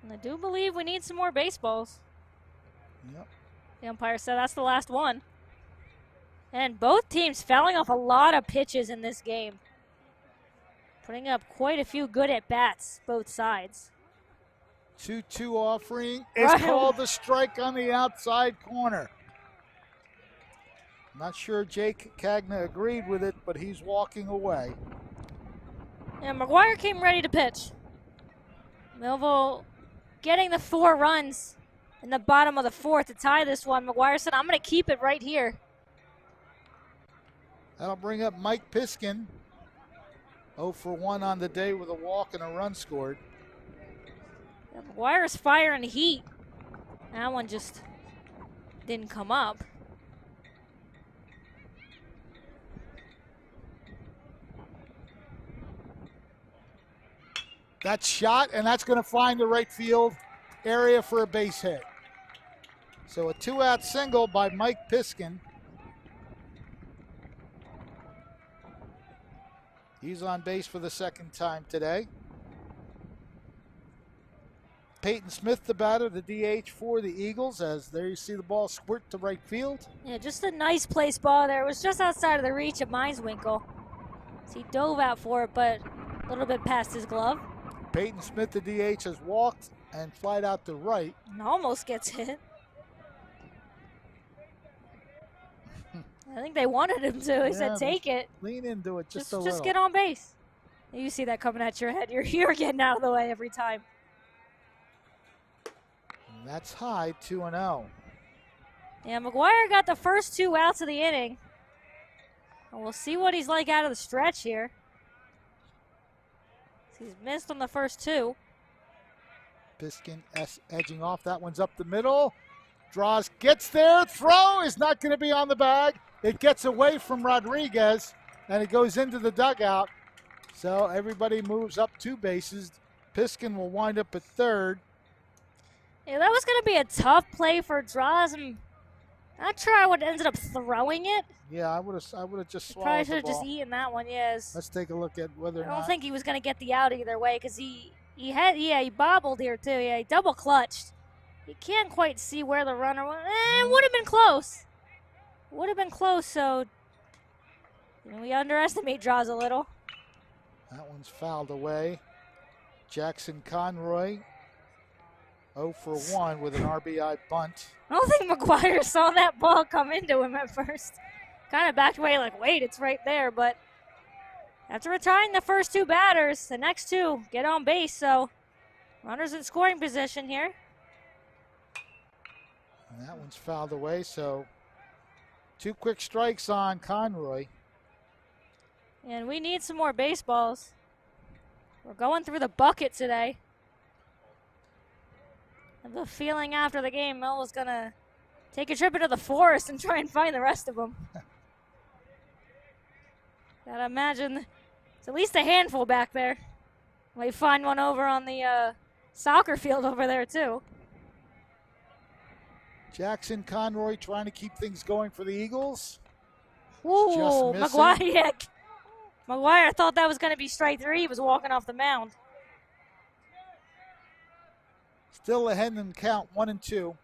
And I do believe we need some more baseballs. Yep. The umpire said that's the last one. And both teams fouling off a lot of pitches in this game. Putting up quite a few good at-bats, both sides. 2-2 offering. It's called the strike on the outside corner. Not sure Jake Cagna agreed with it, but he's walking away. And McGuire came ready to pitch. Millville getting the 4 runs in the bottom of the 4th to tie this one. McGuire said, I'm going to keep it right here. That'll bring up Mike Piskin. 0 for 1 on the day with a walk and a run scored. Yeah, McGuire's firing heat. That one just didn't come up. That's shot, and that's going to find the right field area for a base hit. So a 2-out single by Mike Piskin. He's on base for the 2nd time today. Peyton Smith, the batter, the DH for the Eagles, as there you see the ball squirt to right field. Yeah, just a nice place ball there. It was just outside of the reach of Mineswinkle. So he dove out for it, but a little bit past his glove. Peyton Smith, the DH, has walked and flied out to right. And almost gets hit. I think they wanted him to. He said, take it. Lean into it just a little. Just get on base. You see that coming at your head. You're getting out of the way every time. And that's high, 2-0. Yeah, McGuire got the first 2 outs of the inning. And we'll see what he's like out of the stretch here. He's missed on the first 2. Piskin edging off. That one's up the middle. Draws, gets there. Throw is not going to be on the bag. It gets away from Rodriguez, and it goes into the dugout. So everybody moves up 2 bases. Piskin will wind up at 3rd. Yeah, that was going to be a tough play for Draws. I'm not sure I would have ended up throwing it. Yeah, I would have just swallowed Probably should the have ball. just eaten that one, yes. Let's take a look at whether or not. I don't think he was going to get the out either way because he bobbled here too. Yeah, he double clutched. You can't quite see where the runner went. It would have been close. Would have been close, so we underestimate Draws a little. That one's fouled away. Jackson Conroy, 0 for 1 with an RBI bunt. I don't think McGuire saw that ball come into him at first. Kind of backed away like, wait, it's right there. But after retiring the first 2 batters, the next 2 get on base. So runners in scoring position here. And that one's fouled away, so 2 quick strikes on Conroy. And we need some more baseballs. We're going through the bucket today. I have a feeling after the game, Mel was going to take a trip into the forest and try and find the rest of them. Gotta imagine it's at least a handful back there. Might find one over on the soccer field over there, too. Jackson Conroy trying to keep things going for the Eagles. Ooh, McGuire thought that was going to be strike 3. He was walking off the mound. Still ahead in the count, 1-2. You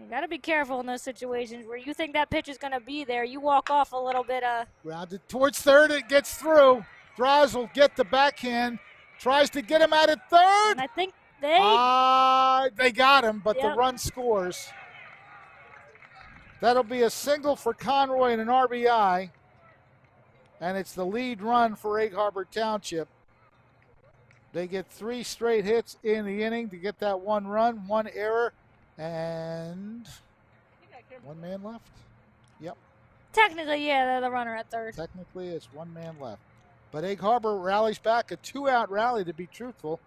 got to be careful in those situations where you think that pitch is going to be there. You walk off a little bit. Grounded towards 3rd. It gets through. Draws will get the backhand. Tries to get him out at 3rd. And I think they got him, but the run scores. That'll be a single for Conroy and an RBI. And it's the lead run for Egg Harbor Township. They get 3 straight hits in the inning to get that 1 run, 1 error, and 1 man left. Technically, yeah, they're the runner at third. Technically, it's one man left. But Egg Harbor rallies back, a 2-out rally to be truthful.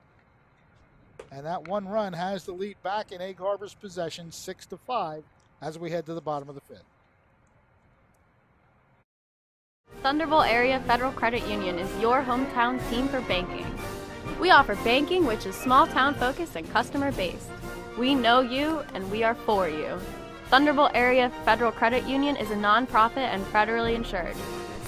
And that one run has the lead back in Egg Harbor's possession, 6-5, as we head to the bottom of the 5th. Thunderbolt Area Federal Credit Union is your hometown team for banking. We offer banking which is small town focused and customer based. We know you and we are for you. Thunderbolt Area Federal Credit Union is a nonprofit and federally insured.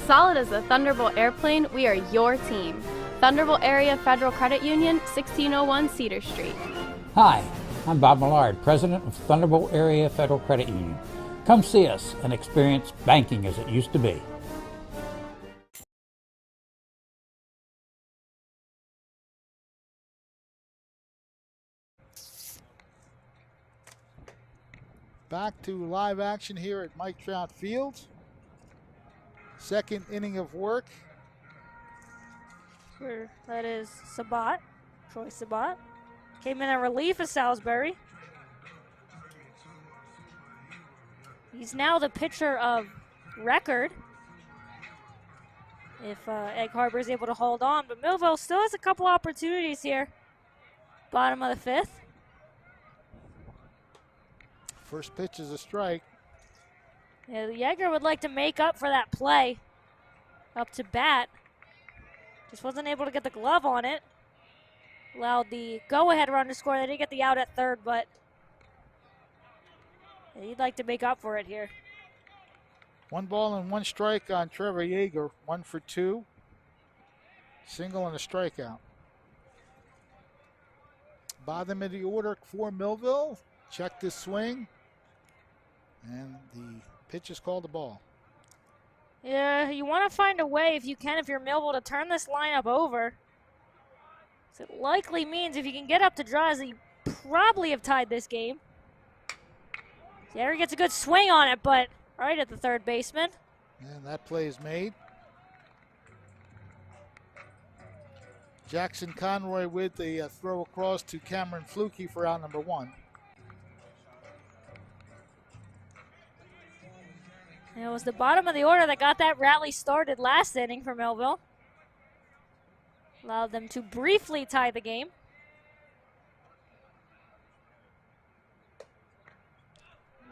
Solid as a Thunderbolt airplane, we are your team. Thunderbolt Area Federal Credit Union, 1601 Cedar Street. Hi, I'm Bob Millard, President of Thunderbolt Area Federal Credit Union. Come see us and experience banking as it used to be. Back to live action here at Mike Trout Field. Second inning of work. That is Sabat, Troy Sabat. Came in relief of Salisbury. He's now the pitcher of record if Egg Harbor is able to hold on. But Millville still has a couple opportunities here. Bottom of the 5th. First pitch is a strike. Yeah, Yeager would like to make up for that play. Up to bat. Just wasn't able to get the glove on it. Allowed the go-ahead run to score. They didn't get the out at third, but he'd like to make up for it here. 1 ball and 1 strike on Trevor Yeager. 1 for 2. Single and a strikeout. Bottom of the order for Millville. Check this swing. And the pitch is called a ball. Yeah, you want to find a way, if you can, if you're Millville, to turn this lineup over. So it likely means if you can get up to draws, you probably have tied this game. Yeager gets a good swing on it, but right at the third baseman. And that play is made. Jackson Conroy with the throw across to Cameron Flukie for out number 1. It was the bottom of the order that got that rally started last inning for Millville. Allowed them to briefly tie the game.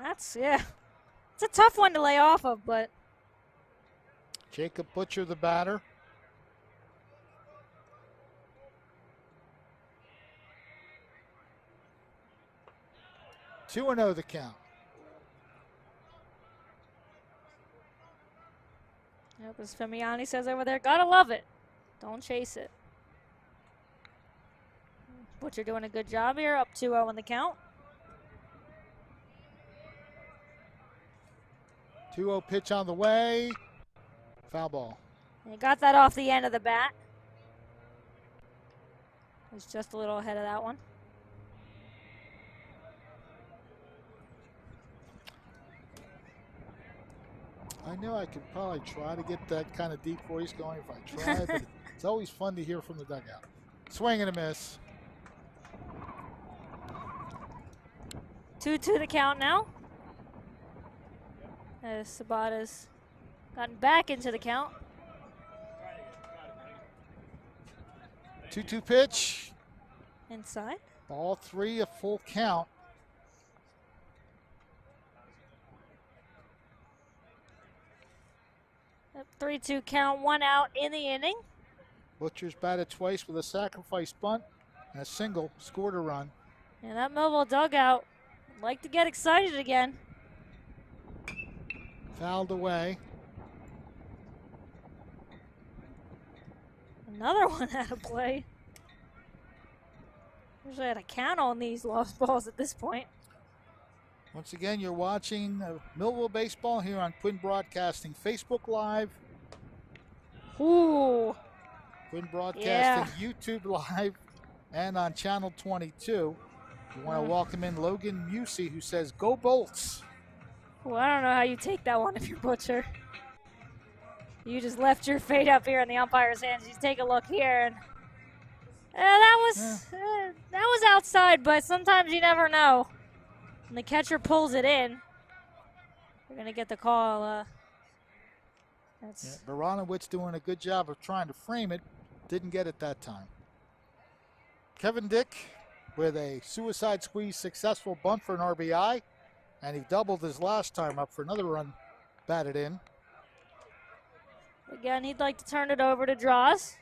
It's a tough one to lay off of, but. Jacob Butcher, the batter. Two and 0 the count. Yep, as Femiani says over there, gotta love it. Don't chase it. Butcher doing a good job here, up 2-0 in the count. 2-0 pitch on the way. Foul ball. He got that off the end of the bat. Was just a little ahead of that one. I know I could probably try to get that kind of deep voice going if I tried, but it's always fun to hear from the dugout. Swing and a miss. 2-2 the count now. As Sabata's gotten back into the count. 2-2 pitch. Inside. Ball 3, a full count. That 3-2 count, 1 out in the inning. Butcher's batted twice with a sacrifice bunt and a single, scored a run. And that Millville dugout would like to get excited again. Fouled away. Another one out of play. Usually had a count on these lost balls at this point. Once again, you're watching Millville Baseball here on Quinn Broadcasting Facebook Live. Ooh. Quinn Broadcasting YouTube Live and on Channel 22. We want to welcome in Logan Musey, who says, "Go Bolts." Well, I don't know how you take that one if you're Butcher. You just left your fate up here in the umpire's hands. You take a look here, and that was outside, but sometimes you never know. When the catcher pulls it in, you're going to get the call Baranowitz doing a good job of trying to frame it. Didn't get it that time. Kevin Dick with a suicide squeeze successful bunt for an RBI. And he doubled his last time up for another run batted in. Again, he'd like to turn it over to Draws.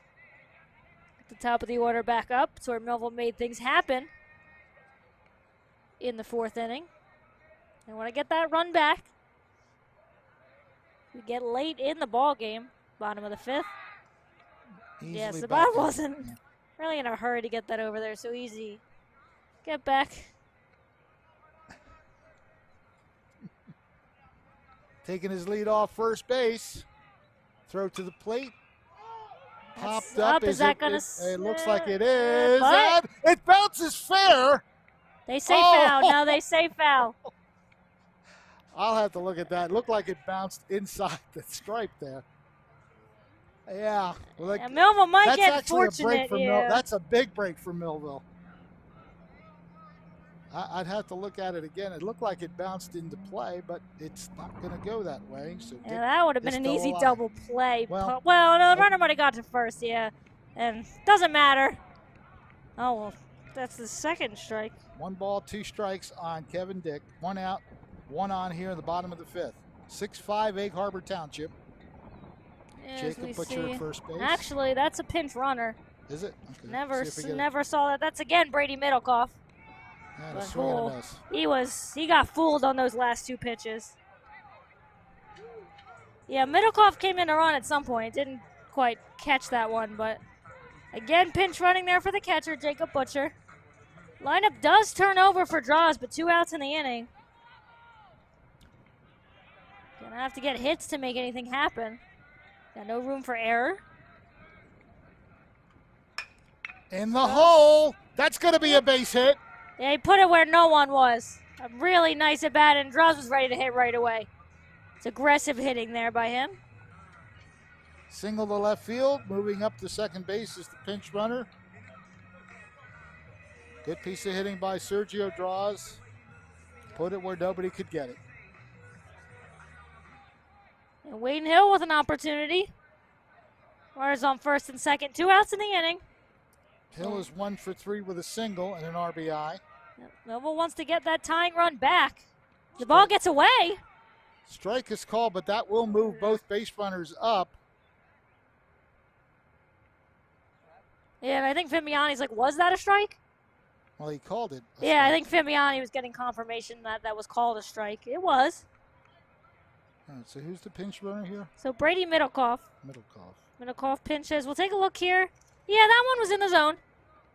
At the top of the order back up. It's where Millville made things happen in the 4th inning. They want to get that run back. We get late in the ball game, bottom of the 5th. Yes, the ball wasn't really in a hurry to get that over there. So easy. Get back. Taking his lead off first base. Throw to the plate. Popped up. Is that going to... It looks like it is. And it bounces fair. They say foul. No, they say foul. I'll have to look at that. It looked like it bounced inside the stripe there. Yeah. Well, Millville might get fortunate. That's a big break for Millville. I'd have to look at it again. It looked like it bounced into play, but it's not going to go that way. So that would have been an easy double play. Well, no, the runner might have got to first, and doesn't matter. Oh, well, that's the second strike. 1 ball, 2 strikes on Kevin Dick. 1 out, 1 on here in the bottom of the 5th. 6-5 Egg Harbor Township. Jacob Butcher at first base. Actually, that's a pinch runner. Is it? Okay. Never saw that. That's again Brady Middlecoff. He got fooled on those last 2 pitches. Yeah, Middlecoff came in to run at some point. Didn't quite catch that one, but again, pinch running there for the catcher, Jacob Butcher. Lineup does turn over for Draws, but 2 outs in the inning. Gonna have to get hits to make anything happen. Got no room for error. In the hole. That's gonna be a base hit. Yeah, he put it where no one was. A really nice at bat, and Draws was ready to hit right away. It's aggressive hitting there by him. Single to left field. Moving up to second base is the pinch runner. Good piece of hitting by Sergio Draws. Put it where nobody could get it. And Wayne Hill with an opportunity. Runners on first and second. 2 outs in the inning. Hill is 1 for 3 with a single and an RBI. Millville wants to get that tying run back. The ball gets away. Strike is called, but that will move both base runners up. Yeah, and I think Fimiani's like, was that a strike? Well, he called it. Yeah, I think Fimiani was getting confirmation that that was called a strike. It was. All right, so who's the pinch runner here? So Brady Middlecoff. Middlecoff pinches. We'll take a look here. Yeah, that one was in the zone.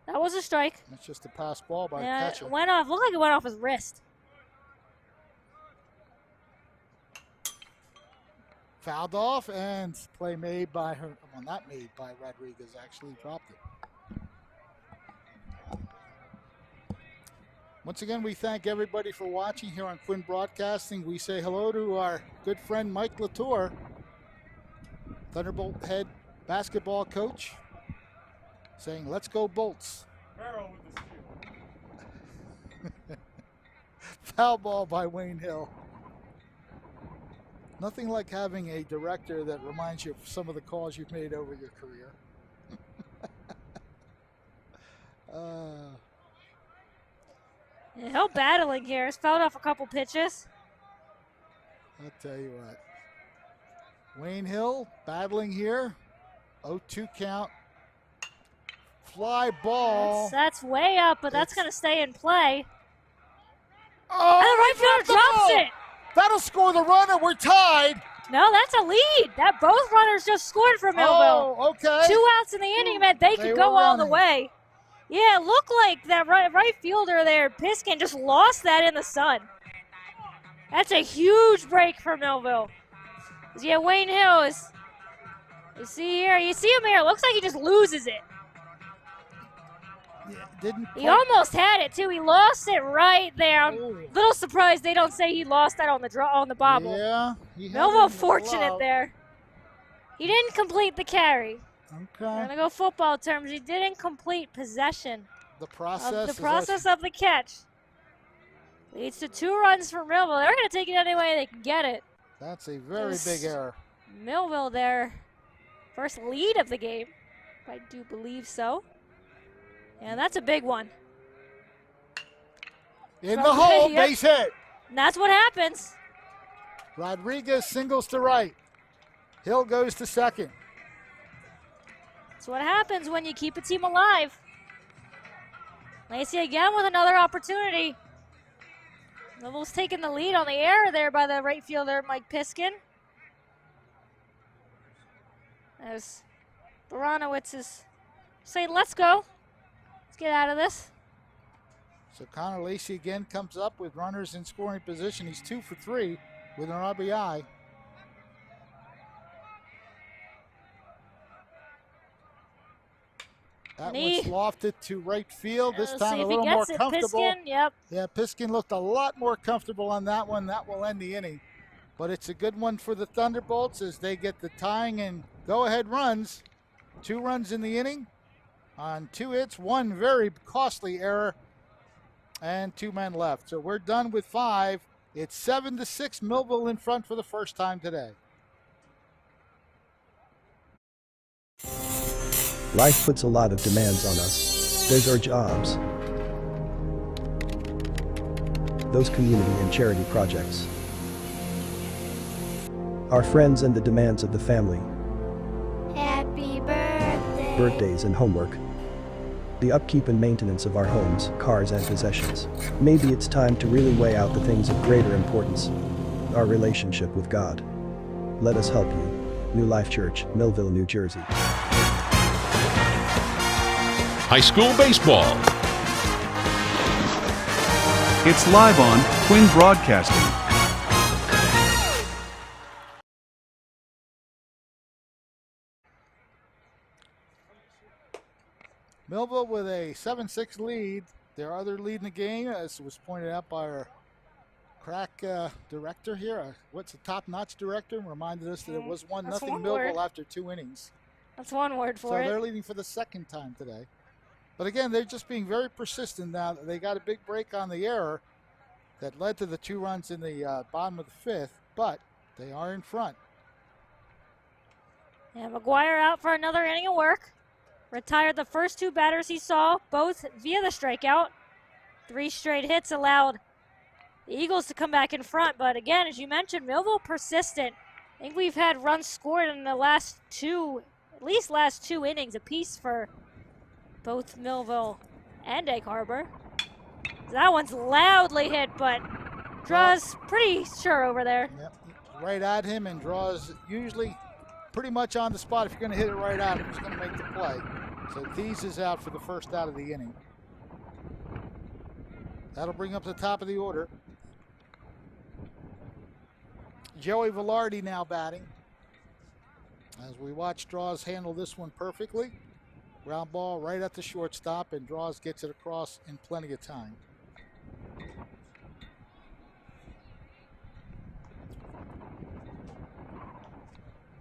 That was a strike. That's just a pass ball by the catcher. It went off. Looked like it went off his wrist. Fouled off, and play made by her. Well, not made by Rodriguez. Actually dropped it. Once again, we thank everybody for watching here on Quinn Broadcasting. We say hello to our good friend Mike Latour, Thunderbolt head basketball coach, saying, "Let's go Bolts." Foul ball by Wayne Hill. Nothing like having a director that reminds you of some of the calls you've made over your career. Hill battling here. He's fouled off a couple pitches. I'll tell you what. Wayne Hill battling here. 0-2 count. Fly ball. That's way up, but that's going to stay in play. Oh, and the right fielder drops it. That'll score the run, and we're tied. No, that's a lead. That both runners just scored for Millville. Oh, okay. 2 outs in the inning meant they could go all the way. Yeah, it looked like that right fielder there, Piskin, just lost that in the sun. That's a huge break for Millville. Yeah, Wayne Hill is, you see him here, it looks like he just loses it. Yeah, he almost had it too. He lost it right there. I'm a little surprised they don't say he lost that on the bobble. Yeah. Millville fortunate there. He didn't complete the carry. Okay. We're gonna go football terms. He didn't complete possession. The process of the catch leads to 2 runs for Millville. They're gonna take it any way they can get it. That's a very big error. Millville their first lead of the game. I do believe so. And that's a big one. In the hole, base hit. And that's what happens. Rodriguez singles to right. Hill goes to second. That's what happens when you keep a team alive. Lacey again with another opportunity. Millville's taking the lead on the air there by the right fielder, Mike Piskin. As Baranowitz is saying, let's go. Let's get out of this. So Connor Lacey again comes up with runners in scoring position. He's 2 for 3 with an RBI. That one's lofted to right field. This time a little more comfortable. Piskin, yep. Yeah, Piskin looked a lot more comfortable on that one. That will end the inning. But it's a good one for the Thunderbolts as they get the tying and go-ahead runs. 2 runs in the inning on 2 hits, 1 very costly error, and 2 men left. So we're done with 5. It's 7-6, Millville in front for the first time today. Life puts a lot of demands on us. There's our jobs, those community and charity projects, our friends and the demands of the family, Happy birthday. Birthdays and homework, the upkeep and maintenance of our homes, cars and possessions. Maybe it's time to really weigh out the things of greater importance, our relationship with God. Let us help you. New Life Church, Millville, New Jersey. High school baseball. It's live on Twin Broadcasting. Millville with a 7-6 lead. Their other lead in the game, as was pointed out by our crack director here. What's the top-notch director? Reminded us that it was 1-0 Millville after 2 innings. That's one word for So it. they're leading for the second time today. But again, they're just being very persistent now. They got a big break on the error that led to the 2 runs in the bottom of the 5th, but they are in front. And McGuire out for another inning of work. Retired the first 2 batters he saw, both via the strikeout. 3 straight hits allowed the Eagles to come back in front. But again, as you mentioned, Millville persistent. I think we've had runs scored in the last 2, at least last 2 innings apiece for both Millville and Egg Harbor. That one's loudly hit, but draws pretty sure over there. Yep, right at him and draws usually pretty much on the spot. If you're going to hit it right at him, he's going to make the play. So Thies is out for the first out of the inning. That'll bring up the top of the order. Joey Velarde now batting. As we watch Draws handle this one perfectly. Ground ball right at the shortstop, and Draws gets it across in plenty of time.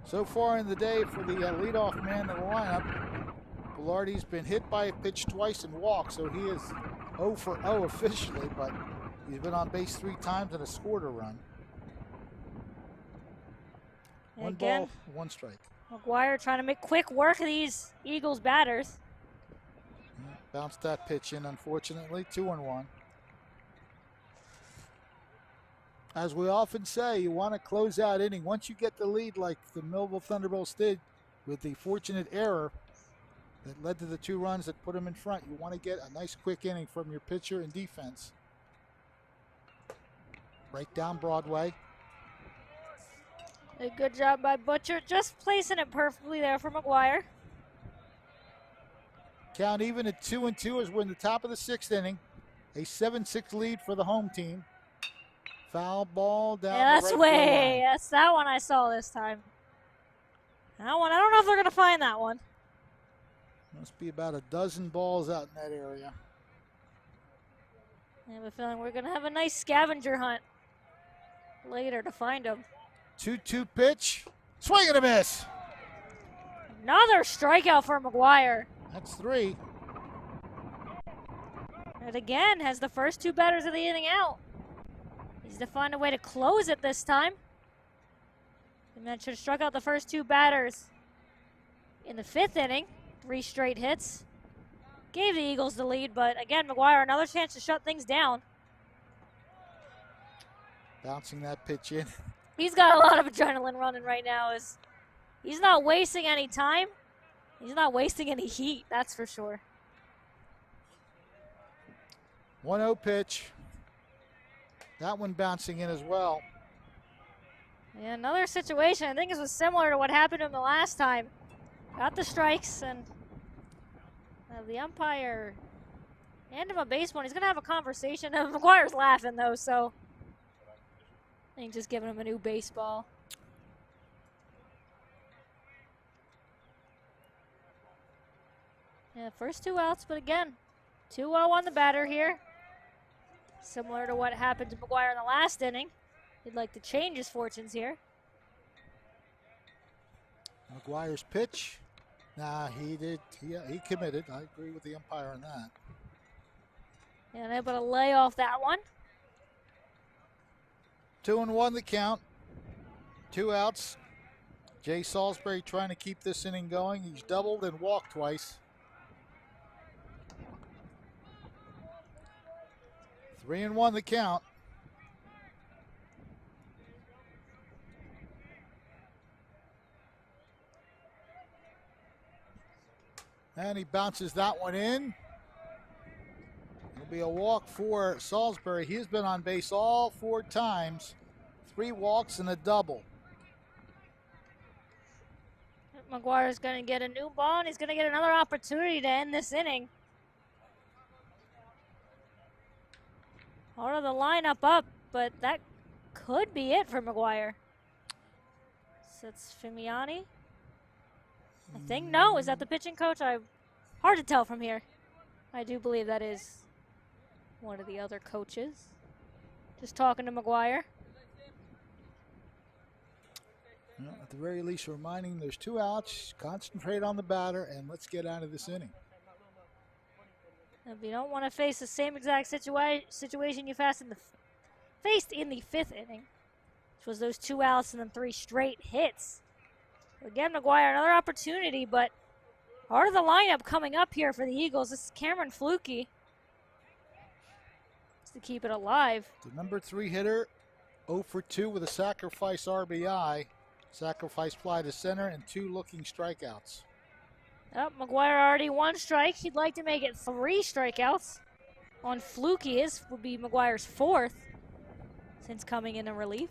So far in the day for the leadoff man in the lineup, Velarde's been hit by a pitch twice and walked, so he is 0 for 0 officially, but he's been on base 3 times and has scored a run. One ball, 1 strike. McGuire trying to make quick work of these Eagles batters. Bounced that pitch in, unfortunately. 2-1. As we often say, you want to close out inning. Once you get the lead like the Millville Thunderbolts did with the fortunate error that led to the 2 runs that put them in front, you want to get a nice quick inning from your pitcher and defense. Right down Broadway. A good job by Butcher, just placing it perfectly there for McGuire. Count even at 2-2 as we're in the top of the 6th inning. A 7-6 lead for the home team. Foul ball down that's the right way. field line. That's that one I saw this time. That one, I don't know if they're going to find that one. Must be about a dozen balls out in that area. I have a feeling we're going to have a nice scavenger hunt later to find them. 2-2 pitch. Swing and a miss. Another strikeout for McGuire. That's 3. And again, has the first 2 batters of the inning out. Needs to find a way to close it this time. And that should have struck out the first 2 batters in the 5th inning. 3 straight hits. Gave the Eagles the lead, but again, McGuire, another chance to shut things down. Bouncing that pitch in. He's got a lot of adrenaline running right now. He's not wasting any time. He's not wasting any heat, that's for sure. 1-0 pitch. That one bouncing in as well. Yeah, another situation. I think this was similar to what happened to him the last time. Got the strikes, and the umpire handed him a baseball. He's going to have a conversation. McGuire's laughing, though, so I think just giving him a new baseball. Yeah, first 2 outs, but again, 2-0 on the batter here. Similar to what happened to McGuire in the last inning. He'd like to change his fortunes here. McGuire's pitch. Nah, he did. He committed. I agree with the umpire on that. And able to lay off that one. 2-1 the count. 2 outs. Jay Salisbury trying to keep this inning going. He's doubled and walked twice. 3-1 the count. And he bounces that one in. It'll be a walk for Salisbury. He has been on base all 4 times. 3 walks and a double. McGuire's going to get a new ball, and he's going to get another opportunity to end this inning. Part of the lineup up, but that could be it for McGuire. So it's Fimiani. I think, no, is that the pitching coach? Hard to tell from here. I do believe that is one of the other coaches. Just talking to McGuire. Well, at the very least, reminding there's 2 outs. Concentrate on the batter, and let's get out of this inning. If you don't want to face the same exact situation you faced in the 5th inning, which was those 2 outs and then 3 straight hits. Again, McGuire, another opportunity, but part of the lineup coming up here for the Eagles. This is Cameron Flukie. Just to keep it alive. The number 3 hitter, 0 for 2 with a sacrifice RBI. Sacrifice fly to center and 2 looking strikeouts. Oh, McGuire already 1 strike. He'd like to make it 3 strikeouts on Flukie. His would be McGuire's 4th since coming in relief.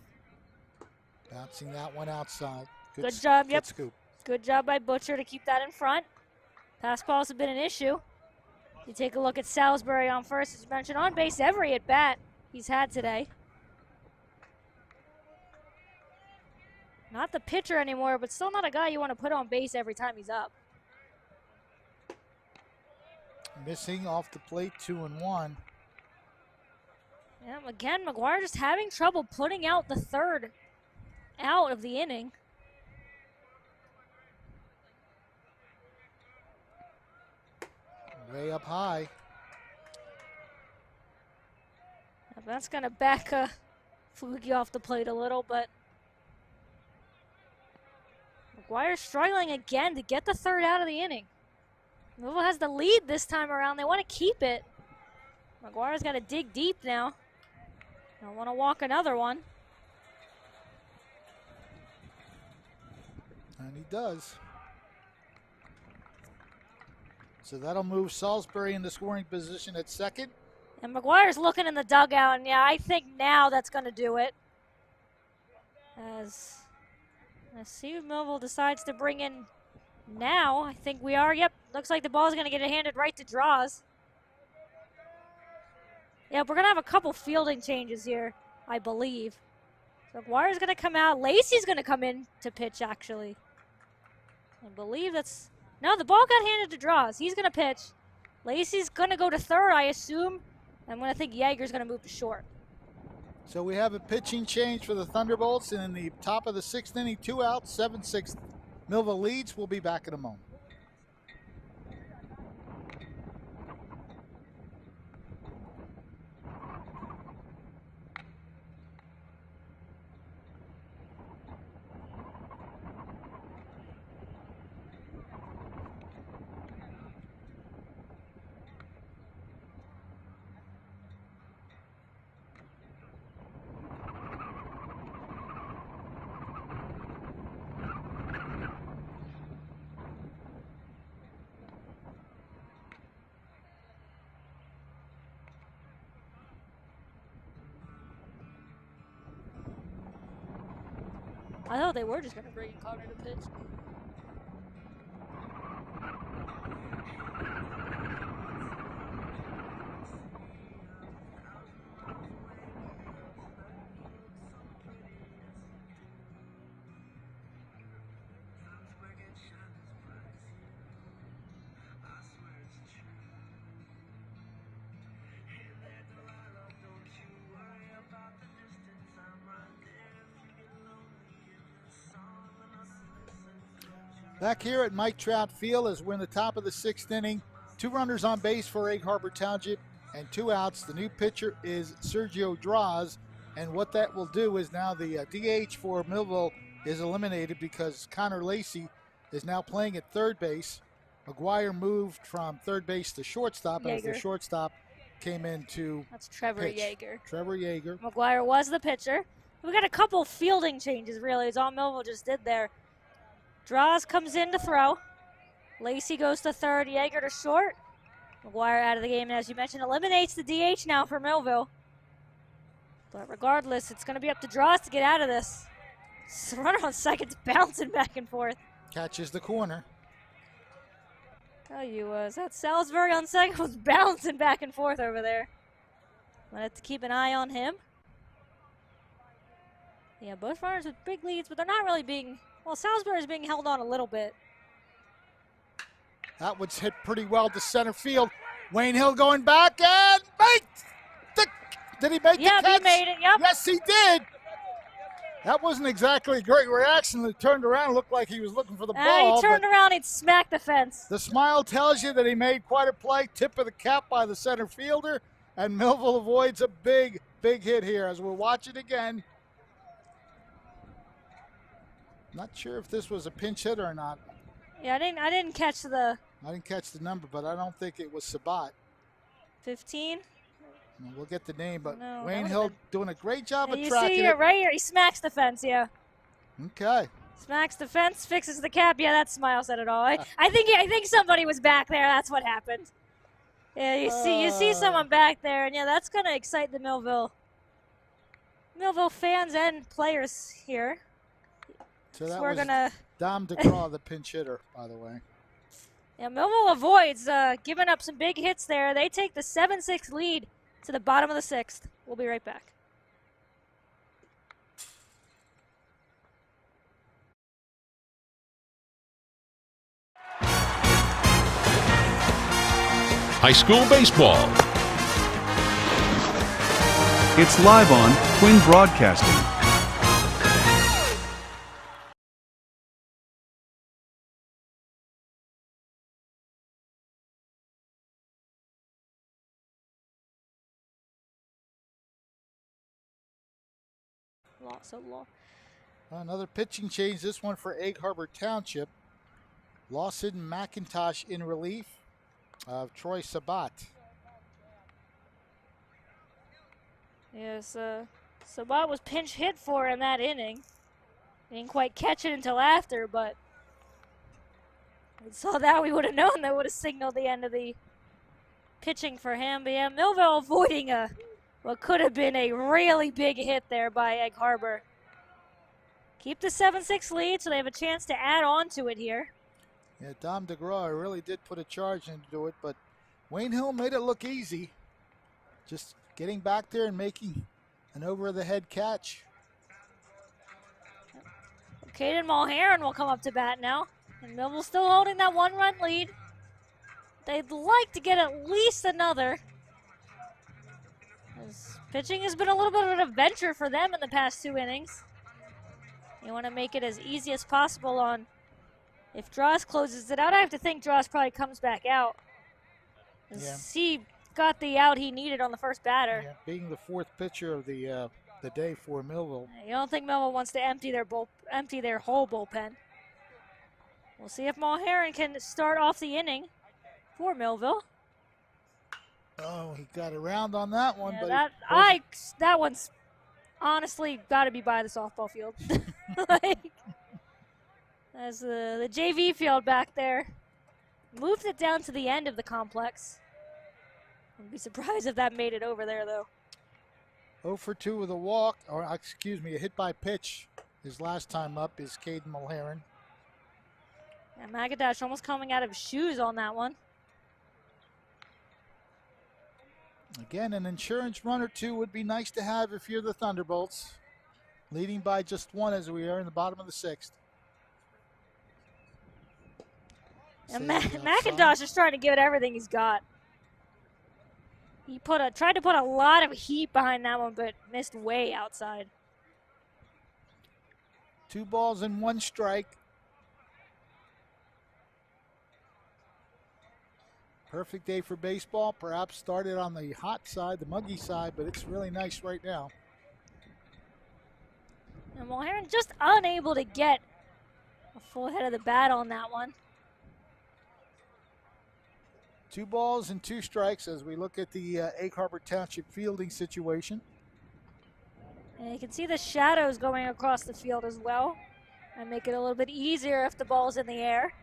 Bouncing that one outside. Good job, yep. Good scoop. Good job by Butcher to keep that in front. Pass balls have been an issue. You take a look at Salisbury on first, as you mentioned, on base every at bat he's had today. Not the pitcher anymore, but still not a guy you want to put on base every time he's up. Missing off the plate, 2-1. Yeah, again, McGuire just having trouble putting out the 3rd out of the inning. Way up high. Now that's going to back Flukie off the plate a little, but McGuire's struggling again to get the 3rd out of the inning. Millville has the lead this time around. They want to keep it. McGuire's got to dig deep now. Don't want to walk another one. And he does. So that'll move Salisbury into scoring position at 2nd. And McGuire's looking in the dugout, and yeah, I think now that's going to do it. As let's see if Millville decides to bring in now. I think we are. Yep, looks like the ball's going to get it handed right to Draws. Yeah, we're going to have a couple fielding changes here, I believe. So McGuire's going to come out. Lacey's going to come in to pitch, actually. I believe that's... No, the ball got handed to Draws. He's going to pitch. Lacey's going to go to 3rd, I assume. I'm going to think Yeager's going to move to short. So we have a pitching change for the Thunderbolts, and in the top of the 6th inning, 2 outs, 7-6. Millville leads. We'll be back in a moment. I thought they were just going to bring in Connor to pitch. Back here at Mike Trout Field as we're in the top of the 6th inning. 2 runners on base for Egg Harbor Township and 2 outs. The new pitcher is Sergio Draws, and what that will do is now the DH for Millville is eliminated because Connor Lacey is now playing at third base. McGuire moved from third base to shortstop as the shortstop came in to That's Trevor pitch. Yeager. Trevor Yeager. McGuire was the pitcher. We got a couple fielding changes, really. It's all Millville just did there. Draws comes in to throw. Lacey goes to third, Yeager to short. McGuire out of the game, and as you mentioned, eliminates the DH now for Millville. But regardless, it's going to be up to Draws to get out of this. So runner on second's bouncing back and forth. Catches the corner. Tell you, that Salisbury on second was bouncing back and forth over there. We'll have to keep an eye on him. Yeah, both runners with big leads, but they're not really being... Well, Salisbury's being held on a little bit. That one's hit pretty well to center field. Wayne Hill going back and did he make the catch? Yeah, he made it, yep. Yes, he did. That wasn't exactly a great reaction. He turned around and looked like he was looking for the ball. He turned around, he'd smack the fence. The smile tells you that he made quite a play. Tip of the cap by the center fielder, and Millville avoids a big, big hit here as we'll watch it again. Not sure if this was a pinch hit or not. Yeah, I didn't catch the... I didn't catch the number, but I don't think it was Sabat. 15? We'll get the name, but No, Wayne Hill doing a great job of you tracking see it. right here, he smacks the fence, yeah. Okay. Smacks the fence, fixes the cap. Yeah, that smile said it all. I think somebody was back there. That's what happened. Yeah, you see someone back there, and yeah, that's gonna excite the Millville fans and players here. So that we're was gonna Dom DeGraw, the pinch hitter, by the way. Yeah, Millville avoids giving up some big hits there. They take the 7-6 lead to the bottom of the 6th. We'll be right back. High school baseball. It's live on Twin Broadcasting. Another pitching change, this one for Egg Harbor Township. Lawson McIntosh in relief of Troy Sabat. Yes, Sabat was pinch hit for in that inning. Didn't quite catch it until after, but we saw that, we would have known that would have signaled the end of the pitching for him. But yeah, Millville avoiding what could have been a really big hit there by Egg Harbor. Keep the 7-6 lead, so they have a chance to add on to it here. Yeah, Dom DeGraw really did put a charge into it, but Wayne Hill made it look easy. Just getting back there and making an over-the-head catch. Caden Mulheron will come up to bat now. And Millville still holding that 1-run lead. They'd like to get at least another. As pitching has been a little bit of an adventure for them in the past 2 innings. You want to make it as easy as possible on, if Draws closes it out, I have to think Draws probably comes back out. Yeah. He got the out he needed on the first batter. Yeah, being the 4th pitcher of the day for Millville. You don't think Millville wants to empty their whole bullpen. We'll see if Mulheron can start off the inning for Millville. Oh, he got around on that one, yeah, but that one's honestly got to be by the softball field. As the JV field back there moved it down to the end of the complex. I'd be surprised if that made it over there, though. 0 for 2 with a walk, or excuse me, a hit by pitch His last time up is Caden Mulheron. And Magadash almost coming out of his shoes on that one. Again, an insurance run or two would be nice to have if you're the Thunderbolts. Leading by just one as we are in the bottom of the 6th. And McIntosh is trying to give it everything he's got. He tried to put a lot of heat behind that one, but missed way outside. 2 balls and 1 strike. Perfect day for baseball. Perhaps started on the hot side, the muggy side, but it's really nice right now. And Mulheron just unable to get a full head of the bat on that one. 2 balls and 2 strikes as we look at the Egg Harbor Township fielding situation. And you can see the shadows going across the field as well. And make it a little bit easier if the ball's in the air.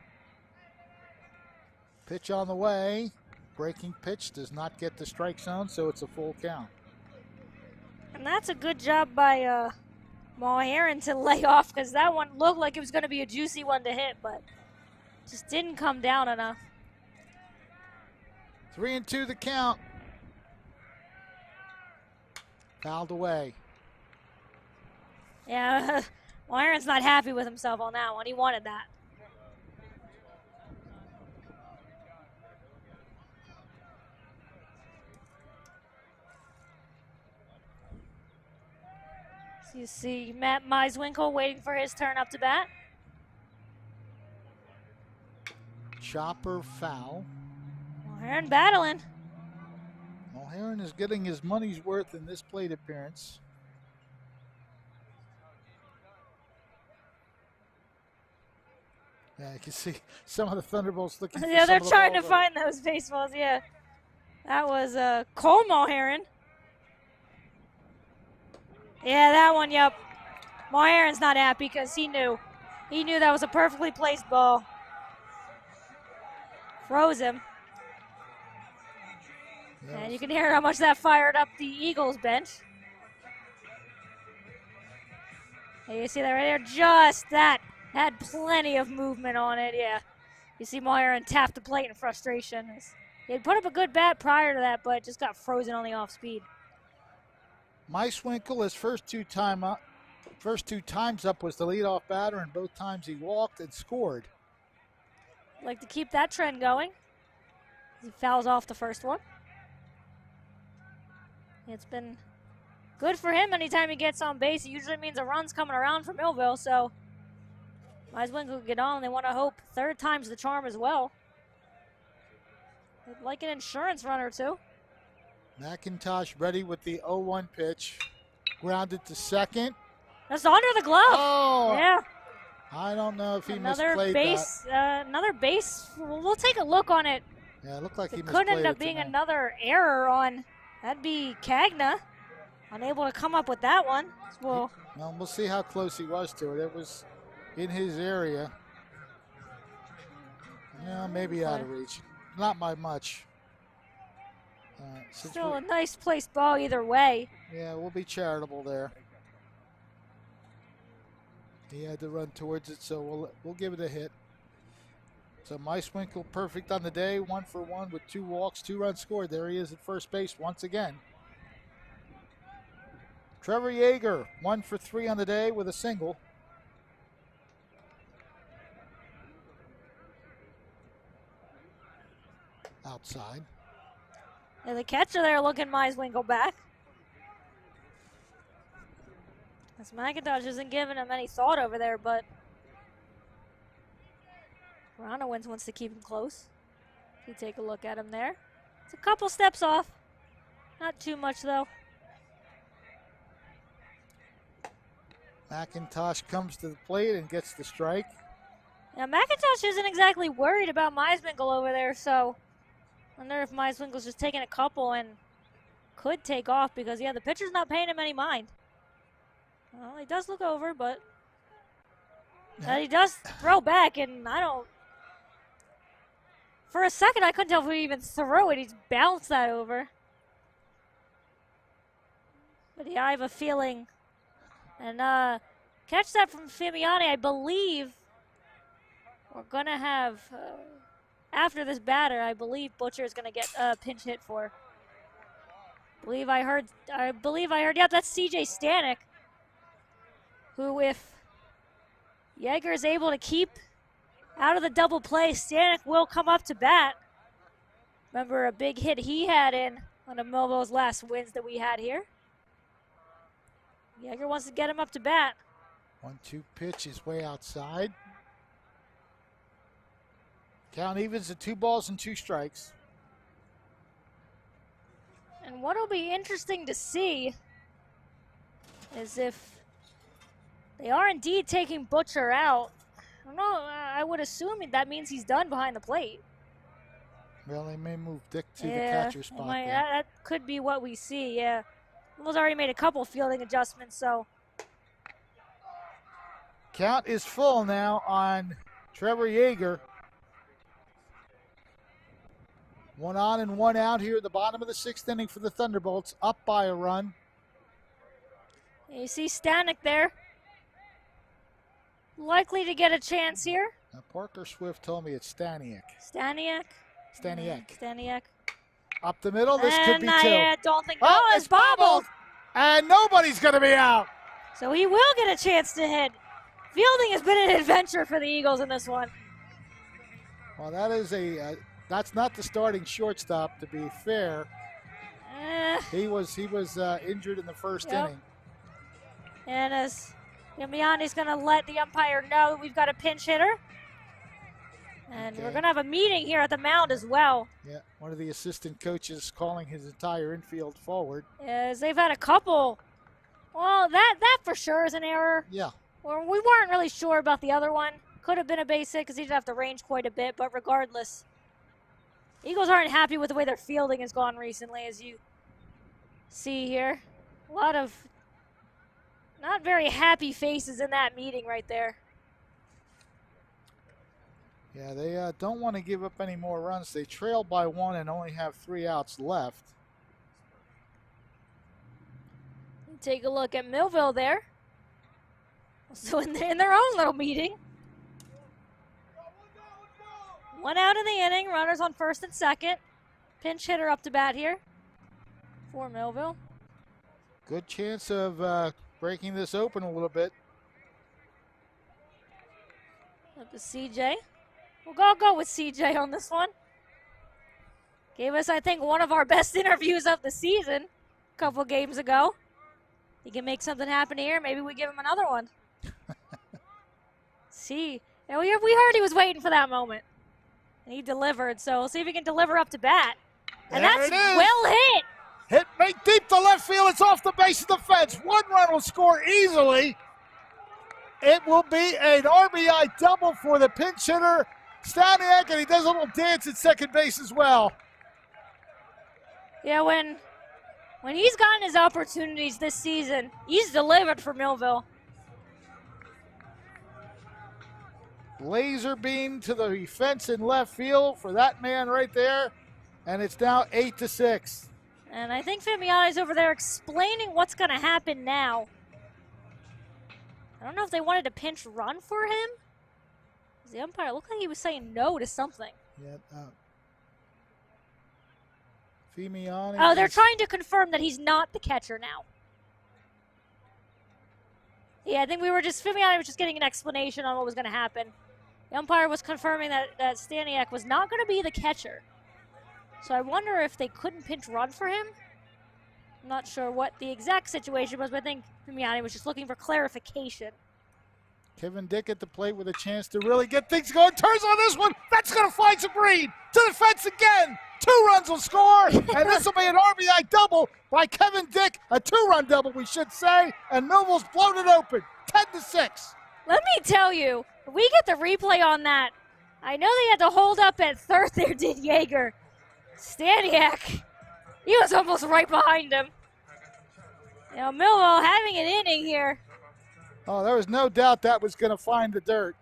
Pitch on the way. Breaking pitch does not get the strike zone, so it's a full count. And that's a good job by Mulheron to lay off, because that one looked like it was going to be a juicy one to hit, but just didn't come down enough. 3-2 the count. Fouled away. Yeah, Mulheron's not happy with himself on that one. He wanted that. So you see Matt Meiswinkle waiting for his turn up to bat. Chopper foul. Mulheron battling. Mulheron is getting his money's worth in this plate appearance. Yeah, you can see some of the Thunderbolts looking for Yeah, they're some of the trying to balls. find those baseballs, yeah. That was Cole Mulheron. Yeah, that one, yep. Mulheron's not happy because he knew that was a perfectly placed ball. Froze him. Yes. And you can hear how much that fired up the Eagles bench. And you see that right there, just that. Had plenty of movement on it, yeah. You see Mulheron tap the plate in frustration. He had put up a good bat prior to that, but just got frozen on the off speed. Meiswinkle, his first two times up was the leadoff batter, and both times he walked and scored. Like to keep that trend going. He fouls off the first one. It's been good for him anytime he gets on base. It usually means a run's coming around for Millville, so Meiswinkle will get on. They want to hope third time's the charm as well. They'd like an insurance run or two. McIntosh ready with the 0-1 pitch. Grounded to second. That's under the glove. Oh! Yeah. I don't know if he Another misplayed base, that. another base. We'll take a look on it. Yeah, it looked like he It misplayed could end up it being tonight. another error on. That'd be Cagna. Unable to come up with that one. Well, We'll see how close he was to it. It was in his area. Yeah, maybe out of reach. Not by much. still a nice placed ball either way. Yeah, we'll be charitable there. He had to run towards it, so we'll give it a hit. So Meiswinkle perfect on the day, 1 for 1 with 2 walks, 2 runs scored. There he is at first base once again. Trevor Yeager, 1 for 3 on the day with a single. Outside. And the catcher there looking Meiswinkle back. As McIntosh isn't giving him any thought over there, but Ronowins wants to keep him close. If you take a look at him there. It's a couple steps off. Not too much, though. McIntosh comes to the plate and gets the strike. Now, McIntosh isn't exactly worried about Meiswinkle over there, so I wonder if Meiswinkle's just taking a couple and could take off because, yeah, the pitcher's not paying him any mind. Well, he does look over, but he does throw back, and I don't. For a second, I couldn't tell if he even throw it. He's bounced that over. But yeah, I have a feeling. And catch that from Fimiani, I believe we're going to have, after this batter, I believe Butcher is going to get a pinch hit for. I believe I heard, yep, that's CJ Stanek, who if Yeager is able to keep out of the double play, Stanek will come up to bat. Remember a big hit he had in one of Millville's last wins that we had here. Yeager wants to get him up to bat. 1-2 pitch is way outside. Count evens at 2 balls and 2 strikes. And what'll be interesting to see is if they are indeed taking Butcher out. I don't know, I would assume that means he's done behind the plate. Well, they may move Dick to the catcher spot. That could be what we see, yeah. Millville's already made a couple fielding adjustments, so. Count is full now on Trevor Yeager. 1 on and 1 out here at the bottom of the 6th inning for the Thunderbolts, up by a run. You see Stanek there. Likely to get a chance here. Now Parker Swift told me it's Staniak. Staniak. Up the middle, this could be 2. I don't think, it's bobbled. And nobody's going to be out. So he will get a chance to hit. Fielding has been an adventure for the Eagles in this one. Well, that is that's not the starting shortstop, to be fair. He was injured in the first inning. And as Yamiani's going to let the umpire know we've got a pinch hitter. And we're going to have a meeting here at the mound as well. Yeah, one of the assistant coaches calling his entire infield forward. As they've had a couple. Well, that for sure is an error. Yeah. Well, we weren't really sure about the other one. Could have been a base hit because he did have to range quite a bit, but regardless, Eagles aren't happy with the way their fielding has gone recently, as you see here. A lot of not very happy faces in that meeting right there. Yeah, they don't want to give up any more runs. They trail by 1 and only have 3 outs left. Take a look at Millville there. So in their own little meeting. 1 out in the inning. Runners on 1st and 2nd. Pinch hitter up to bat here for Millville. Good chance of breaking this open a little bit. Up to CJ. We'll go with CJ on this one. Gave us, I think, one of our best interviews of the season a couple games ago. He can make something happen here. Maybe we give him another one. See, and we heard he was waiting for that moment. And he delivered, so we'll see if he can deliver up to bat. And there that's it is. well hit. Hit made deep to left field. It's off the base of the fence. 1 run will score easily. It will be an RBI double for the pinch hitter, Staniak, and he does a little dance at second base as well. Yeah, when he's gotten his opportunities this season, he's delivered for Millville. Laser beam to the fence in left field for that man right there, and it's now 8-6. And I think Fimiani's over there explaining what's going to happen now. I don't know if they wanted a pinch run for him. The umpire looked like he was saying no to something. Yeah. Fimiani. Oh, they're trying to confirm that he's not the catcher now. Yeah, I think Fimiani was just getting an explanation on what was going to happen. The umpire was confirming that Staniak was not going to be the catcher. So I wonder if they couldn't pinch run for him. I'm not sure what the exact situation was, but I think Fimiani was just looking for clarification. Kevin Dick at the plate with a chance to really get things going. Turns on this one. That's going to find some green. To the fence again. 2 runs will score. And this will be an RBI double by Kevin Dick. A 2-run double, we should say. And Millville's blown it open. 10-6. Let me tell you, if we get the replay on that, I know they had to hold up at third there, did Yeager. Staniak, he was almost right behind him. You know, Millville having an inning here. Oh, there was no doubt that was going to find the dirt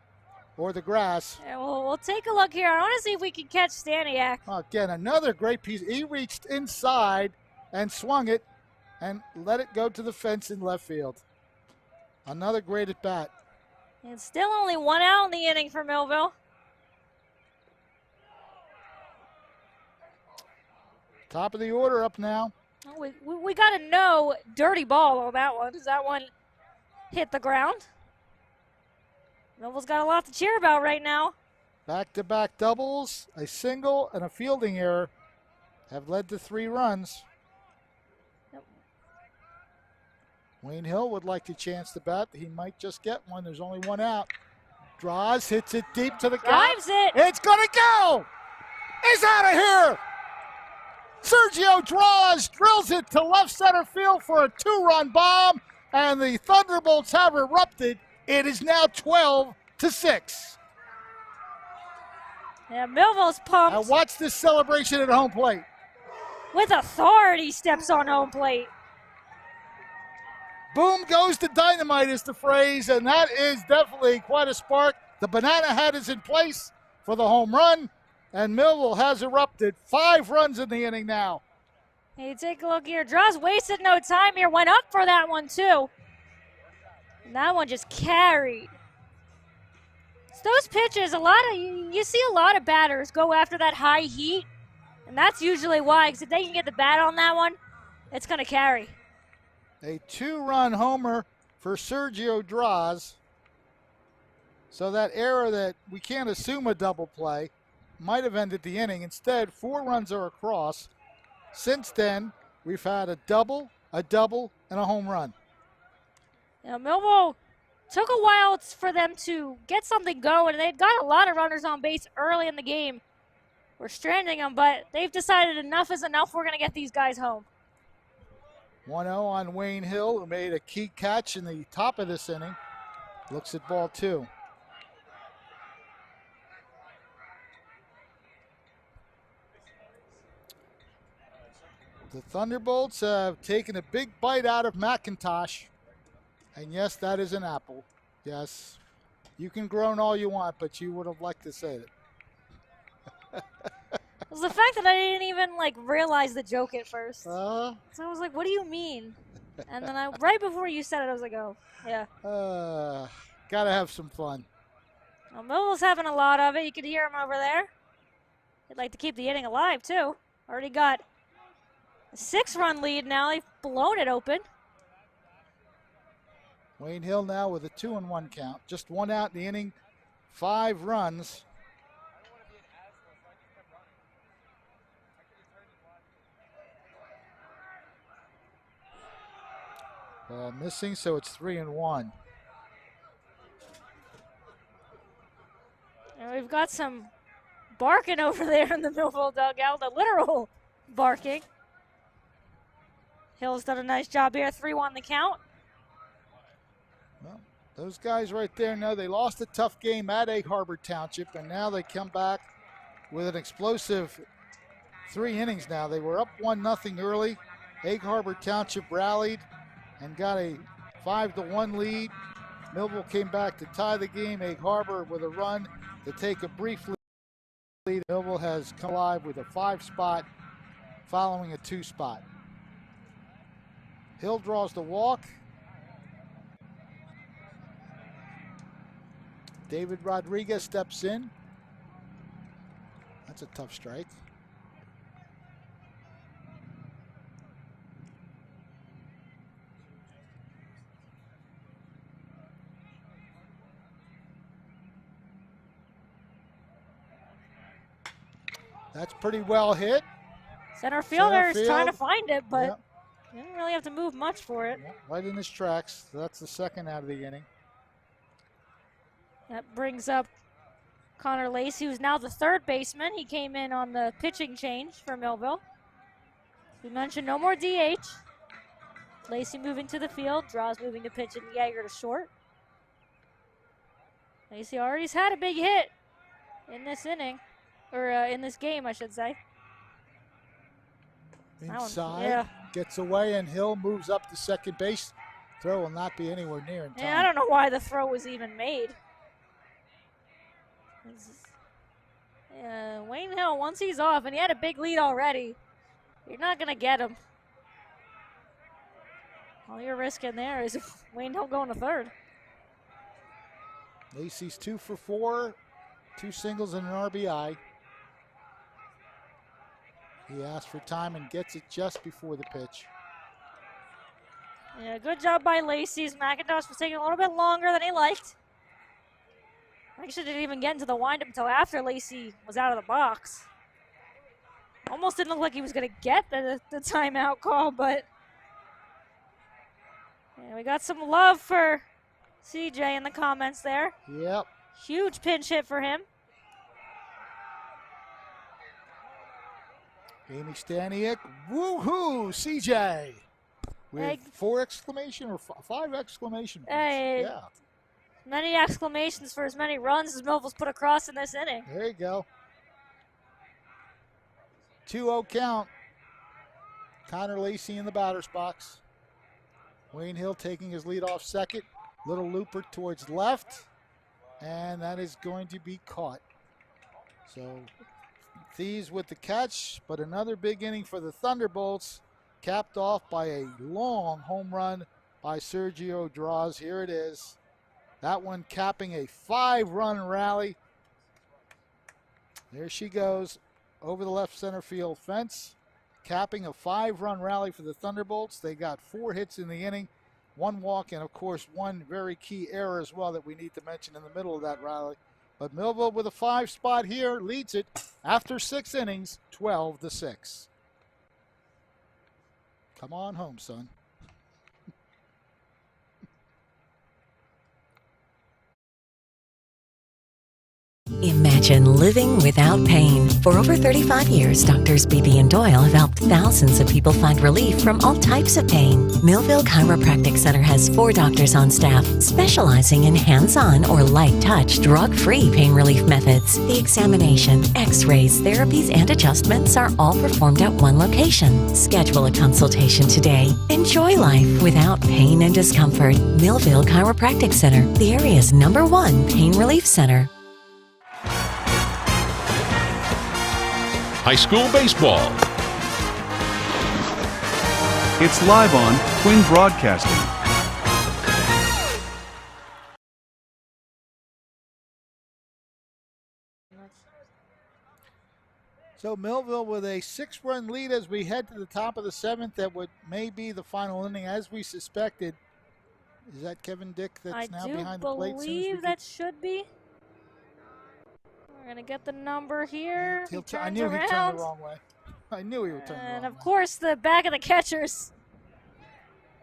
or the grass. Yeah, we'll take a look here. I want to see if we can catch Staniak. Again, another great piece. He reached inside and swung it and let it go to the fence in left field. Another great at bat. And still only 1 out in the inning for Millville. Top of the order up now. Oh, we got to know dirty ball on that one. Does that one hit the ground? Millville's got a lot to cheer about right now. Back-to-back doubles, a single, and a fielding error have led to 3 runs. Yep. Wayne Hill would like a chance to bat. He might just get one. There's only 1 out. Draws, hits it deep to the gap. Drives it. It's going to go. It's out of here. Sergio Draws drills it to left center field for a 2-run bomb, and the Thunderbolts have erupted. It is now 12-6. Yeah, Millville's pumped. Now watch this celebration at home plate. With authority, steps on home plate. Boom goes the dynamite is the phrase, and that is definitely quite a spark. The banana hat is in place for the home run, and Millville has erupted. 5 runs in the inning now. Hey, take a look here. Draws wasted no time here. Went up for that one, too. And that one just carried. So those pitches, you see a lot of batters go after that high heat, and that's usually why, because if they can get the bat on that one, it's going to carry. A 2-run homer for Sergio Draws. So that error that we can't assume a double play might have ended the inning. Instead, 4 runs are across. Since then, we've had a double, and a home run. Now, Millville took a while for them to get something going, and they'd got a lot of runners on base early in the game. We're stranding them, but they've decided enough is enough. We're going to get these guys home. 1-0 on Wayne Hill, who made a key catch in the top of this inning. Looks at ball 2. The Thunderbolts have taken a big bite out of McIntosh. And yes, that is an apple. Yes, you can groan all you want, but you would have liked to say it. It was the fact that I didn't even realize the joke at first. Uh-huh. So I was like, what do you mean? And then right before you said it, I was like, oh, yeah. Gotta have some fun. Well, Millville's having a lot of it. You can hear him over there. They'd like to keep the inning alive, too. Already got a 6-run lead now. They've blown it open. Wayne Hill now with a 2-1 count. Just 1 out in the inning, 5 runs. Ball missing, so it's 3-1. And we've got some barking over there in the Millville dugout, the literal barking. Hill's done a nice job here, 3-1 the count. Well, those guys right there know they lost a tough game at Egg Harbor Township, and now they come back with an explosive 3 innings now. They were up 1-0 early. Egg Harbor Township rallied and got a 5-1 lead. Millville came back to tie the game. Egg Harbor with a run to take a brief lead. Millville has come alive with a 5 spot following a 2 spot. Hill draws the walk. David Rodriguez steps in. That's a tough strike. That's pretty well hit. Center fielder is trying to field. find it, but Yep. you didn't really have to move much for it. Right in his tracks. So that's the 2nd out of the inning. That brings up Connor Lacey, who's now the 3rd baseman. He came in on the pitching change for Millville. We mentioned no more DH. Lacey moving to the field, Draws moving to pitch, and Yeager to short. Lacey already's had a big hit in this inning, or in this game, I should say. Inside, gets away, and Hill moves up to second base. Throw will not be anywhere near in time. Yeah, I don't know why the throw was even made. Wayne Hill, once he's off, and he had a big lead already, you're not going to get him. All you're risking there is if Wayne don't go in the third. Lacey's 2 for 4, 2 singles and an RBI. He asks for time and gets it just before the pitch. Yeah, good job by Lacey's. McIntosh was taking a little bit longer than he liked. Actually didn't even get into the windup until after Lacey was out of the box. Almost didn't look like he was going to get the timeout call, but yeah, we got some love for CJ in the comments there. Yep. Huge pinch hit for him. Amy Staniak, woohoo, CJ. With 4 exclamation or 5 exclamation points. Hey, yeah. Many exclamations for as many runs as Millville's put across in this inning. There you go. 2-0 count. Connor Lacey in the batter's box. Wayne Hill taking his lead off second. Little looper towards left. And that is going to be caught. So Thieves with the catch, but another big inning for the Thunderbolts, capped off by a long home run by Sergio Draws. Here it is. That one capping a 5-run rally. There she goes over the left center field fence, capping a 5-run rally for the Thunderbolts. They got 4 hits in the inning, 1 walk, and of course 1 very key error as well that we need to mention in the middle of that rally. But Millville with a 5 spot here leads it after 6 innings, 12-6. Come on home, son. Imagine living without pain. For over 35 years, Doctors Beebe and Doyle have helped thousands of people find relief from all types of pain. Millville Chiropractic Center has 4 doctors on staff specializing in hands-on or light-touch, drug-free pain relief methods. The examination, x-rays, therapies, and adjustments are all performed at one location. Schedule a consultation today. Enjoy life without pain and discomfort. Millville Chiropractic Center, the area's #1 pain relief center. High school baseball. It's live on Twin Broadcasting. So Millville with a 6-run lead as we head to the top of the 7th. That may be the final inning, as we suspected. Is that Kevin Dick that's now behind the plate? I do believe that should be. We're going to get the number here. I knew he'd turn the wrong way. I knew he would turn the wrong way. And, of course, the back of the catcher's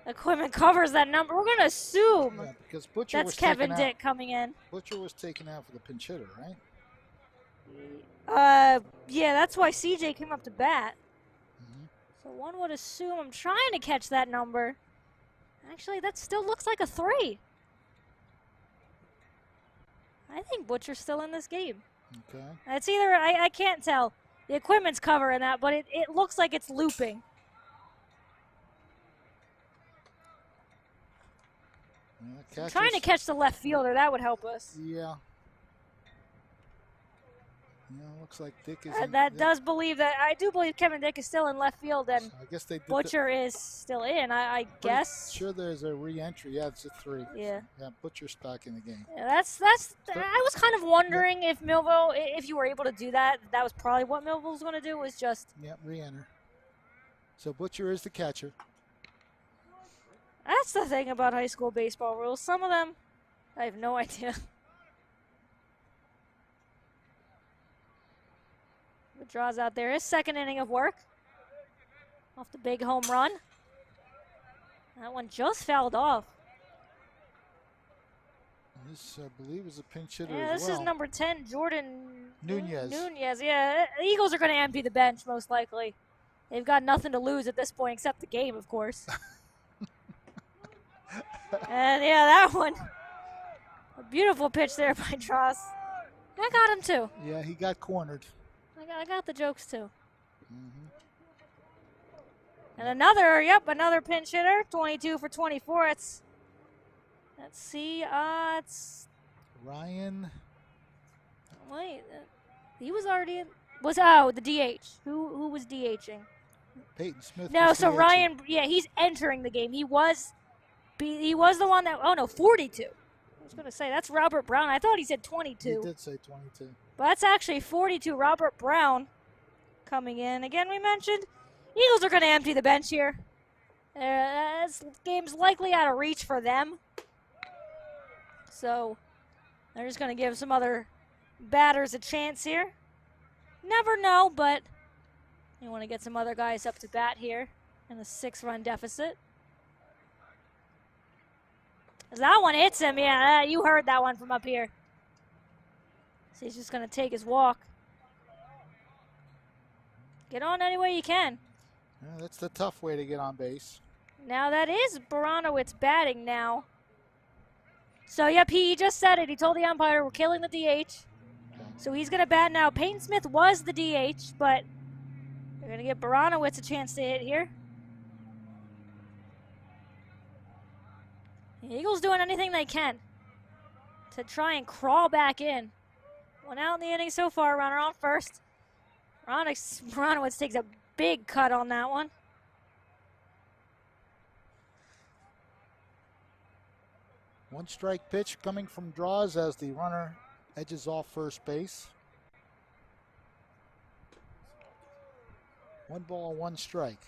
equipment covers that number. We're going to assume because Butcher that's Kevin Dick coming in. Butcher was taken out for the pinch hitter, right? Yeah, that's why CJ came up to bat. So one would assume I'm trying to catch that number. Actually, that still looks like a 3. I think Butcher's still in this game. Okay. It's either, I can't tell. The equipment's covering that, but it looks like it's looping. I'm trying to catch the left fielder. That would help us. Yeah. Yeah, looks like Dick is I do believe Kevin Dick is still in left field, and I guess they did Butcher is still in, I guess. Sure there's a re-entry. Yeah, it's a 3. Yeah. Yeah, Butcher's back in the game. Yeah, I was kind of wondering if Millville, if you were able to do that, that was probably what Millville was going to do, was just... Yeah, re-enter. So Butcher is the catcher. That's the thing about high school baseball rules. Some of them, I have no idea. The draws out there. His 2nd inning of work. Off the big home run. That one just fouled off. This, I believe, is a pinch hitter Yeah, as this well. is number 10, Jordan Nunez. Nunez, yeah. The Eagles are going to empty the bench, most likely. They've got nothing to lose at this point except the game, of course. And, yeah, that one. A beautiful pitch there by Dross. I got him, too. Yeah, he got cornered. I got the jokes, too. And another pinch hitter, 22 for 24. Let's see, it's... Ryan. Wait, he was already in... the DH. Who was DHing? Peyton Smith. No, was so the Ryan, yeah, he's entering the game. He was the one that, oh no, 42. I was going to say, that's Robert Brown. I thought he said 22. He did say 22. But that's actually 42. Robert Brown coming in. Again, we mentioned Eagles are going to empty the bench here. This game's likely out of reach for them. So they're just going to give some other batters a chance here. Never know, but you want to get some other guys up to bat here in the 6-run deficit. As that one hits him, yeah, you heard that one from up here. So he's just going to take his walk. Get on any way you can. Yeah, that's the tough way to get on base. Now that is Baranowitz batting now. So, yep, he just said it. He told the umpire we're killing the DH. So he's going to bat now. Peyton Smith was the DH, but they're going to give Baranowitz a chance to hit here. The Eagles doing anything they can to try and crawl back in. One out in the inning so far, runner on first. Baranowitz takes a big cut on that one. One strike pitch coming from Draws as the runner edges off first base. 1 ball, 1 strike.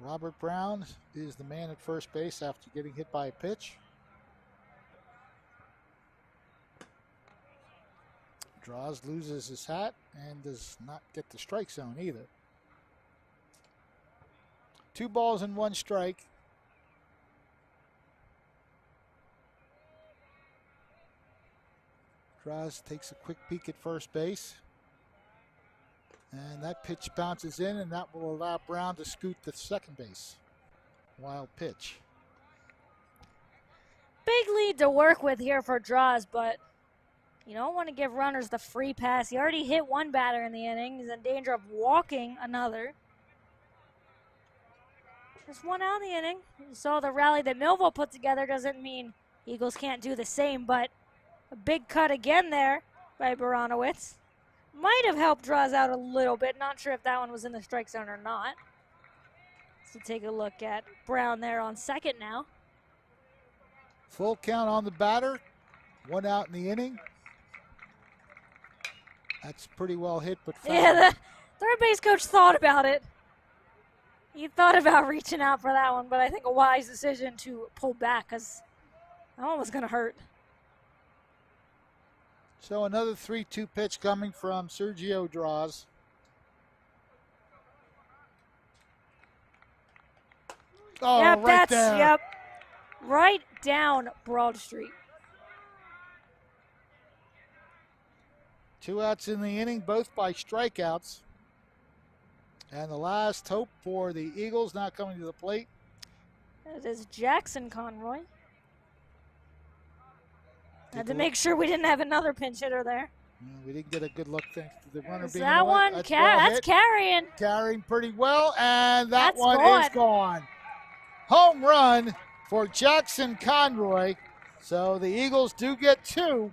Robert Brown is the man at first base after getting hit by a pitch. Draws, loses his hat, and does not get the strike zone either. 2 balls and 1 strike. Draws takes a quick peek at first base. And that pitch bounces in, and that will allow Brown to scoot to second base. Wild pitch. Big lead to work with here for Draws, but you don't want to give runners the free pass. He already hit 1 batter in the inning. He's in danger of walking another. Just 1 out in the inning. You saw the rally that Millville put together. Doesn't mean Eagles can't do the same, but a big cut again there by Baranowitz. Might have helped Draws out a little bit. Not sure if that one was in the strike zone or not. So take a look at Brown there on second now. Full count on the batter. 1 out in the inning. That's pretty well hit, but foul. Yeah, the third base coach thought about it. He thought about reaching out for that one, but I think a wise decision to pull back because that one was going to hurt. So another 3-2 pitch coming from Sergio Draws. Oh, yep, right there. Yep, right down Broad Street. 2 outs in the inning, both by strikeouts. And the last hope for the Eagles not coming to the plate. That is Jackson Conroy. Had to make sure we didn't have another pinch hitter there. We didn't get a good look thanks to the runner being that away. one, that's carrying. Carrying pretty well, and that's one gone. Is gone. Home run for Jackson Conroy. So the Eagles do get 2.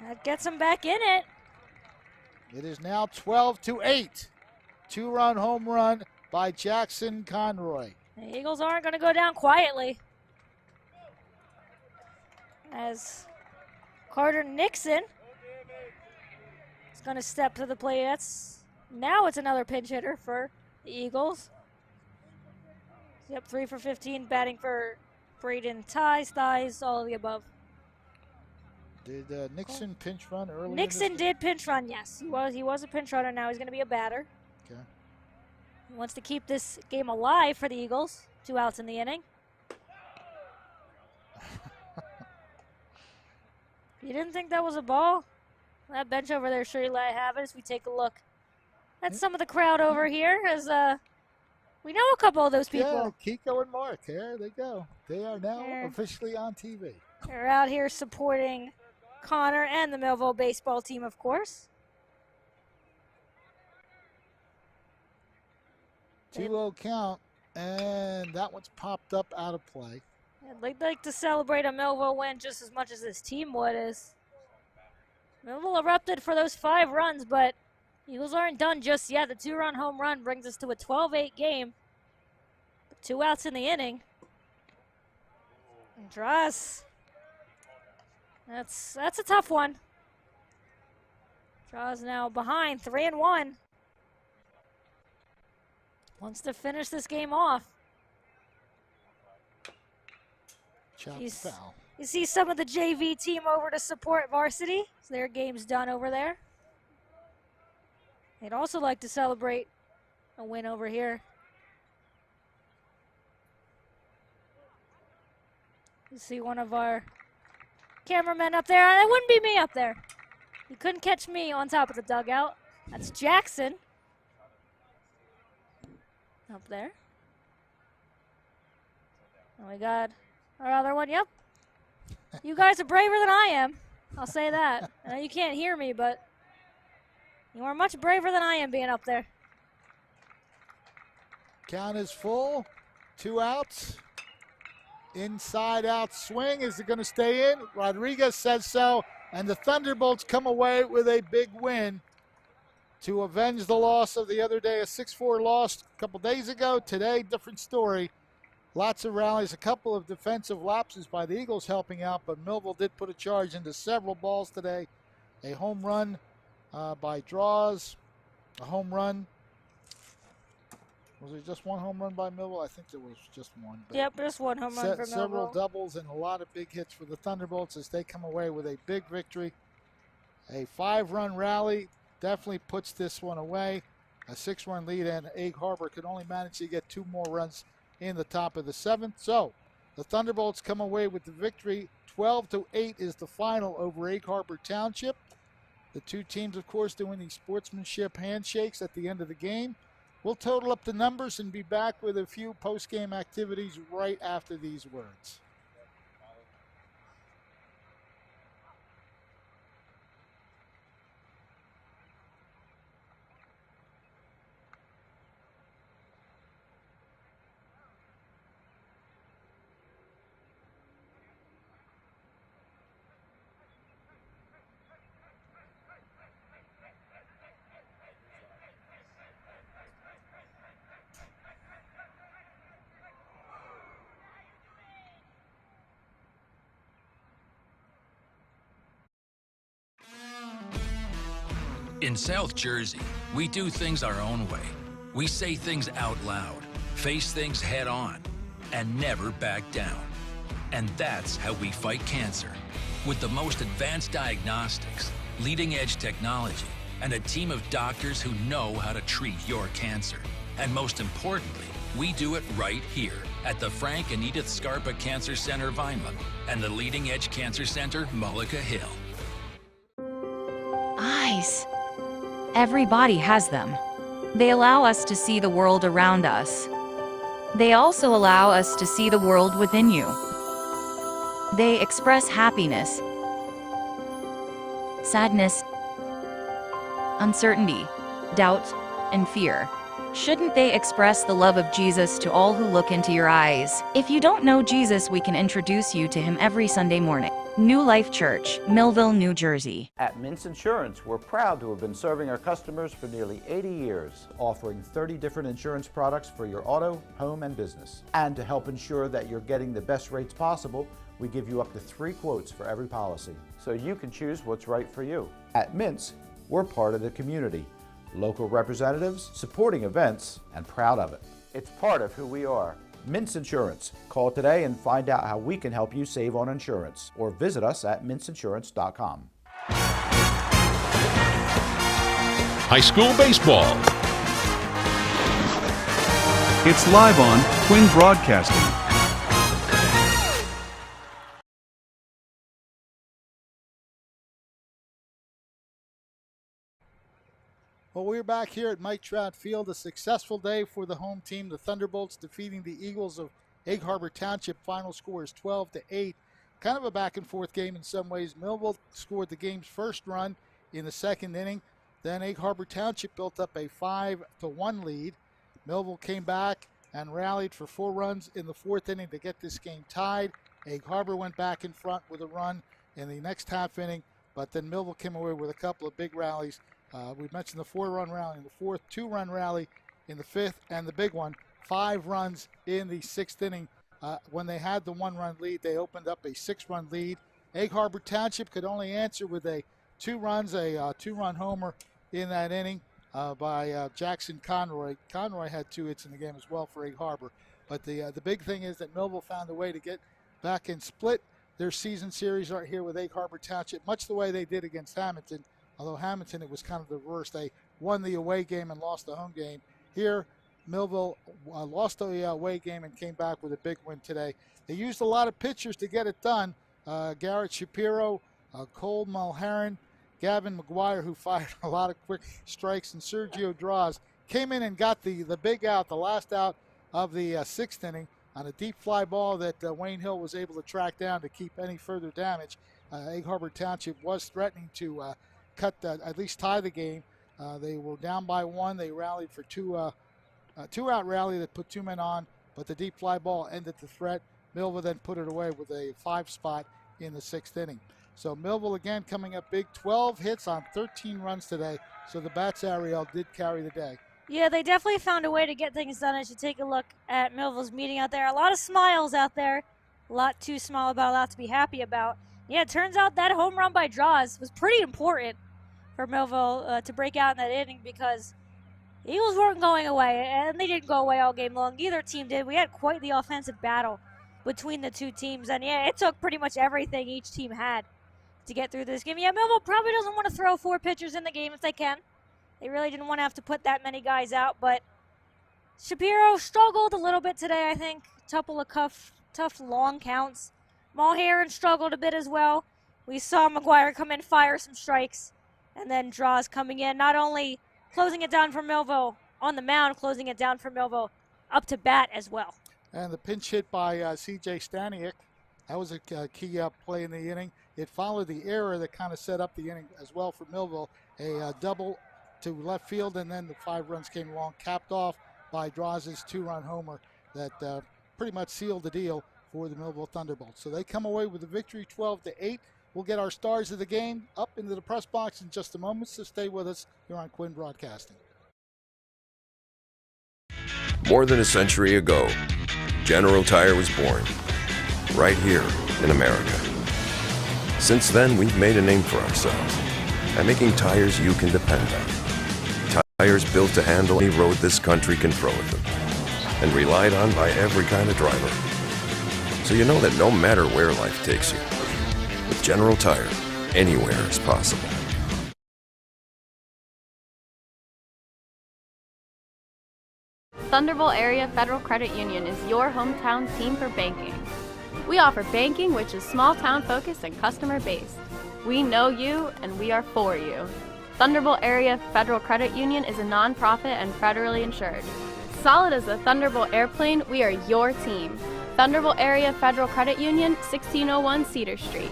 That gets them back in it. It is now 12-8. 2-run home run by Jackson Conroy. The Eagles aren't going to go down quietly. As Carter Nixon is going to step to the plate. Now it's another pinch hitter for the Eagles. Yep, 3 for 15, batting for Braden Thies, all of the above. Did Nixon pinch run earlier? Nixon did pinch run, yes. He was a pinch runner. Now he's going to be a batter. Okay. He wants to keep this game alive for the Eagles. 2 outs in the inning. You didn't think that was a ball? That bench over there sure you let it have it as we take a look at some of the crowd over here as we know a couple of those people. Yeah, Kiko and Mark, there they go. They are now officially on TV. They're out here supporting Connor and the Millville baseball team, of course. 2-0 count, and that one's popped up out of play. I'd like to celebrate a Millville win just as much as this team would. Millville erupted for those 5 runs, but Eagles aren't done just yet. The 2-run home run brings us to a 12-8 game. 2 outs in the inning. And Droz, that's a tough one. Droz now behind, 3-1. Wants to finish this game off. You see some of the JV team over to support varsity. So their game's done over there. They'd also like to celebrate a win over here. You see one of our cameramen up there. That wouldn't be me up there. You couldn't catch me on top of the dugout. That's Jackson. Up there. And we got our other one. Yep. You guys are braver than I am. I'll say that. I know you can't hear me, but you are much braver than I am being up there. Count is full. 2 outs. Inside out swing. Is it going to stay in? Rodriguez says so. And the Thunderbolts come away with a big win to avenge the loss of the other day. A 6-4 loss a couple days ago. Today, different story. Lots of rallies, a couple of defensive lapses by the Eagles helping out, but Millville did put a charge into several balls today. A home run by Droz, a home run. Was there just one home run by Millville? I think there was just one. Yep, just one home run for Millville. Several doubles and a lot of big hits for the Thunderbolts as they come away with a big victory. A 5-run rally definitely puts this one away. A 6-run lead, and Egg Harbor could only manage to get 2 more runs in the top of the 7th. So the Thunderbolts come away with the victory. 12-8 is the final over Egg Harbor Township. The 2 teams, of course, doing these sportsmanship handshakes at the end of the game. We'll total up the numbers and be back with a few post-game activities right after these words. In South Jersey, we do things our own way. We say things out loud, face things head on, and never back down. And that's how we fight cancer. With the most advanced diagnostics, leading-edge technology, and a team of doctors who know how to treat your cancer. And most importantly, we do it right here at the Frank and Edith Scarpa Cancer Center, Vineland, and the Leading Edge Cancer Center, Mullica Hill. Eyes. Everybody has them. They allow us to see the world around us. They also allow us to see the world within you. They express happiness, sadness, uncertainty, doubt, and fear. Shouldn't they express the love of Jesus to all who look into your eyes? If you don't know Jesus, we can introduce you to him every Sunday morning. New Life Church, Millville, New Jersey. At Mintz Insurance, we're proud to have been serving our customers for nearly 80 years, offering 30 different insurance products for your auto, home, and business. And to help ensure that you're getting the best rates possible, we give you up to 3 quotes for every policy, so you can choose what's right for you. At Mintz, we're part of the community, local representatives, supporting events, and proud of it. It's part of who we are. Mintz Insurance. Call today and find out how we can help you save on insurance, or visit us at mintzinsurance.com. High school baseball. It's live on Twin Broadcasting. Well, we're back here at Mike Trout Field. A successful day for the home team. The Thunderbolts defeating the Eagles of Egg Harbor Township. Final score is 12-8. Kind of a back-and-forth game in some ways. Millville scored the game's first run in the 2nd inning. Then Egg Harbor Township built up a 5-1 lead. Millville came back and rallied for 4 runs in the 4th inning to get this game tied. Egg Harbor went back in front with a run in the next half inning, but then Millville came away with a couple of big rallies. We mentioned the 4-run rally in the 4th, 2-run rally in the 5th, and the big one, 5 runs in the 6th inning. When they had the 1-run lead, they opened up a 6-run lead. Egg Harbor Township could only answer with a 2 runs, a 2-run homer in that inning by Jackson Conroy. Conroy had 2 hits in the game as well for Egg Harbor. But the big thing is that Millville found a way to get back and split their season series right here with Egg Harbor Township, much the way they did against Hamilton. Although Hamilton, it was kind of the reverse. They won the away game and lost the home game. Here, Millville lost the away game and came back with a big win today. They used a lot of pitchers to get it done. Garrett Shapiro, Cole Mulherron, Gavin McGuire, who fired a lot of quick strikes, and Sergio Draws came in and got the big out, the last out of the 6th inning on a deep fly ball that Wayne Hill was able to track down to keep any further damage. Egg Harbor Township was threatening to at least tie the game. They were down by 1. They rallied for 2-out rally that put 2 men on, but the deep fly ball ended the threat. Millville then put it away with a 5 spot in the 6th inning. So Millville again coming up big, 12 hits on 13 runs today. So the Bats Ariel did carry the day. Yeah, they definitely found a way to get things done. As you take a look at Millville's meeting out there, a lot of smiles out there, a lot to smile about, a lot to be happy about. Yeah, it turns out that home run by Draws was pretty important for Millville to break out in that inning, because the Eagles weren't going away, and they didn't go away all game long. Neither team did. We had quite the offensive battle between the two teams, and yeah, it took pretty much everything each team had to get through this game. Yeah, Millville probably doesn't want to throw 4 pitchers in the game if they can. They really didn't want to have to put that many guys out, but Shapiro struggled a little bit today, I think. A couple of tough long counts. Mulherron struggled a bit as well. We saw McGuire come in, fire some strikes, and then Draws coming in, not only closing it down for Millville on the mound, closing it down for Millville up to bat as well. And the pinch hit by C.J. Staniak, that was a key play in the inning. It followed the error that kind of set up the inning as well for Millville. A double to left field, and then the 5 runs came along, capped off by Draws' 2-run homer that pretty much sealed the deal for the Millville Thunderbolts. So they come away with the victory, 12-8. We'll get our stars of the game up into the press box in just a moment, so stay with us here on Quinn Broadcasting. More than a century ago, General Tire was born, right here in America. Since then, we've made a name for ourselves by making tires you can depend on. Tires built to handle any road this country can throw at them, and relied on by every kind of driver. So you know that no matter where life takes you, with General Tire, anywhere is possible. Thunderbolt Area Federal Credit Union is your hometown team for banking. We offer banking which is small town focused and customer based. We know you and we are for you. Thunderbolt Area Federal Credit Union is a non-profit and federally insured. Solid as a Thunderbolt airplane, we are your team. Thunderbolt Area Federal Credit Union, 1601 Cedar Street.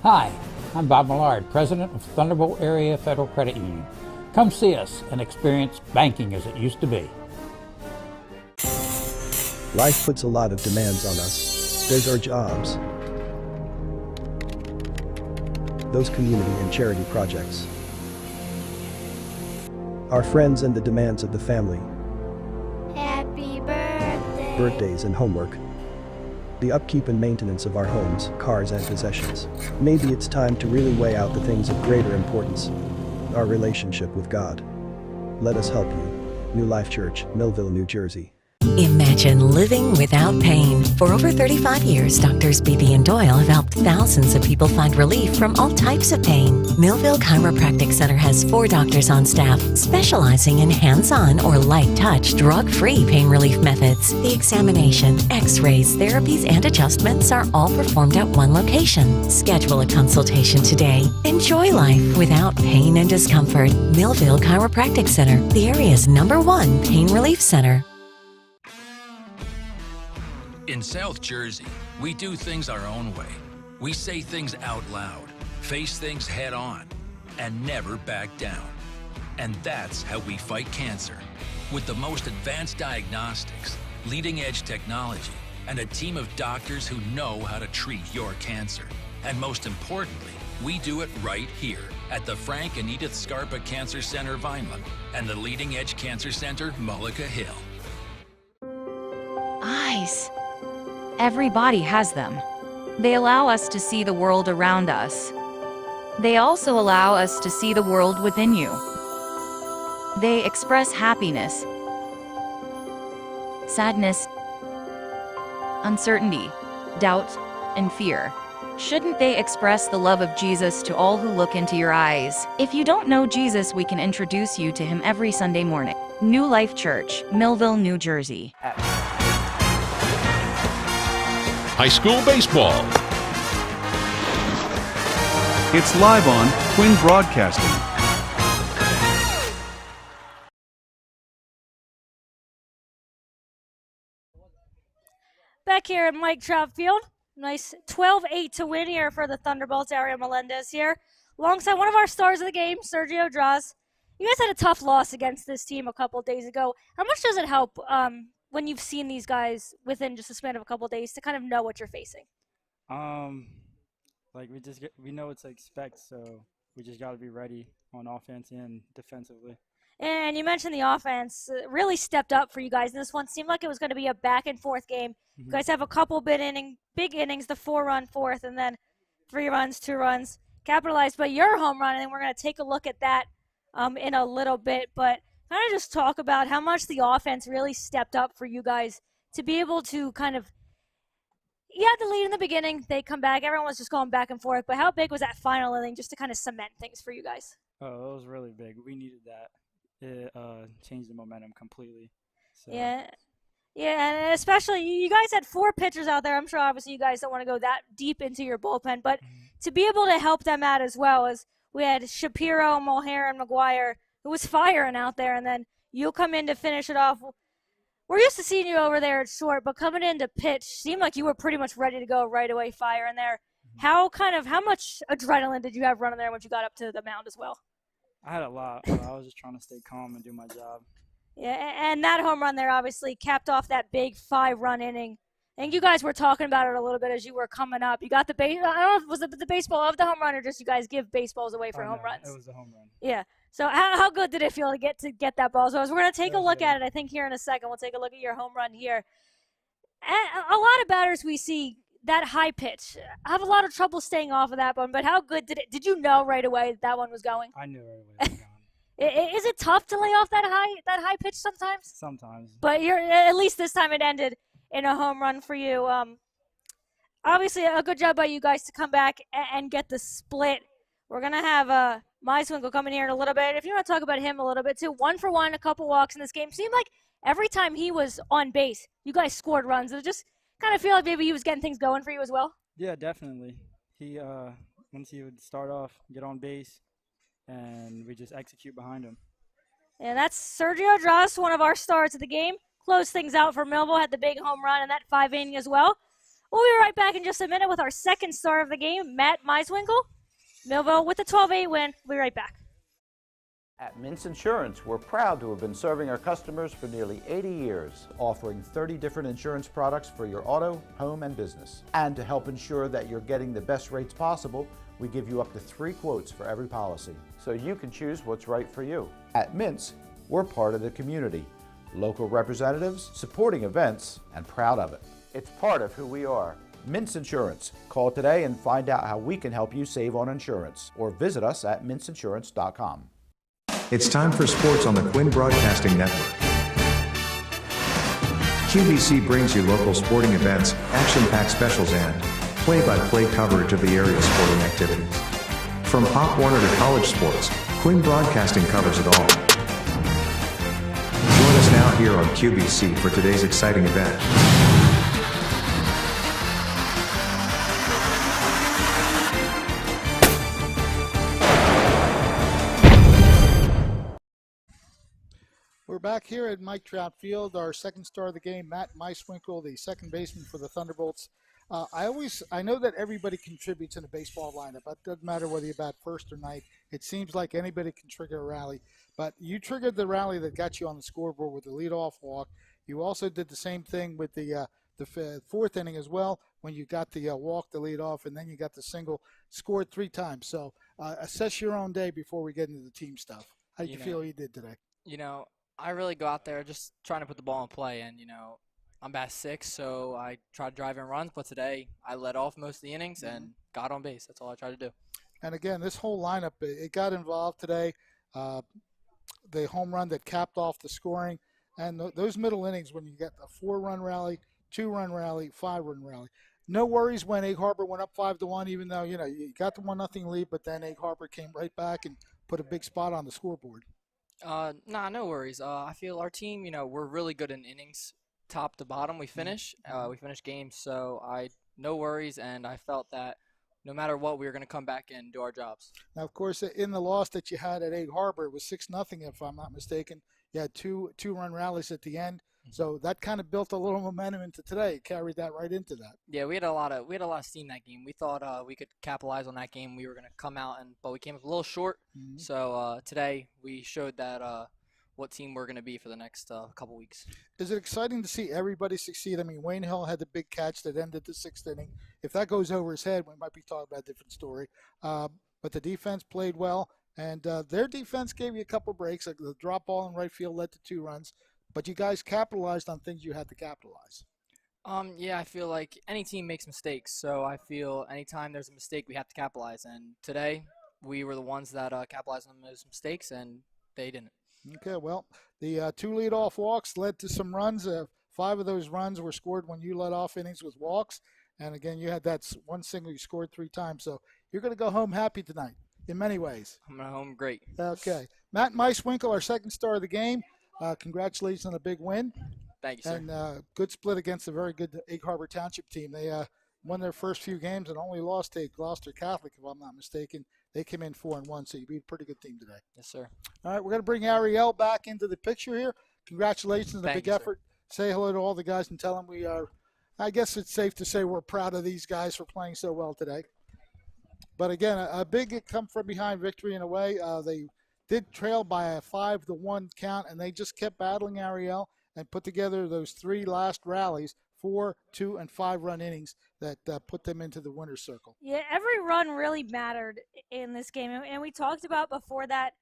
Hi, I'm Bob Millard, President of Thunderbolt Area Federal Credit Union. Come see us and experience banking as it used to be. Life puts a lot of demands on us. There's our jobs, those community and charity projects, our friends, and the demands of the family. Happy birthday! Birthdays and homework. The upkeep and maintenance of our homes, cars, and possessions. Maybe it's time to really weigh out the things of greater importance. Our relationship with God. Let us help you. New Life Church, Millville, New Jersey. Imagine living without pain. For over 35 years, Doctors Beebe and Doyle have helped thousands of people find relief from all types of pain. Millville Chiropractic Center has 4 doctors on staff specializing in hands-on or light-touch, drug-free pain relief methods. The examination, x-rays, therapies, and adjustments are all performed at one location. Schedule a consultation today. Enjoy life without pain and discomfort. Millville Chiropractic Center, the area's #1 pain relief center. In South Jersey, we do things our own way. We say things out loud, face things head on, and never back down. And that's how we fight cancer. With the most advanced diagnostics, leading-edge technology, and a team of doctors who know how to treat your cancer. And most importantly, we do it right here at the Frank and Edith Scarpa Cancer Center, Vineland, and the Leading Edge Cancer Center, Mullica Hill. Eyes. Everybody has them. They allow us to see the world around us. They also allow us to see the world within you. They express happiness, sadness, uncertainty, doubt, and fear. Shouldn't they express the love of Jesus to all who look into your eyes? If you don't know Jesus, we can introduce you to him every Sunday morning. New Life Church, Millville, New Jersey. High school baseball. It's live on Twin Broadcasting. Back here at Mike Trout Field. Nice 12-8 to win here for the Thunderbolts. Ariel Melendez here. Alongside one of our stars of the game, Sergio Draz. You guys had a tough loss against this team a couple days ago. How much does it help when you've seen these guys within just a span of a couple days to kind of know what you're facing? Like we know what to expect, so we just got to be ready on offense and defensively. And you mentioned the offense really stepped up for you guys. And this one seemed like it was going to be a back-and-forth game. Mm-hmm. You guys have a couple big innings, the 4-run fourth, and then 3 runs, 2 runs, capitalized by your home run. And we're going to take a look at that in a little bit. But kind of just talk about how much the offense really stepped up for you guys to be able to kind of – you had the lead in the beginning. They come back. Everyone was just going back and forth. But how big was that final inning just to kind of cement things for you guys? Oh, it was really big. We needed that. It changed the momentum completely. So. Yeah, and especially you guys had 4 pitchers out there. I'm sure obviously you guys don't want to go that deep into your bullpen, but to be able to help them out as well as we had Shapiro, Mulher, and McGuire, who was firing out there, and then you'll come in to finish it off. We're used to seeing you over there at short, but coming in to pitch seemed like you were pretty much ready to go right away, firing there. How much adrenaline did you have running there once you got up to the mound as well? I had a lot, but I was just trying to stay calm and do my job. Yeah, and that home run there obviously capped off that big 5-run inning. I think you guys were talking about it a little bit as you were coming up. You got the base. I don't know if it was the baseball of the home run or just you guys give baseballs away for home runs. It was the home run. Yeah. So how good did it feel to get that ball? So as we're going to take a look at it, I think here in a second we'll take a look at your home run here. And a lot of batters we see that high pitch have a lot of trouble staying off of that one. But how good did you know right away that one was going? I knew right away it was going. Is it tough to lay off that high pitch sometimes? Sometimes. But at least this time it ended in a home run for you. Obviously, a good job by you guys to come back and get the split. We're going to have Meiswinkle come in here in a little bit. If you want to talk about him a little bit, too. 1 for 1, a couple walks in this game. Seemed like every time he was on base, you guys scored runs. It just kind of feel like maybe he was getting things going for you as well. Yeah, definitely. He once he would start off, get on base, and we just execute behind him. And that's Sergio Draz, one of our stars of the game. Closed things out for Millville, had the big home run in that 5 inning as well. We'll be right back in just a minute with our second star of the game, Matt Meiswinkle. Millville with the 12-8 win. We'll be right back. At Mintz Insurance, we're proud to have been serving our customers for nearly 80 years, offering 30 different insurance products for your auto, home, and business. And to help ensure that you're getting the best rates possible, we give you up to 3 quotes for every policy, so you can choose what's right for you. At Mintz, we're part of the community, local representatives, supporting events, and proud of it. It's part of who we are. Mintz Insurance. Call today and find out how we can help you save on insurance, or visit us at mintzinsurance.com. It's time for sports on the Quinn Broadcasting Network. QVC brings you local sporting events, action-packed specials, and play-by-play coverage of the area sporting activities. From Pop Warner to college sports, Quinn Broadcasting covers it all. Join us now here on QVC for today's exciting event. We're back here at Mike Trout Field. Our second star of the game, Matt Meiswinkle, the second baseman for the Thunderbolts. I know that everybody contributes in a baseball lineup. It doesn't matter whether you bat first or ninth. It seems like anybody can trigger a rally. But you triggered the rally that got you on the scoreboard with the leadoff walk. You also did the same thing with the fourth inning as well, when you got the walk to lead off, and then you got the single, scored 3 times. So assess your own day before we get into the team stuff. How do you feel you did today? I really go out there just trying to put the ball in play, and, I'm bat 6, so I try to drive in runs, but today I led off most of the innings and got on base. That's all I tried to do. And again, this whole lineup, it got involved today. The home run that capped off the scoring, and those middle innings when you get a 4-run rally, 2-run rally, 5-run rally. No worries when Egg Harbor went up 5-1, even though, you got the 1-0 lead, but then Egg Harbor came right back and put a big spot on the scoreboard. No worries. I feel our team, we're really good in innings, top to bottom. We finish games, so no worries, and I felt that no matter what, we were going to come back and do our jobs. Now, of course, in the loss that you had at Egg Harbor, it was 6-0, if I'm not mistaken. You had two-run rallies at the end, so that kind of built a little momentum into today. Carried that right into that. Yeah, we had a lot of steam that game. We thought we could capitalize on that game. We were going to come out, but we came up a little short. So today we showed that what team we're going to be for the next couple weeks. Is it exciting to see everybody succeed? I mean, Wayne Hill had the big catch that ended the 6th inning. If that goes over his head, we might be talking about a different story. But the defense played well, and their defense gave you a couple breaks. Like the drop ball in right field led to 2 runs, but you guys capitalized on things you had to capitalize. Yeah, I feel like any team makes mistakes, so I feel anytime there's a mistake, we have to capitalize. And today, we were the ones that capitalized on those mistakes, and they didn't. Okay, well, the 2 leadoff walks led to some runs. 5 of those runs were scored when you led off innings with walks. And again, you had that 1 single you scored 3 times. So you're going to go home happy tonight in many ways. I'm going home great. Okay. Matt Meiswinkle, our second star of the game. Congratulations on a big win. Thank you, sir. And good split against a very good Egg Harbor Township team. They won their first few games and only lost to Gloucester Catholic, if I'm not mistaken. They came in 4-1, so you beat a pretty good team today. Yes, sir. All right, we're going to bring Ariel back into the picture here. Congratulations on a big effort. Say hello to all the guys and tell them we are, I guess it's safe to say we're proud of these guys for playing so well today. But again, a big come-from-behind victory in a way. They did trail by a 5-1 count, and they just kept battling Ariel and put together those 3 last rallies, 4, 2, and 5-run innings that put them into the winner's circle. Yeah, every run really mattered in this game. And we talked about before that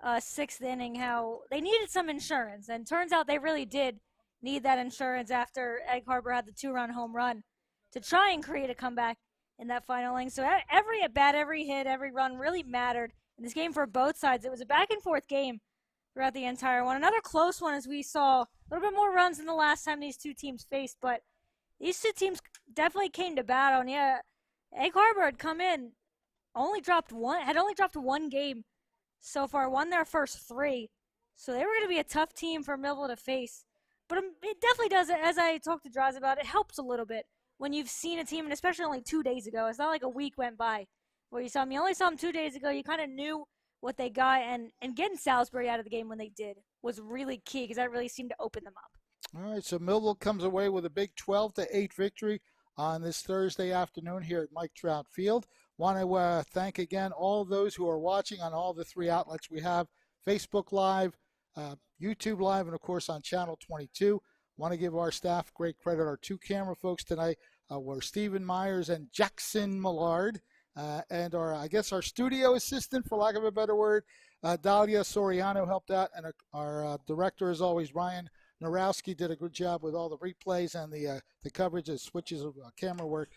6th inning how they needed some insurance. And turns out they really did need that insurance after Egg Harbor had the 2-run home run to try and create a comeback in that final inning. So every at-bat, every hit, every run really mattered in this game for both sides. It was a back-and-forth game throughout the entire one. Another close one, as we saw a little bit more runs than the last time these 2 teams faced, but these 2 teams definitely came to battle. And yeah, Egg Harbor had come in, had only dropped 1 game so far, won their first 3. So they were going to be a tough team for Millville to face. But it definitely does, as I talked to Draws about, it helps a little bit when you've seen a team, and especially only 2 days ago. It's not like a week went by where you saw them. You only saw them 2 days ago. You kind of knew what they got, and getting Salisbury out of the game when they did was really key because that really seemed to open them up. All right, so Millville comes away with a big 12-8 victory on this Thursday afternoon here at Mike Trout Field. Want to thank again all those who are watching on all the 3 outlets we have, Facebook Live, YouTube Live, and of course on Channel 22. Want to give our staff great credit. Our 2 camera folks tonight were Stephen Myers and Jackson Millard. And our studio assistant, for lack of a better word, Dalia Soriano helped out, and our director, as always, Ryan Narowski, did a good job with all the replays and the coverage of switches of camera work.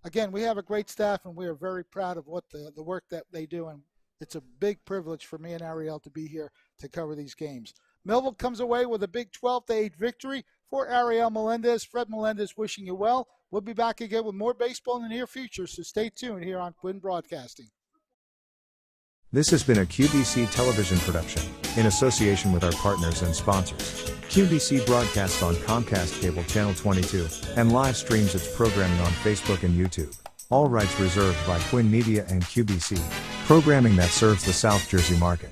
Again, we have a great staff, and we are very proud of what the work that they do, and it's a big privilege for me and Ariel to be here to cover these games. Millville comes away with a big 12-8 victory. For Ariel Melendez, Fred Melendez wishing you well. We'll be back again with more baseball in the near future, so stay tuned here on Quinn Broadcasting. This has been a QBC television production, in association with our partners and sponsors. QBC broadcasts on Comcast Cable Channel 22, and live streams its programming on Facebook and YouTube. All rights reserved by Quinn Media and QBC. Programming that serves the South Jersey market.